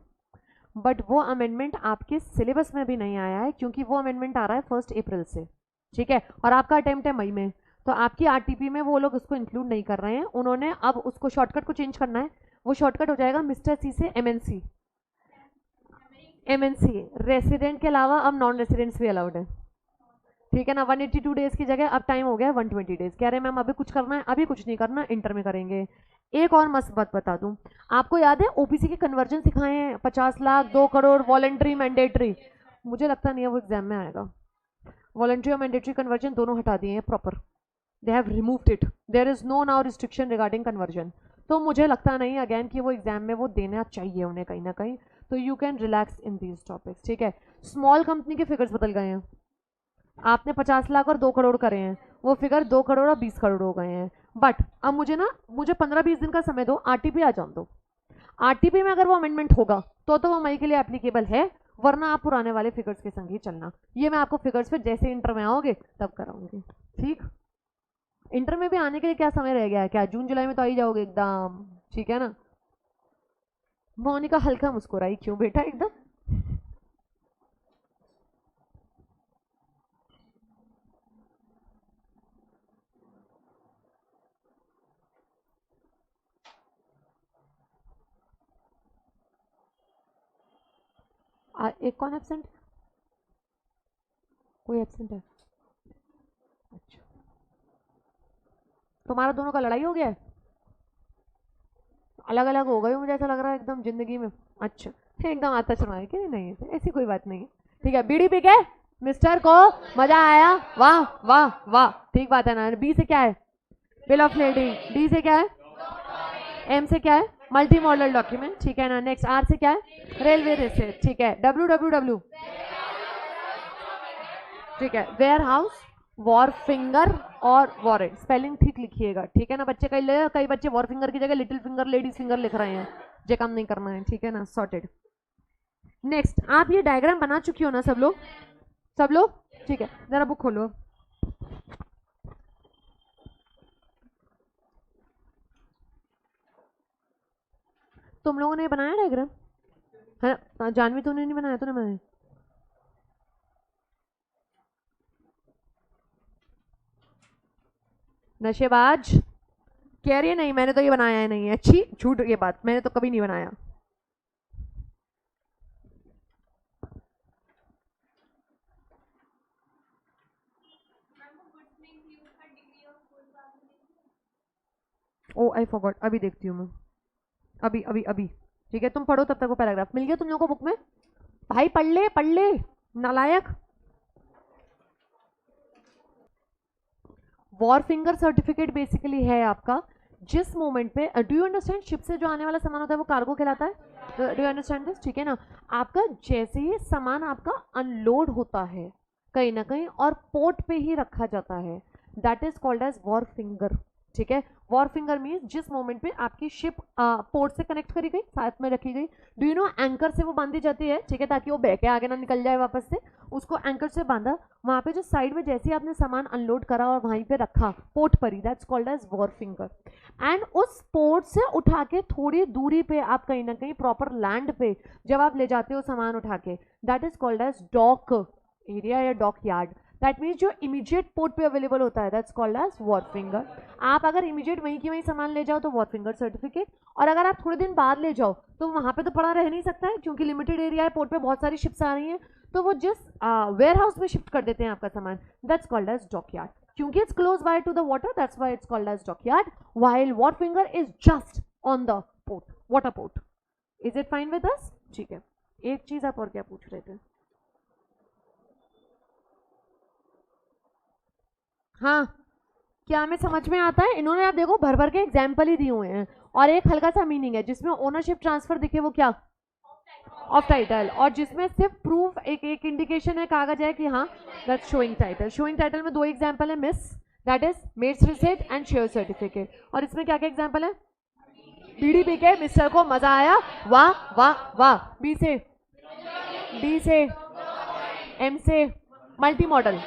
बट वो अमेंडमेंट आपके सिलेबस में भी नहीं आया है, क्योंकि वो अमेंडमेंट आ रहा है 1 अप्रैल से, ठीक है। और आपका अटेम्प्ट है मई में, तो आपकी आरटीपी में वो लोग उसको इंक्लूड नहीं कर रहे हैं। उन्होंने अब उसको शॉर्टकट को चेंज करना है, वो शॉर्टकट हो जाएगा मिस्टर सी से एमएनसी। एमएनसी रेसिडेंट के अलावा अब नॉन रेसिडेंट्स भी अलाउड है, ठीक है ना। 182 डेज की जगह अब टाइम हो गया है 120 डेज। कह रहे हैं मैम अभी कुछ करना है, अभी कुछ नहीं करना, इंटर में करेंगे। एक और मस्त बात बता दूं, आपको याद है ओपीसी के कन्वर्जन सिखाए हैं, 50 लाख, 2 करोड़, वॉलंटरी, मैंडेटरी। मुझे लगता नहीं है वो एग्जाम में आएगा। वॉलंटरी और मैंडेटरी कन्वर्जन दोनों हटा दिए हैं proper, they have removed it, there is no now restriction regarding conversion. तो मुझे लगता नहीं अगेन कि वो एग्जाम में वो देना चाहिए उन्हें कहीं ना कहीं। तो you can relax in these topics, ठीक है। स्मॉल कंपनी के फिगर्स बदल गए हैं, आपने 50 लाख और 2 करोड़ करे हैं, वो फिगर 2 करोड़ और 20 करोड़ हो गए हैं। बट अब मुझे 15-20 दिन का समय दो, आरटीपी आ जान दो। आरटीपी में अगर वो अमेंडमेंट होगा तो वो मई के लिए एप्लीकेबल है, वरना आप पुराने वाले फिगर्स के संग ही चलना। ये मैं आपको फिगर्स फिर जैसे इंटर में आओगे तब कराऊंगी, ठीक। इंटर में भी आने के लिए क्या समय रह गया है, क्या जून जुलाई में तो आ ही जाओगे एकदम, ठीक है ना। मोनिका हल्का मुस्कुराई क्यों बेटा एकदम। एक कौन एब्सेंट, कोई एब्सेंट है, अच्छा। तुम्हारा दोनों का लड़ाई हो गया है, अलग अलग हो गए हो, मुझे ऐसा लग रहा है एकदम जिंदगी में। अच्छा एकदम आता शर्मा है कि नहीं, ऐसी कोई बात नहीं है, ठीक है। बीडीपी के मिस्टर को मजा आया, वाह वाह वाह, ठीक बात है ना। बी से क्या है, बिल ऑफ लेडिंग, डी से क्या है, एम से क्या है, मल्टी मॉडल डॉक्यूमेंट, ठीक है ना। नेक्स्ट आर से क्या है, रेलवे रिसिप्ट, ठीक है। डब्ल्यू डब्ल्यू डब्ल्यू, ठीक है, वेयर हाउस, वॉर फिंगर और वॉरेंट। स्पेलिंग ठीक लिखिएगा, ठीक है ना बच्चे। कई बच्चे वॉर फिंगर की जगह लिटिल फिंगर, लेडीज फिंगर लिख रहे हैं, ये काम नहीं करना है, ठीक है ना, सॉर्टेड। नेक्स्ट आप ये डायग्राम बना चुकी हो ना सब लोग, सब लोग? ठीक है, जरा बुक खोलो। तुम लोगों ने बनाया डायग्राम है ना? जानवी तूने नहीं बनाया? तूने बनाया? नशेबाज कह रही है नहीं मैंने तो ये बनाया है, नहीं है, अच्छी झूठ ये बात, मैंने तो कभी नहीं बनाया। ओ आई फॉरगॉट, अभी देखती हूँ मैं, अभी अभी अभी। ठीक है तुम पढ़ो तब तक वो पैराग्राफ। मिल गया तुम लोगों को बुक में? भाई पढ़ ले नालायक। वॉर फिंगर सर्टिफिकेट बेसिकली है आपका जिस मोमेंट पे, डू यू अंडरस्टैंड, शिप से जो आने वाला सामान होता है वो कार्गो कहलाता है। Do you understand this? ठीक है ना? आपका जैसे ही सामान आपका अनलोड होता है कहीं ना कहीं और पोर्ट पे ही रखा जाता है, that is called as wharfinger. ठीक है, वॉर फिंगर मीन्स जिस मोमेंट पे आपकी शिप पोर्ट से कनेक्ट करी गई, साथ में रखी गई। डू यू नो एंकर से वो बांधी जाती है, ठीक है, ताकि वो बह के आगे ना निकल जाए वापस से, उसको एंकर से बांधा। वहां पे जो साइड में जैसे ही आपने सामान अनलोड करा और वहीं पे रखा पोर्ट पर ही, that's called as wharfinger. And उस पोर्ट से उठा के थोड़ी दूरी पे आप कहीं ना कहीं प्रॉपर लैंड पे जब आप ले जाते हो सामान उठा के, that is called as dock area या डॉक यार्ड। दैट मीन्स जो इमीडिएट पोर्ट पे अवेलेबल होता है, that's called as wharfinger. आप अगर इमीडिएट वहीं की वहीं सामान ले जाओ तो वॉर फिंगर सर्टिफिकेट, और अगर आप थोड़े दिन बाद ले जाओ तो वहां पे तो पड़ा रह नहीं सकता है क्योंकि लिमिटेड एरिया है, पोर्ट पे बहुत सारी शिप्स आ रही हैं, तो वो जिस वेयर हाउस में शिफ्ट कर देते हैं आपका सामान, दैट्स कॉल्ड एज डॉकयार्ड। क्योंकि it's close by to the water, that's why it's called as dockyard, while wharfinger is just on the port, water port. Is it fine with us? ठीक है, एक चीज आप और क्या पूछ रहे थे? हाँ, क्या हमें समझ में आता है? इन्होंने आप देखो भर भर के एग्जाम्पल ही दिए हुए हैं और एक हल्का सा मीनिंग है जिसमें ओनरशिप ट्रांसफर दिखे वो क्या? Of title. और जिसमें सिर्फ प्रूफ एक इंडिकेशन है, कागज है कि हाँ that's showing title. Showing title में दो एग्जाम्पल है, miss that is mate's receipt and share certificate. और इसमें क्या क्या एग्जाम्पल है? बीड़ी पी के मिस्टर को मजा आया, वाह वाह वाह। बी से, डी से, एम से मल्टी मॉडल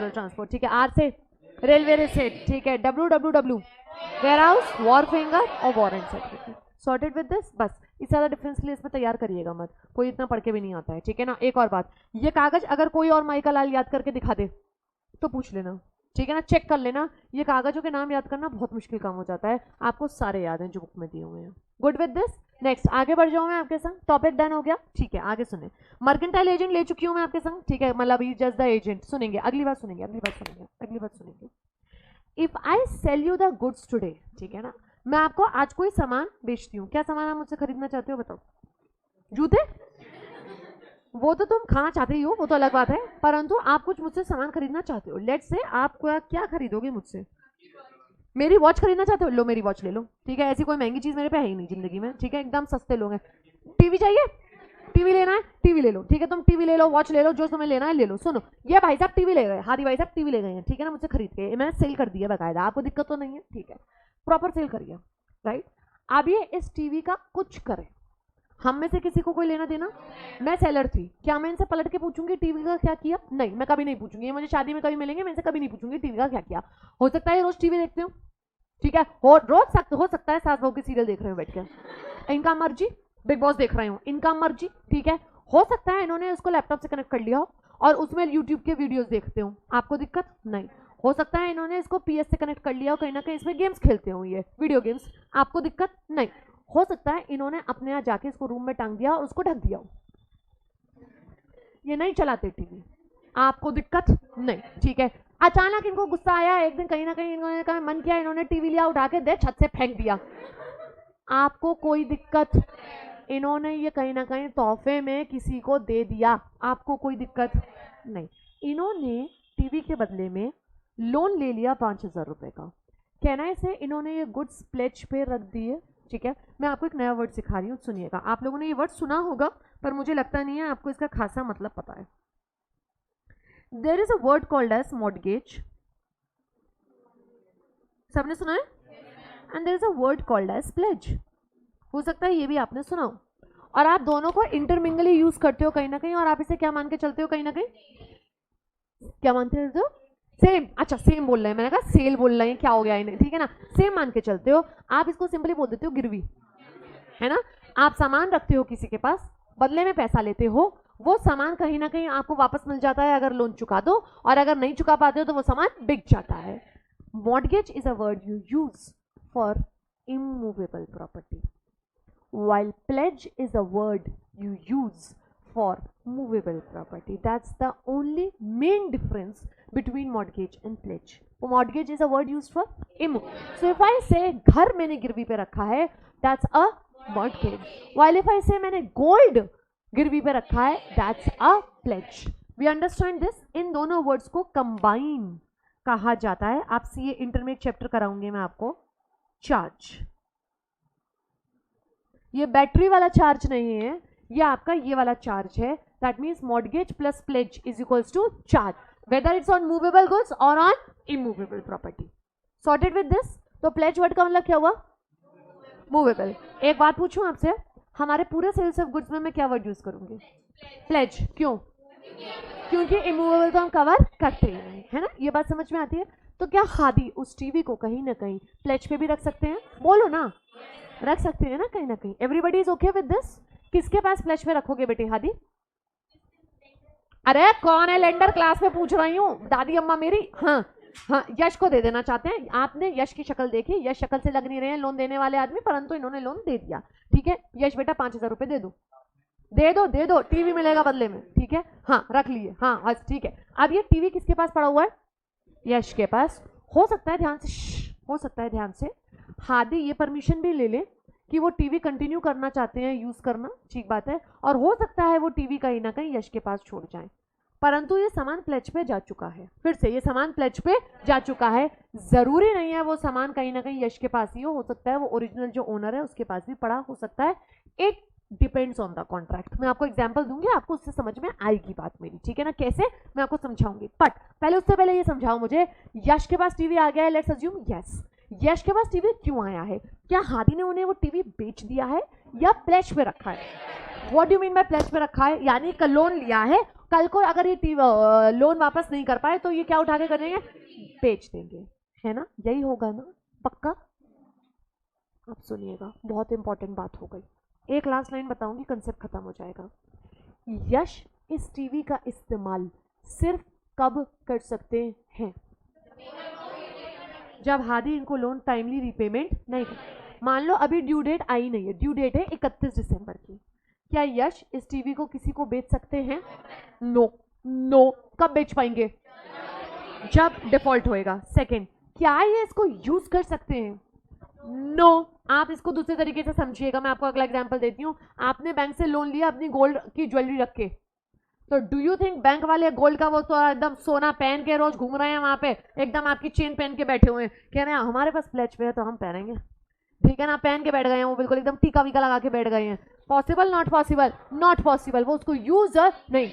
ट्रांसपोर्ट, ठीक है। आर से रेलवे रिसिप्ट, ठीक है। W W W warehouse, wharfinger और warrant certificate. Sorted with this? बस इस ज़्यादा डिफरेंस के लिए इसमें तैयार करिएगा मत, कोई इतना पढ़ के भी नहीं आता है, ठीक है ना। एक और बात, ये कागज अगर कोई और माइका लाल याद करके दिखा दे तो पूछ लेना, ठीक है ना, चेक कर लेना। ये कागजों के नाम याद करना बहुत मुश्किल काम हो जाता है, आपको सारे याद हैं जो बुक में दिए हुए हैं। Good with this? नेक्स्ट आगे बढ़ जाऊँ मैं आपके संग, टॉपिक डन हो गया, ठीक है। आगे सुने, मर्केंटाइल एजेंट ले चुकी हूँ मैं आपके संग, ठीक है, मतलब जस्ट द एजेंट। सुनेंगे अगली बार, सुनेंगे अगली बार, सुनेंगे अगली बार, सुनेंगे। If I sell you the goods today, ठीक है ना, मैं आपको आज कोई सामान बेचती हूँ, क्या सामान आप मुझसे खरीदना चाहते हो बताओ? जूते? वो तो तुम खाना चाहते ही हो, वो तो अलग बात है, परंतु आप कुछ मुझसे सामान खरीदना चाहते हो। लेट्स से आप क्या खरीदोगे मुझसे? मेरी वॉच खरीदना चाहते हो? लो मेरी वॉच ले लो, ठीक है। ऐसी कोई महंगी चीज मेरे पे है ही नहीं जिंदगी में, ठीक है, एकदम सस्ते लोग हैं। टीवी चाहिए? टीवी लेना है? टीवी ले लो, ठीक है, तुम टीवी ले लो, वॉच ले लो, जो तुम्हें लेना है ले लो। सुनो, ये भाई साहब टीवी ले गए, हादी भाई साहब टीवी ले गए हैं, ठीक है ना, मुझसे खरीद के, मैंने सेल कर दिया बाकायदा, आपको दिक्कत तो नहीं है, ठीक है, प्रॉपर सेल करिए, राइट। अब ये इस टीवी का कुछ करे, हम में से किसी को कोई लेना देना? मैं सेलर थी, क्या मैं इनसे पलट के पूछूंगी टीवी का क्या किया? नहीं, मैं कभी नहीं पूछूंगी, ये मुझे शादी में कभी मिलेंगे, मैं इनसे कभी नहीं पूछूंगी टीवी का क्या किया। हो सकता है रोज टीवी देखते हो, ठीक है, हो सकता है सास बहू की सीरियल देख रहे हो बैठ के, इनका मर्जी, बिग बॉस देख रहे हो, इनका मर्जी, ठीक है। हो सकता है इन्होंने उसको लैपटॉप से कनेक्ट कर लिया हो और उसमें यूट्यूब के वीडियोस देखते हो, आपको दिक्कत नहीं। हो सकता है इन्होंने इसको पीएस से कनेक्ट कर लिया हो, कहीं ना कहीं इसमें गेम्स खेलते हो, ये वीडियो गेम्स, आपको दिक्कत नहीं। हो सकता है इन्होंने अपने यहाँ जाके इसको रूम में टांग दिया और उसको ढक दिया हो, ये नहीं चलाते टीवी, आपको दिक्कत नहीं, ठीक है। अचानक इनको गुस्सा आया एक दिन, कहीं ना कहीं इन्होंने कहा मन किया, इन्होंने टीवी लिया, उठा के दे छत से फेंक दिया, आपको कोई दिक्कत? इन्होंने ये कहीं ना कहीं तोहफे में किसी को दे दिया, आपको कोई दिक्कत नहीं। इन्होंने टीवी के बदले में लोन ले लिया 5,000 रुपए का, कहना है इसे, इन्होंने ये गुड्स प्लेज पे रख दिए, ठीक है। मैं आपको एक नया वर्ड सिखा रही हूँ, सुनिएगा। आप लोगों ने ये वर्ड सुना होगा पर मुझे लगता नहीं है आपको इसका खासा मतलब पता है। There is a word called as mortgage, सबने सुना है? And there is a word called as pledge, हो सकता है ये भी आपने सुना हो, और आप दोनों को इंटरमिंगली यूज करते हो कहीं ना कहीं, और आप इसे क्या मान के चलते हो कहीं ना कहीं? क्या मानते हो? सेम। अच्छा सेम बोल रहे हैं, मैंने कहा सेल बोल रहे हैं, क्या हो गया इन्हें, ठीक है ना, सेम मान के चलते हो। आप इसको सिंपली बोल देते हो गिरवी, है ना। आप सामान रखते हो किसी के पास, बदले में पैसा लेते हो, वो सामान कहीं ना कहीं आपको वापस मिल जाता है अगर लोन चुका दो, और अगर नहीं चुका पाते हो तो वो सामान बिक जाता है। Mortgage is a word you use for immovable property, while pledge is a word you use for movable property. That's the only main difference between mortgage and pledge. Mortgage is a word used for immovable. So if I say घर मैंने गिरवी पे रखा है, that's a mortgage. While if I say मैंने gold गिरवी पे रखा है, that's a pledge. We understand this? इन दोनों words को combine कहा जाता है। आप सीए इंटर में एक चैप्टर कराऊंगे मैं आपको, चार्ज। ये बैटरी वाला चार्ज नहीं है, ये आपका ये वाला चार्ज है। That means mortgage plus pledge is equals to charge, whether it's on movable goods or on immovable property. Sorted with this. तो प्लेज वर्ड का मतलब क्या हुआ? मूवेबल। एक बात पूछूं आपसे, हमारे पूरे सेल्स ऑफ गुड्स में मैं क्या वर्ड यूज करूंगी? प्लेज। क्यों? क्योंकि इमूवेबल तो हम कवर करते ही नहीं, है ना। ये बात समझ में आती है। तो क्या खादी उस टीवी को कहीं ना कहीं प्लेज पे भी रख सकते हैं? बोलो ना, रख सकते हैं ना कहीं ना कहीं। Everybody is okay with this? किसके पास प्लेज पे रखोगे बेटी हादी? अरे कौन है लेंडर? क्लास में पूछ रही हूँ, दादी अम्मा मेरी। हाँ हाँ, यश को दे देना चाहते हैं। आपने यश की शक्ल देखी, यश शक्ल से लग नहीं रहे हैं लोन देने वाले आदमी, परंतु इन्होंने लोन दे दिया, ठीक है। यश बेटा 5,000 रुपए दे दो, दे दो, दे दो, टीवी मिलेगा बदले में, ठीक है। हाँ रख लिए, हाँ बस ठीक है। अब ये टीवी किसके पास पड़ा हुआ है? यश के पास। हो सकता है ध्यान से, हो सकता है ध्यान से हादी ये परमिशन भी ले ले कि वो टीवी कंटिन्यू करना चाहते हैं यूज करना, ठीक बात है। और हो सकता है वो टीवी कहीं ना कहीं यश के पास छोड़ जाए, परंतु ये सामान प्लेज पे जा चुका है। फिर से ये सामान प्लेज पे जा चुका है, जरूरी नहीं है वो सामान कहीं ना कहीं यश के पास ही हो सकता है वो ओरिजिनल जो ओनर है उसके पास भी पड़ा हो सकता है। It depends on the contract. मैं आपको एग्जांपल दूंगी, आपको उससे समझ में आएगी बात मेरी, ठीक है ना। कैसे मैं आपको समझाऊंगी, बट पहले उससे पहले ये समझाओ मुझे, यश के पास टीवी आ गया है, लेट्स अज्यूम यस। यश के पास टीवी क्यों आया है? क्या हादी ने उन्हें वो टीवी बेच दिया है या प्लेज पे रखा है? What do mean by pledge पे रखा है? यानी कल लोन लिया है, कल को अगर ये टीवी लोन वापस नहीं कर पाए तो ये क्या उठा के करेंगे? बेच देंगे, है ना। यही होगा ना, पक्का। अब सुनिएगा, बहुत इंपॉर्टेंट बात हो गई। एक लास्ट लाइन बताऊंगी, कंसेप्ट खत्म हो जाएगा। यश इस टीवी का इस्तेमाल सिर्फ कब कर सकते हैं? जब हादी इनको लोन टाइमली रीपेमेंट नहीं कर। मान लो अभी ड्यू डेट आई नहीं है, ड्यू डेट है 31 दिसंबर की। क्या यश इस टीवी को किसी को बेच सकते हैं? No no. कब बेच पाएंगे? जब डिफॉल्ट होएगा। सेकंड, क्या ये इसको यूज कर सकते हैं? नो। आप इसको दूसरे तरीके से समझिएगा, मैं आपको अगला एग्जांपल देती हूँ। आपने बैंक से लोन लिया अपनी गोल्ड की ज्वेलरी रख के, तो डू यू थिंक बैंक वाले गोल्ड का वो तो एकदम सोना पहन के रोज घूम रहे हैं वहां पे, एकदम आपकी चेन पहन के बैठे हुए हैं, कह रहे हैं हमारे पास प्लेज पे है तो हम पहनेंगे, ठीक है ना। पहन के बैठ गए हैं वो, बिल्कुल एकदम टीका वीका लगा के बैठ गए हैं। Possible? Not possible, not possible. वो उसको यूज नहीं।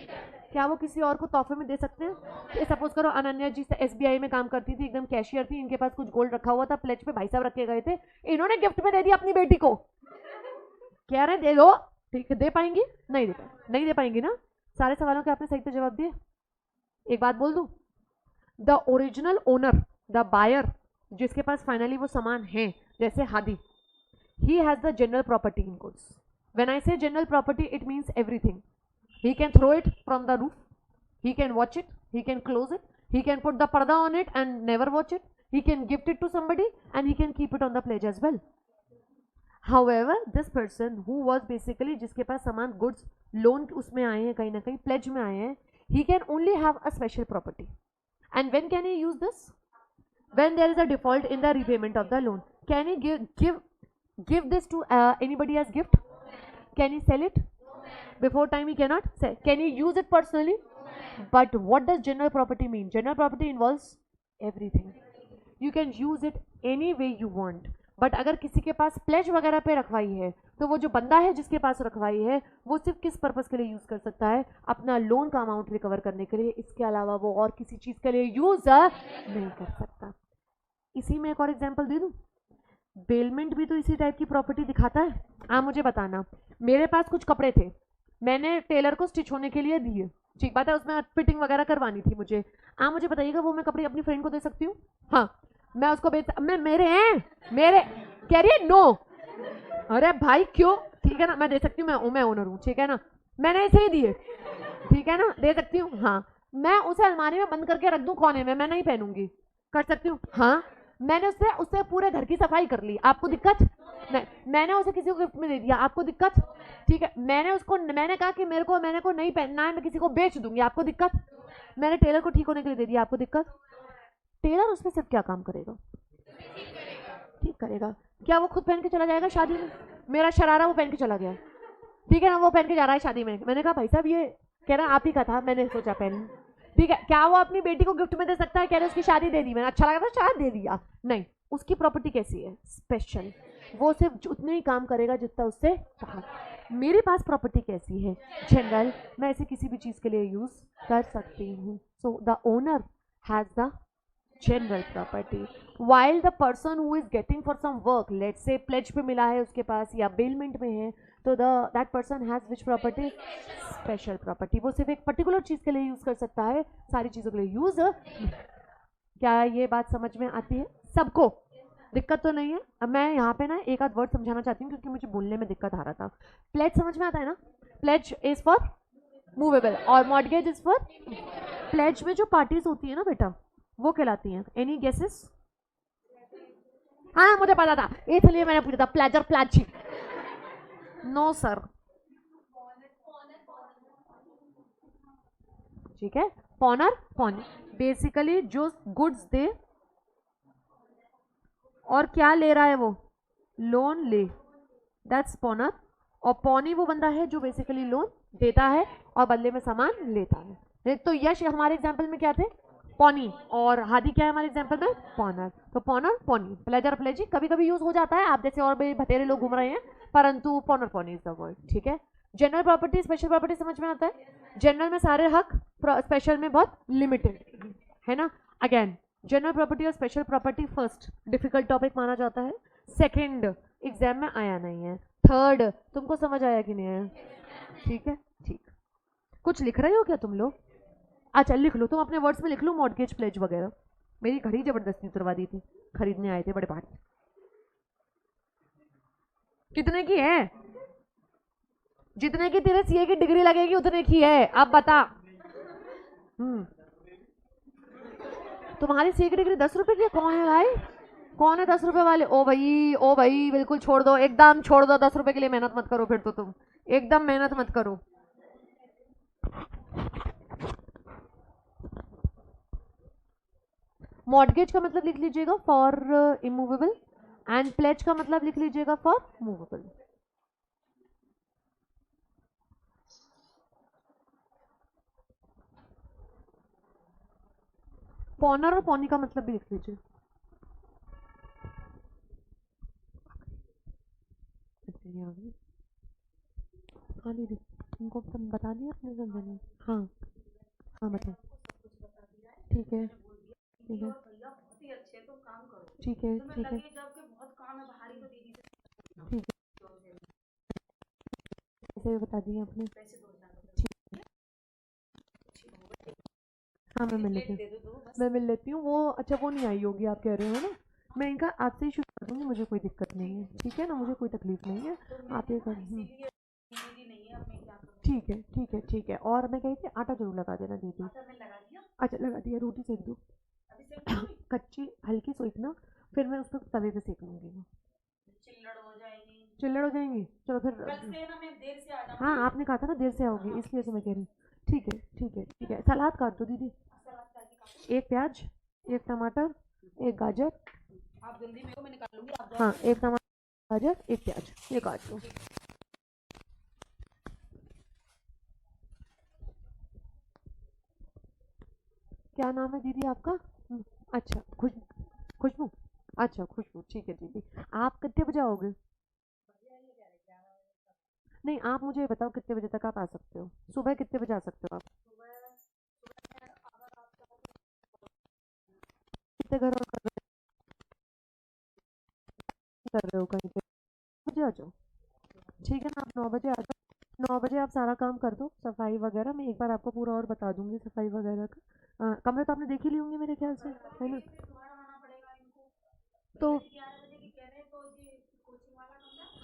क्या वो किसी और को तोहफे में दे सकते हैं? सपोज करो अनन्या जी एसबीआई में काम करती थी, एकदम कैशियर थी, इनके पास कुछ गोल्ड रखा हुआ था, प्लेज पे भाई साहब रखे गए थे, इन्होंने गिफ्ट में दे दिया अपनी बेटी को, कह रहे दे दो, ठीक है। दे पाएंगी? नहीं दे पाएंगी, नहीं दे पाएंगी ना। सारे सवालों के आपने सही से जवाब दिए। एक बात बोल दूं, the original owner, the buyer, जिसके पास फाइनली वो सामान है, जैसे Hadi, he has the general property in goods. When I say general property, it means everything. He can throw it from the roof, he can watch it, he can close it, he can put the parda on it and never watch it, he can gift it to somebody and he can keep it on the pledge as well. However, this person who was basically, जिसके पास सामान goods loan उसमें आए हैं, कहीं ना कहीं pledge में आए हैं, he can only have a special property. And when can he use this? When there is a default in the repayment of the loan. Can he give this to anybody as gift? Can he sell it before time? He cannot sell. Can he use it personally? But what does general property mean? General property involves everything. You can use it any way you want. But अगर किसी के पास pledge वगैरह पे रखवाई है, तो वो जो बंदा है जिसके पास रखवाई है, वो सिर्फ किस पर्पस के लिए यूज कर सकता है? अपना लोन का अमाउंट रिकवर करने के लिए। इसके अलावा वो और किसी चीज के लिए यूज नहीं कर सकता। इसी में एक और एग्जांपल दे दूं, बेलमेंट भी तो इसी टाइप की प्रॉपर्टी दिखाता है। आप मुझे बताना, मेरे पास कुछ कपड़े थे, मैंने टेलर को स्टिच होने के लिए दिए, ठीक बात है, उसमें फिटिंग वगैरह करवानी थी मुझे। आप मुझे बताइएगा वो मैं कपड़े अपनी फ्रेंड को दे सकती हूँ? हाँ, मैं उसको मैं मेरे हैं, मेरे कह रही है नो। अरे भाई क्यों? ठीक है ना, मैं दे सकती हूँ, मैं ओनर हूँ, ठीक है ना, मैंने ऐसे ही दिए, ठीक है ना, दे सकती हूँ। हाँ, मैं उसे अलमारी में बंद करके रख दूं कोने में, मैं नहीं पहनूंगी, कर सकती हूँ। हाँ, मैंने उससे उससे पूरे घर की सफाई कर ली, आपको दिक्कत? नहीं, मैंने उसे किसी को गिफ्ट में दे दिया, आपको दिक्कत? ठीक है, मैंने कहा कि मैंने को नहीं पहनना है, मैं किसी को बेच दूंगी, आपको दिक्कत? मैंने टेलर को ठीक होने के लिए दे दिया, आपको दिक्कत? टेलर उसमें सिर्फ क्या काम करेगा? ठीक करेगा। क्या वो खुद पहन के चला जाएगा शादी में? मेरा शरारा वो पहन के चला गया, ठीक है ना, वो पहन के जा रहा है शादी में, मैंने कहा भाई साहब ये कह रहा आप ही का था, मैंने सोचा पहन। ठीक है, क्या वो अपनी बेटी को गिफ्ट में दे सकता है? कह रहे उसकी शादी दे दी मैंने, अच्छा लगा था शायद दे दिया। नहीं, उसकी प्रॉपर्टी कैसी है? स्पेशल, वो सिर्फ उतने ही काम करेगा जितना उससे कहा। मेरे पास प्रॉपर्टी कैसी है? जनरल, मैं इसे किसी भी चीज के लिए यूज कर सकती हूँ। So the owner has the general property, while the person who is getting for some work, let's say pledge पे मिला है उसके पास या bailment में है, तो that person has which property? Special property, वो सिर्फ एक पर्टिकुलर चीज के लिए यूज कर सकता है, सारी चीजों के लिए यूज। क्या ये बात समझ में आती है सबको? दिक्कत तो नहीं है? अब मैं यहाँ पे ना एक आध वर्ड समझाना चाहती हूँ क्योंकि मुझे बोलने में दिक्कत आ रहा था। प्लेज समझ में आता है ना? प्लेज इज फॉर मूवेबल और मॉर्गेज इज फॉर। प्लेज में जो पार्टीज होती है ना बेटा, वो कहलाती हैं, एनी गेसेस? हाँ मुझे पता था, इसलिए मैंने पूछा था, प्लेजर प्लाची। नो सर, ठीक है, पॉनर पॉनी, बेसिकली जो गुड्स दे और क्या ले रहा है वो? लोन ले, दैट्स पॉनर। और पॉनी वो बंदा है जो बेसिकली लोन देता है और बदले में सामान लेता है। तो यश हमारे एग्जाम्पल में क्या थे? पॉनी, और हादी क्या है हमारे एग्जाम्पल में? पॉनर। तो पॉनर पॉनी, प्लेजर प्लेजी कभी कभी यूज हो जाता है, आप जैसे और भी बतेरे लोग घूम रहे हैं, परंतु पॉनर पॉनी इज द वर्ड, ठीक है। जनरल प्रॉपर्टी स्पेशल प्रॉपर्टी समझ में आता है? जनरल में सारे हक, स्पेशल में बहुत लिमिटेड, है ना। अगेन, जनरल प्रॉपर्टी और special property first difficult topic माना जाता है, सेकंड एग्जाम में आया नहीं है, थर्ड तुमको समझ आया कि नहीं आया? ठीक है, ठीक। कुछ लिख रहे हो क्या तुम लोग? अच्छा लिख लो, तुम अपने वर्ड्स में लिख लो मॉर्गेज प्लेज वगैरह। मेरी घड़ी जबरदस्ती उतरवा दी थी, खरीदने आए थे बड़े भाई। कितने की है? जितने की तेरे सीए की डिग्री लगेगी उतने की है, अब बता। तुम्हारी सीए की डिग्री 10 रुपए की है? कौन है भाई, कौन है 10 रुपए वाले? ओ भाई बिल्कुल छोड़ दो, एकदम छोड़ दो, 10 रुपए के लिए मेहनत मत करो, फिर तो तुम एकदम मेहनत मत करो। मॉर्गेज का मतलब लिख लीजिएगा फॉर इमूवेबल, एंड प्लेज का मतलब लिख लीजिएगा फॉर मूवेबल। पॉनर और पॉनी का मतलब भी लिख लीजिए। हाँ दीदी, तुमको बता दिया अपने समझने? हाँ हाँ बताओ। ठीक है ठीक है ठीक है ठीक है ठीक है, ऐसे भी बता दिए आपने। ठीक, हाँ मैं मिल लेती हूँ, मैं मिल लेती हूँ। वो अच्छा वो नहीं आई होगी आप कह रहे हो ना? मैं इनका आज से ही शुरू कर दूंगी, मुझे कोई दिक्कत नहीं है, ठीक है ना, मुझे कोई तकलीफ नहीं है, आप ये कर। ठीक है ठीक है ठीक है। और मैं कही थी आटा जरूर लगा देना दीदी। अच्छा लगा दिया, रोटी सेक दो कच्ची हल्की सेकना, फिर मैं उसको तवे पे सेक लूंगी। चिल्लड़ हो जाएंगी, चलो फिर। हाँ आपने कहा था ना देर से आओगी, इसलिए तो मैं कह रही हूँ। ठीक है ठीक है ठीक है, सलाद काट दो दीदी, एक प्याज, एक टमाटर, एक गाजर। हाँ एक टमाटर, गाजर, एक प्याज, ये काट दो। क्या नाम है दीदी आपका? अच्छा खुशबू, अच्छा खुशबू, ठीक है दीदी। आप कितने बजे आओगे? नहीं आप मुझे बताओ कितने बजे तक आप आ सकते हो, सुबह कितने बजे आ सकते हो आप? कितने घर और कर रहे हो कहीं पे? बजे आ जाओ, ठीक है ना, आप 9 बजे आ जाओ। 9 बजे आप सारा काम कर दो, सफाई वगैरह। मैं एक बार आपको पूरा और बता दूंगी सफाई वगैरह का। कमरे तो आपने देख ही ली होंगे मेरे ख्याल से, है ना? तो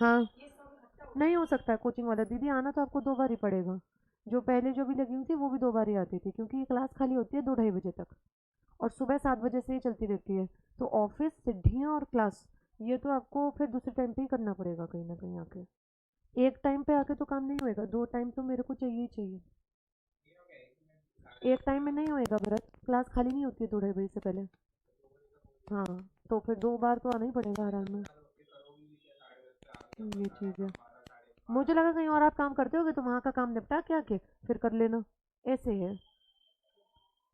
हाँ, नहीं हो सकता है कोचिंग वाला दीदी, आना तो आपको 2 बार ही पड़ेगा। जो पहले जो भी लगी हुई थी वो भी 2 बार ही आती थी, क्योंकि ये क्लास खाली होती है 2 ढाई बजे तक, और सुबह 7 बजे से ही चलती रहती है। तो ऑफिस, सिद्धियाँ और क्लास, ये तो आपको फिर दूसरे टाइम पे ही करना पड़ेगा कहीं ना कहीं आके। एक टाइम पे आके तो काम नहीं होएगा, 2 टाइम तो मेरे को चाहिए ही चाहिए। एक टाइम में नहीं होएगा भरत, क्लास खाली नहीं होती है 2 ढाई बजे से पहले। हाँ, तो फिर 2 बार तो आना ही पड़ेगा आराम में। ये चीज़ है। मुझे लगा कहीं और आप काम करते होगे तो वहाँ का काम निपटा के आके फिर कर लेना, ऐसे है।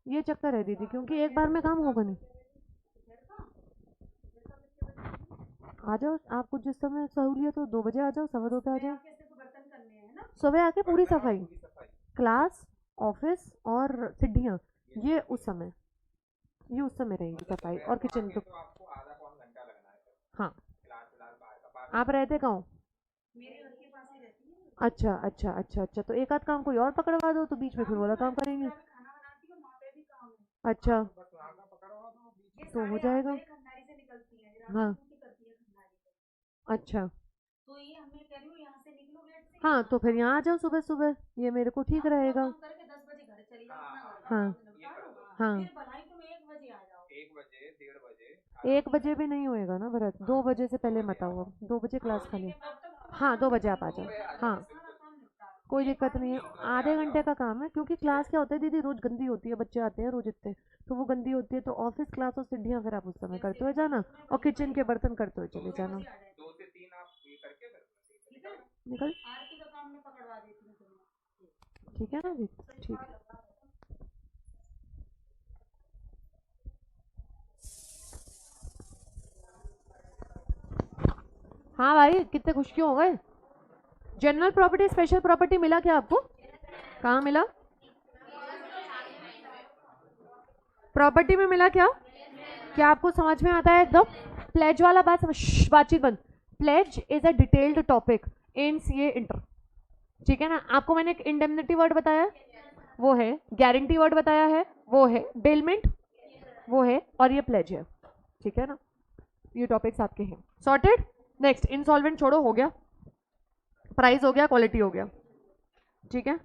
ये चक्कर है दीदी, क्योंकि एक बार में काम होगा नहीं। आ जाओ, आपको जिस समय सहूलियत हो, 2 बजे आ जाओ, 2:15 पे आ जाओ। सुबह आके पूरी सफाई, क्लास, ऑफिस और सिड्ढियाँ, ये उस समय, ये उस समय रहेंगी सफाई, और किचन तो। हाँ, आप रहते कहाँ हो? अच्छा अच्छा अच्छा अच्छा, तो एक आध काम कोई और पकड़वा दो तो बीच में फिर वाला काम करेंगे। अच्छा, तो हो जाएगा। हाँ, अच्छा, हाँ, तो फिर यहाँ आ जाओ सुबह सुबह, ये मेरे को ठीक रहेगा। हाँ हाँ, 1 बजे भी नहीं होएगा ना भरत, 2 बजे से पहले मत आओ, अब 2 बजे क्लास खाली। हाँ, 2 बजे आप आ जाओ। हाँ, कोई दिक्कत नहीं है, आधे घंटे का काम है, क्योंकि क्लास क्या होता है दीदी, रोज गंदी होती है, बच्चे आते हैं रोज इतने, तो वो गंदी होती है, तो ऑफिस, क्लास और सिड्ढियाँ फिर आप उस समय करते हुए जाना, और किचन के बर्तन करते हुए चले जाना। निकल, ठीक है ना जी? ठीक है। हाँ भाई, कितने खुश क्यों हो गए? जनरल प्रॉपर्टी, स्पेशल प्रॉपर्टी मिला क्या आपको? कहाँ मिला? प्रॉपर्टी में मिला क्या? क्या आपको समझ में आता है एकदम? प्लेज वाला बात समझ, बातचीत बंद। Pledge is a detailed topic in CA inter, ठीक है ना? आपको मैंने एक इंडेमनिटी वर्ड बताया, वो है, गारंटी वर्ड बताया है, वो है, बेलमेंट, वो है, और ये प्लेज है, ठीक है ना? ये टॉपिक्स आपके हैं, सॉर्टेड। नेक्स्ट, इंसॉल्वेंट छोड़ो, हो गया। प्राइस हो गया, क्वालिटी हो गया, ठीक है।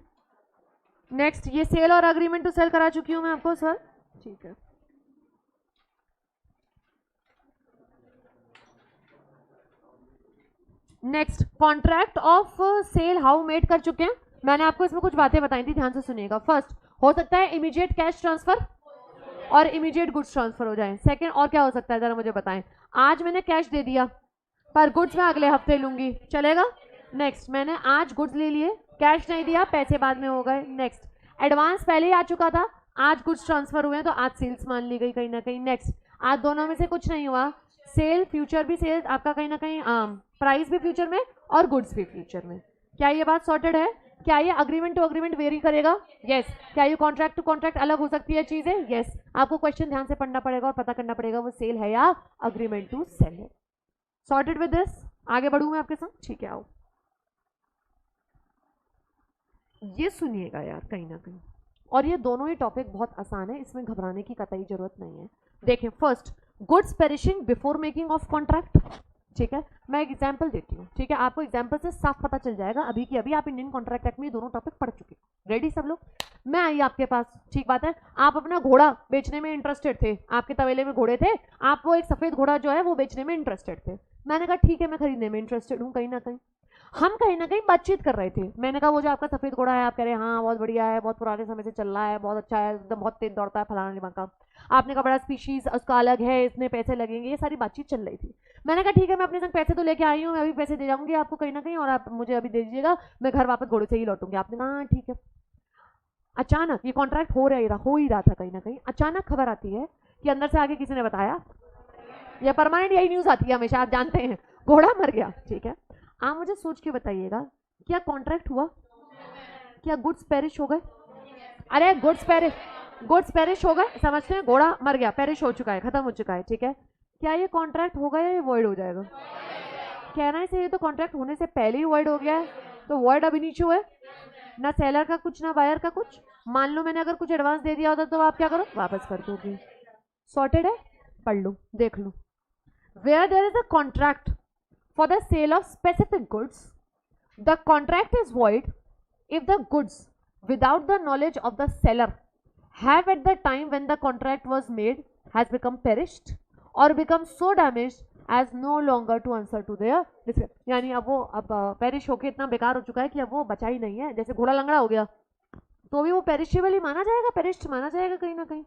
नेक्स्ट, ये सेल और अग्रीमेंट टू सेल करा चुकी हूं मैं आपको सर, ठीक है। Next, contract of sale how made कर चुके हैं, मैंने आपको इसमें कुछ बातें बताई थी, ध्यान से सुनिएगा। फर्स्ट, हो सकता है इमीडिएट कैश ट्रांसफर और इमीडिएट गुड्स ट्रांसफर हो जाए। सेकंड, और क्या हो सकता है जरा मुझे बताएं। आज मैंने कैश दे दिया, पर गुड्स मैं अगले हफ्ते लूंगी, चलेगा? नेक्स्ट, मैंने आज गुड्स ले लिए, कैश नहीं दिया, पैसे बाद में हो गए। नेक्स्ट, एडवांस पहले ही आ चुका था, आज गुड्स ट्रांसफर हुए हैं तो आज सेल्स मान ली गई कहीं ना कहीं। नेक्स्ट, आज दोनों में से कुछ नहीं हुआ, सेल फ्यूचर भी सेल आपका कहीं ना कहीं, प्राइस भी फ्यूचर में और गुड्स भी फ्यूचर में। क्या ये बात सॉर्टेड है? क्या ये अग्रीमेंट टू अग्रीमेंट वेरी करेगा? यस। क्या ये कॉन्ट्रैक्ट टू कॉन्ट्रैक्ट अलग हो सकती है चीजें? यस। आपको क्वेश्चन ध्यान से पढ़ना पड़ेगा और पता करना पड़ेगा वो सेल है या अग्रीमेंट टू सेल है। Sorted with this? आगे बढ़ूं मैं आपके साथ, ठीक है? आओ, ये सुनिएगा यार कहीं ना कहीं, और ये दोनों ही टॉपिक बहुत आसान है, इसमें घबराने की कतई जरूरत नहीं है। देखें, first, goods perishing before making of contract, ठीक है? मैं एक एग्जांपल देती हूँ, ठीक है? आपको एग्जांपल से साफ पता चल जाएगा, अभी की अभी आप इंडियन कॉन्ट्रैक्ट एक्ट में ये दोनों टॉपिक पढ़ चुके हैं। रेडी सब लोग? मैं आई आपके पास, ठीक बात है, आप अपना घोड़ा बेचने में इंटरेस्टेड थे, आपके तवेले में घोड़े थे, आप वो एक सफेद घोड़ा जो है वो बेचने में इंटरेस्टेड थे। मैंने कहा ठीक है, मैं खरीदने में इंटरेस्टेड हूँ कहीं ना कहीं। हम कहीं ना कहीं बातचीत कर रहे थे, मैंने कहा वो जो आपका सफेद घोड़ा है, आप कह रहे हैं हाँ बहुत बढ़िया है, बहुत पुराने समय से चल रहा है, बहुत अच्छा है, एकदम बहुत तेज दौड़ता है, फलाना ढिमाका। आपने कहा बड़ा स्पीशीज उसका अलग है, इसमें पैसे लगेंगे, ये सारी बातचीत चल रही थी। मैंने कहा ठीक है, मैं अपने संग पैसे तो लेके आई हूँ, मैं अभी पैसे दे जाऊंगी आपको कहीं ना कहीं, और आप मुझे अभी दे दीजिएगा, मैं घर वापस घोड़े से ही लौटूंगी। आपने कहा हाँ ठीक है। अचानक ये कॉन्ट्रैक्ट हो ही रहा था कहीं ना कहीं, अचानक खबर आती है कि अंदर से आगे किसी ने बताया, या परमानेंट यही न्यूज आती है हमेशा, आप जानते हैं, घोड़ा मर गया, ठीक है? आप मुझे सोच के बताइएगा, क्या कॉन्ट्रैक्ट हुआ? क्या गुड्स पेरिश हो गए? अरे गुड्स पेरिश हो गए, समझते हैं? घोड़ा मर गया, पेरिश हो चुका है, खत्म हो चुका है, ठीक है? क्या ये कॉन्ट्रैक्ट हो गया या वॉइड हो जाएगा? कहना है ये तो कॉन्ट्रैक्ट होने से पहले ही वॉइड हो गया है, तो वर्ड अब इनिशियो है, ना सेलर का कुछ ना बायर का कुछ। मान लो मैंने अगर कुछ एडवांस दे दिया होता तो आप क्या करो, वापस कर दोगे। सॉर्टेड है, पढ़ लो देख लो। Where there is a contract for the sale of specific goods, the contract is void if the goods without the knowledge of the seller have at the time when the contract was made has become perished or become so damaged as no longer to answer to their description। यानी अब वो perish होके इतना बेकार हो चुका है कि अब वो बचा ही नहीं है। जैसे घोड़ा लंगड़ा हो गया तो भी वो पेरिशेबल ही माना जाएगा, पेरिश्ड माना जाएगा कहीं ना कहीं।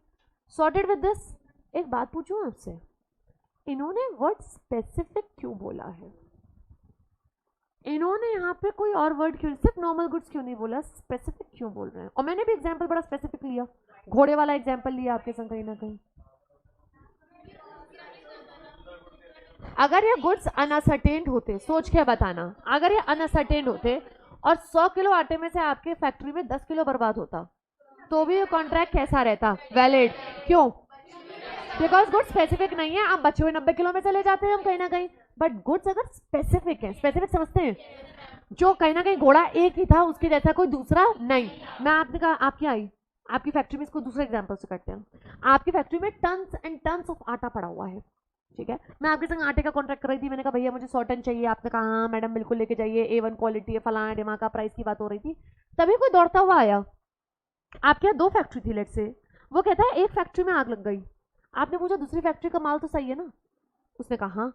Sorted with this. एक बात पूछूं आपसे, इन्होंने वर्ड स्पेसिफिक क्यों बोला है? इन्होंने यहाँ पे कोई और वर्ड क्यों, सिर्फ नॉर्मल गुड्स क्यों नहीं बोला, स्पेसिफिक क्यों बोल रहे हैं? और मैंने भी एग्जांपल बड़ा स्पेसिफिक लिया, घोड़े वाला एग्जांपल लिया आपके संग कहीं ना कहीं। अगर ये गुड्स अनअसर्टेन्ड होते, सोच के बताना, अगर ये अनअसर्टेन्ड होते और 100 किलो आटे में से आपके फैक्ट्री में 10 किलो बर्बाद होता तो भी ये कॉन्ट्रैक्ट कैसा रहता, वैलिड। क्यों? बिकॉज गुड्स स्पेसिफिक नहीं है। आप बचे हुए 90 किलो में चले जाते हैं हम कहीं ना कहीं, बट गुड्स अगर स्पेसिफिक है, स्पेसिफिक समझते हैं, जो कहीं ना कहीं घोड़ा एक ही था, उसके जैसा कोई दूसरा नहीं। मैं आपने कहा आपकी आई, आपकी फैक्ट्री में, इसको दूसरे एग्जांपल से करते हैं, आपकी फैक्ट्री में टन्स एंड टन्स ऑफ आटा पड़ा हुआ है, ठीक है। मैं आपके संग आटे का कॉन्ट्रैक्ट कर रही थी, मैंने कहा भैया मुझे 100 टन चाहिए। आपने कहा हाँ मैडम बिल्कुल लेके जाइए, A1 क्वालिटी है, फलाना डिमा का, प्राइस की बात हो रही थी। तभी कोई दौड़ता हुआ आया, आपके यहाँ 2 फैक्ट्री थी लेट से, वो कहता है एक फैक्ट्री में आग लग गई। आपने पूछा दूसरी फैक्ट्री का माल तो सही है ना? उसने कहा हाँ।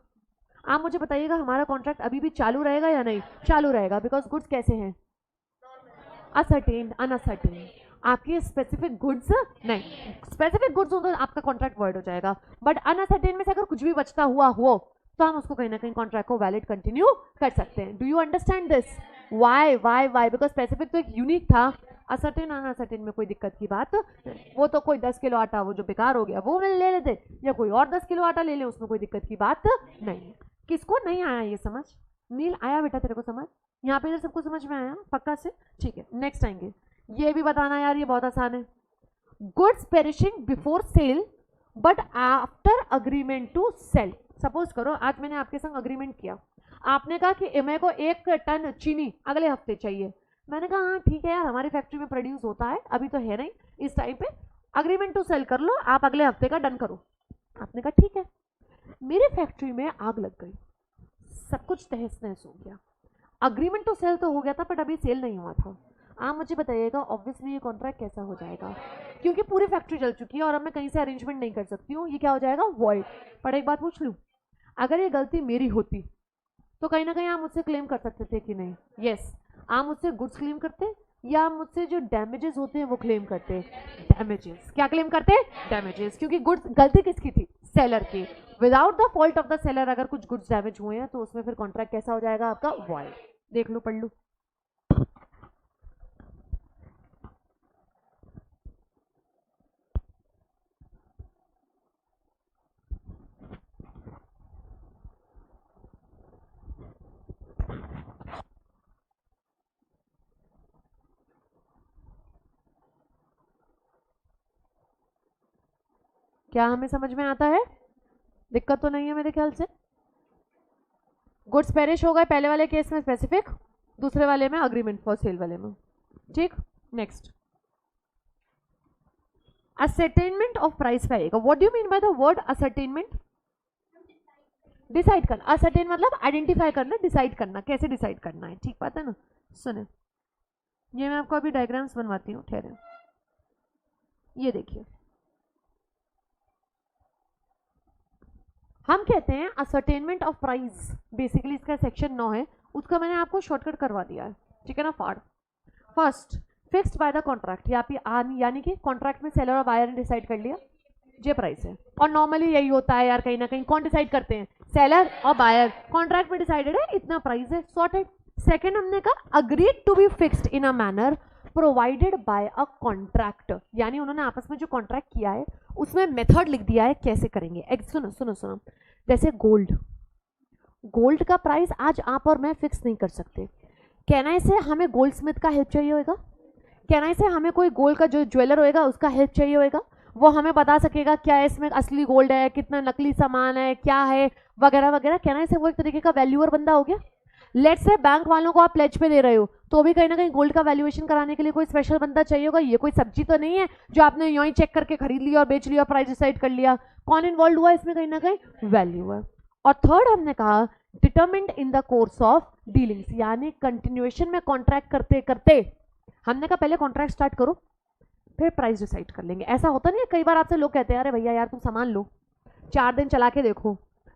आप मुझे बताइएगा हमारा कॉन्ट्रैक्ट अभी भी चालू रहेगा या नहीं? चालू रहेगा, बिकॉज गुड्स कैसे हैं, असर्टेन, अनअसर्टेन। आपकी स्पेसिफिक गुड्स नहीं, स्पेसिफिक गुड्स हो तो आपका कॉन्ट्रैक्ट वर्ड हो जाएगा, बट अनअसर्टेन में से अगर कुछ भी बचता हुआ हो तो हम उसको कहीं ना कहीं कॉन्ट्रैक्ट को वैलिड कंटिन्यू कर सकते हैं। Do you understand this? Why why why? Because specific तो एक यूनिक था, असर्टेन अनअसर्टेन में कोई दिक्कत की बात। वो तो कोई 10 किलो आटा वो जो बेकार हो गया वो ले लेते, या कोई और 10 किलो आटा ले ले, उसमें कोई दिक्कत की बात नहीं। किसको नहीं आया ये समझ? नील आया बेटा तेरे को समझ? यहाँ पे सबको समझ में आया पक्का से? ठीक है, नेक्स्ट आएंगे। ये भी बताना यार, ये बहुत आसान है। Goods perishing before sale but after agreement to sell. Suppose करो आज मैंने आपके संग अग्रीमेंट किया, आपने कहा कि मेरे को 1 टन चीनी अगले हफ्ते चाहिए। मैंने कहा हाँ ठीक है यार, हमारी फैक्ट्री में प्रोड्यूस होता है, अभी तो है नहीं इस टाइम पे, अग्रीमेंट टू सेल कर लो, आप अगले हफ्ते का डन करो। आपने कहा ठीक है। मेरी फैक्ट्री में आग लग गई, सब कुछ तहस नहस हो गया, अग्रीमेंट टू सेल तो हो गया था बट अभी सेल नहीं हुआ था। आप मुझे बताइएगा ऑब्वियसली ये कॉन्ट्रैक्ट कैसा हो जाएगा? क्योंकि पूरी फैक्ट्री जल चुकी है और अब मैं कहीं से अरेंजमेंट नहीं कर सकती हूँ, ये क्या हो जाएगा, वॉइड। पर एक बात पूछ लूँ, अगर ये गलती मेरी होती तो कहीं ना कहीं आप मुझसे क्लेम कर सकते थे कि नहीं? यस, आप मुझसे गुड्स क्लेम करते या मुझसे जो डैमेजेस होते हैं वो क्लेम करते? डैमेजेस। क्या क्लेम करते? डैमेजेस। क्योंकि गुड्स गलती किसकी थी? सेलर की। Without the fault of the seller अगर कुछ गुड्स डैमेज हुए हैं तो उसमें फिर कॉन्ट्रैक्ट कैसा हो जाएगा आपका? वॉइड। देख लो, पढ़ लो। क्या हमें समझ में आता है? दिक्कत तो नहीं है मेरे ख्याल से। गुड्स पेरिश हो गए पहले वाले केस में स्पेसिफिक, दूसरे वाले में अग्रीमेंट फॉर सेल वाले में, ठीक। नेक्स्ट, असर्टेनमेंट ऑफ प्राइस का आएगा। What do you mean by the word ascertainment? Decide करना। असर्टेन मतलब आइडेंटिफाई करना, डिसाइड करना, कैसे डिसाइड करना है, ठीक बात है ना? सुने, ये मैं आपको अभी डायग्राम्स बनवाती हूँ, ठहरे। ये देखिए, हम कहते हैं असर्टेनमेंट ऑफ प्राइस, बेसिकली इसका सेक्शन 9 है, उसका मैंने आपको शॉर्टकट करवा दिया है, ठीक है ना? First, fixed by the contract, यानी कि कॉन्ट्रैक्ट में सेलर और बायर ने डिसाइड कर लिया ये प्राइस है। और नॉर्मली यही होता है यार, कहीं ना कहीं कौन डिसाइड करते हैं? सेलर और बायर। कॉन्ट्रैक्ट में डिसाइडेड है इतना प्राइस है, सॉर्टेड। सेकेंड, हमने कहा agreed to be fixed in a manner provided by a contract, यानी उन्होंने आपस में जो कॉन्ट्रैक्ट किया है उसमें मेथड लिख दिया है कैसे करेंगे। सुनो सुनो सुनो, जैसे गोल्ड का प्राइस आज आप और मैं फिक्स नहीं कर सकते। कहना से हमें गोल्ड स्मिथ का हेल्प चाहिए होगा, कहना से हमें कोई गोल्ड का जो ज्वेलर होएगा उसका हेल्प चाहिए होगा, वो हमें बता सकेगा क्या इसमें असली गोल्ड है, कितना नकली सामान है, क्या है, वगैरह वगैरह। कहना से वो एक तरीके का वैल्यूअर बंदा हो गया। लेट्स से बैंक वालों को आप प्लेज पे दे रहे हो, तो भी कहीं ना कहीं गोल्ड का वैल्यूएशन कराने के लिए कोई स्पेशल बंदा चाहिए होगा। ये कोई सब्जी तो नहीं है जो आपने यूं ही चेक करके खरीद लिया और बेच लिया और प्राइस डिसाइड कर लिया। कौन इन्वॉल्व हुआ इसमें? कहीं ना कहीं वैल्यूअर। और थर्ड हमने कहा determined in the course of dealings, यानी कंटिन्यूएशन में कॉन्ट्रैक्ट करते करते हमने कहा पहले कॉन्ट्रैक्ट स्टार्ट करो फिर प्राइस डिसाइड कर लेंगे। ऐसा होता नहीं है, कई बार आपसे लोग कहते हैं अरे भैया यार तुम सामान लो 4 दिन चला के देखो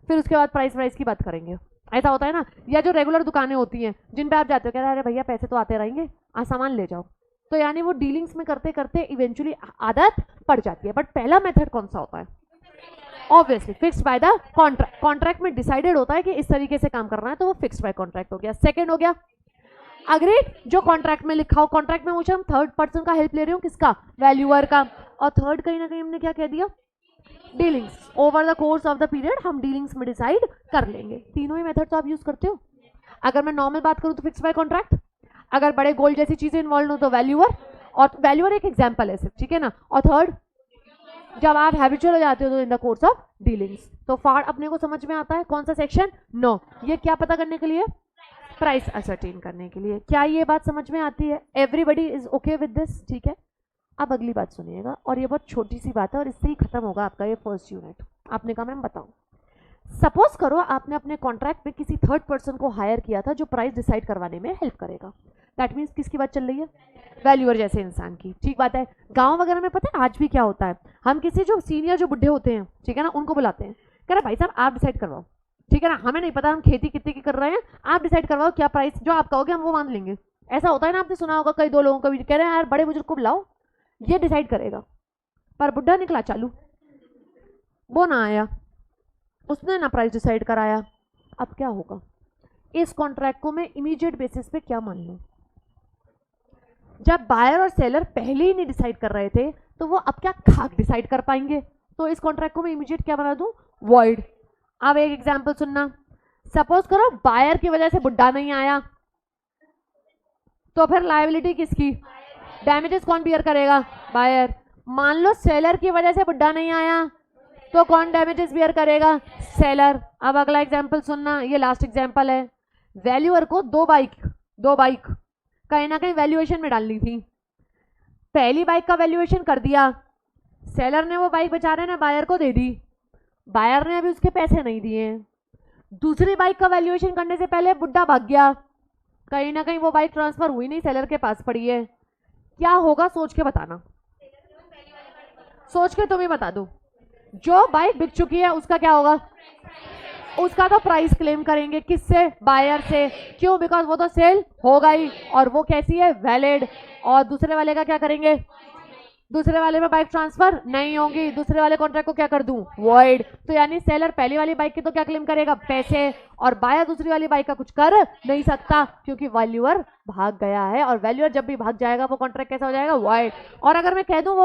फिर उसके बाद प्राइस की बात करेंगे। ऐसा होता है ना। या जो रेगुलर दुकानें होती हैं जिन पे आप जाते हो, कह रहे अरे भैया पैसे तो आते रहेंगे, आज सामान ले जाओ। तो यानी वो डीलिंग्स में करते करते इवेंचुअली आदत पड़ जाती है। बट पहला मेथड कौन सा होता है? Obviously fixed by the contract. Contract में डिसाइडेड होता है कि इस तरीके से काम करना है, तो वो फिक्स्ड बाय कॉन्ट्रैक्ट हो गया। सेकंड हो गया अग्रीड, जो कॉन्ट्रैक्ट में लिखा हो। कॉन्ट्रैक्ट में मुझे हम थर्ड पर्सन का हेल्प ले रही हूँ, किसका? वैल्यूअर का। और थर्ड कहीं ना कहीं हमने क्या कह दिया? Dealings. Over the course of the period हम डीलिंग्स में डिसाइड कर लेंगे। तीनों ही मेथड तो आप यूज करते हो। अगर मैं नॉर्मल बात करूं तो फिक्स्ड बाय कॉन्ट्रैक्ट, अगर बड़े गोल्ड जैसी चीजें इन्वॉल्व हो तो वैल्यूअर, और वैल्यूअर एक एग्जांपल है सिर्फ, ठीक है ना। और थर्ड जब आप हैबिचुअल हो जाते हो तो in the course of dealings. तो फाड़ अपने को समझ में आता है। कौन सा सेक्शन? नो। ये क्या पता करने के लिए? प्राइस असर्टेन करने के लिए। क्या ये बात समझ में आती है? Everybody is okay with this? ठीक है, अब अगली बात सुनिएगा, और ये बहुत छोटी सी बात है और इससे ही खत्म होगा आपका ये फर्स्ट यूनिट। आपने कहा मैम बताऊं, सपोज करो आपने अपने कॉन्ट्रैक्ट में किसी थर्ड पर्सन को हायर किया था जो प्राइस डिसाइड करवाने में हेल्प करेगा। दैट मीन्स किसकी बात चल रही है? वैल्यूअर जैसे इंसान की। ठीक बात है। गांव वगैरह में पता है आज भी क्या होता है, हम किसी जो सीनियर जो बुढ़े होते हैं, ठीक है ना, उनको बुलाते हैं, कह रहे भाई साहब आप डिसाइड करवाओ, ठीक है ना, हमें नहीं पता हम खेती कितने की कर रहे हैं, आप डिसाइड करवाओ क्या प्राइस, जो आप कहोगे हम वो मान लेंगे। ऐसा होता है ना, आपने सुना होगा कई दो लोगों का भी, कह रहे हैं यार बड़े बुजुर्ग को बुलाओ ये डिसाइड करेगा। पर बुढ़ा निकला चालू, वो ना आया, उसने ना प्राइस डिसाइड कराया। अब क्या होगा? इस कॉन्ट्रैक्ट को मैं इमीडिएट बेसिस पे क्या मान लूं? जब बायर और सेलर पहले ही नहीं डिसाइड कर रहे थे तो वो अब क्या खाक डिसाइड कर पाएंगे? तो इस कॉन्ट्रैक्ट को मैं इमीडिएट क्या बना दूं? वॉइड। अब एक एग्जांपल सुनना, सपोज करो बायर की वजह से बुढ़ा नहीं आया, तो फिर लायबिलिटी किसकी? डैमेजेस कौन बियर करेगा? बायर। मान लो सेलर की वजह से बुढ़ा नहीं आया, तो कौन डैमेजेस बियर करेगा? सेलर। अब अगला एग्जांपल सुनना, ये लास्ट एग्जांपल है। वैल्यूअर को दो बाइक कहीं ना कहीं वैल्यूएशन में डालनी थी। पहली बाइक का वैल्यूएशन कर दिया, सेलर ने वो बाइक बेचारे ने बायर को दे दी, बायर ने अभी उसके पैसे नहीं दिए। दूसरी बाइक का वैल्यूएशन करने से पहले बुढ़ा भाग गया, कहीं ना कहीं वो बाइक ट्रांसफर हुई नहीं, सेलर के पास पड़ी है। क्या होगा सोच के बताना, सोच के तुम ही बता दो। जो बाइक बिक चुकी है उसका क्या होगा? उसका तो प्राइस क्लेम करेंगे, किससे? बायर से। क्यों? बिकॉज वो तो सेल हो गई और वो कैसी है? वैलिड। और दूसरे वाले का क्या करेंगे? दूसरे वाले में बाइक ट्रांसफर नहीं होगी, दूसरे वाले कॉन्ट्रैक्ट को क्या कर दूं? वॉइड। तो यानी सेलर पहली वाली बाइक की तो क्या क्लेम करेगा? पैसे, और बायर दूसरी वाली बाइक का कुछ कर नहीं सकता क्योंकि वैल्यूअर भाग गया है, और वैल्यूअर जब भी भाग जाएगा वो कॉन्ट्रैक्ट कैसा हो जाएगा? वॉइड। और अगर मैं कह दूं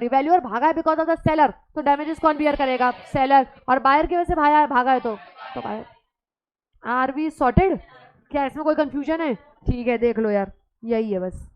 वैल्यूअर भागा है बिकॉज ऑफ द सेलर, तो डैमेजेस कौन बियर करेगा? सेलर। और बायर की वजह से भागा है तो बायर। Are we sorted? क्या इसमें कोई कंफ्यूजन है? ठीक है, देख लो यार, यही है बस।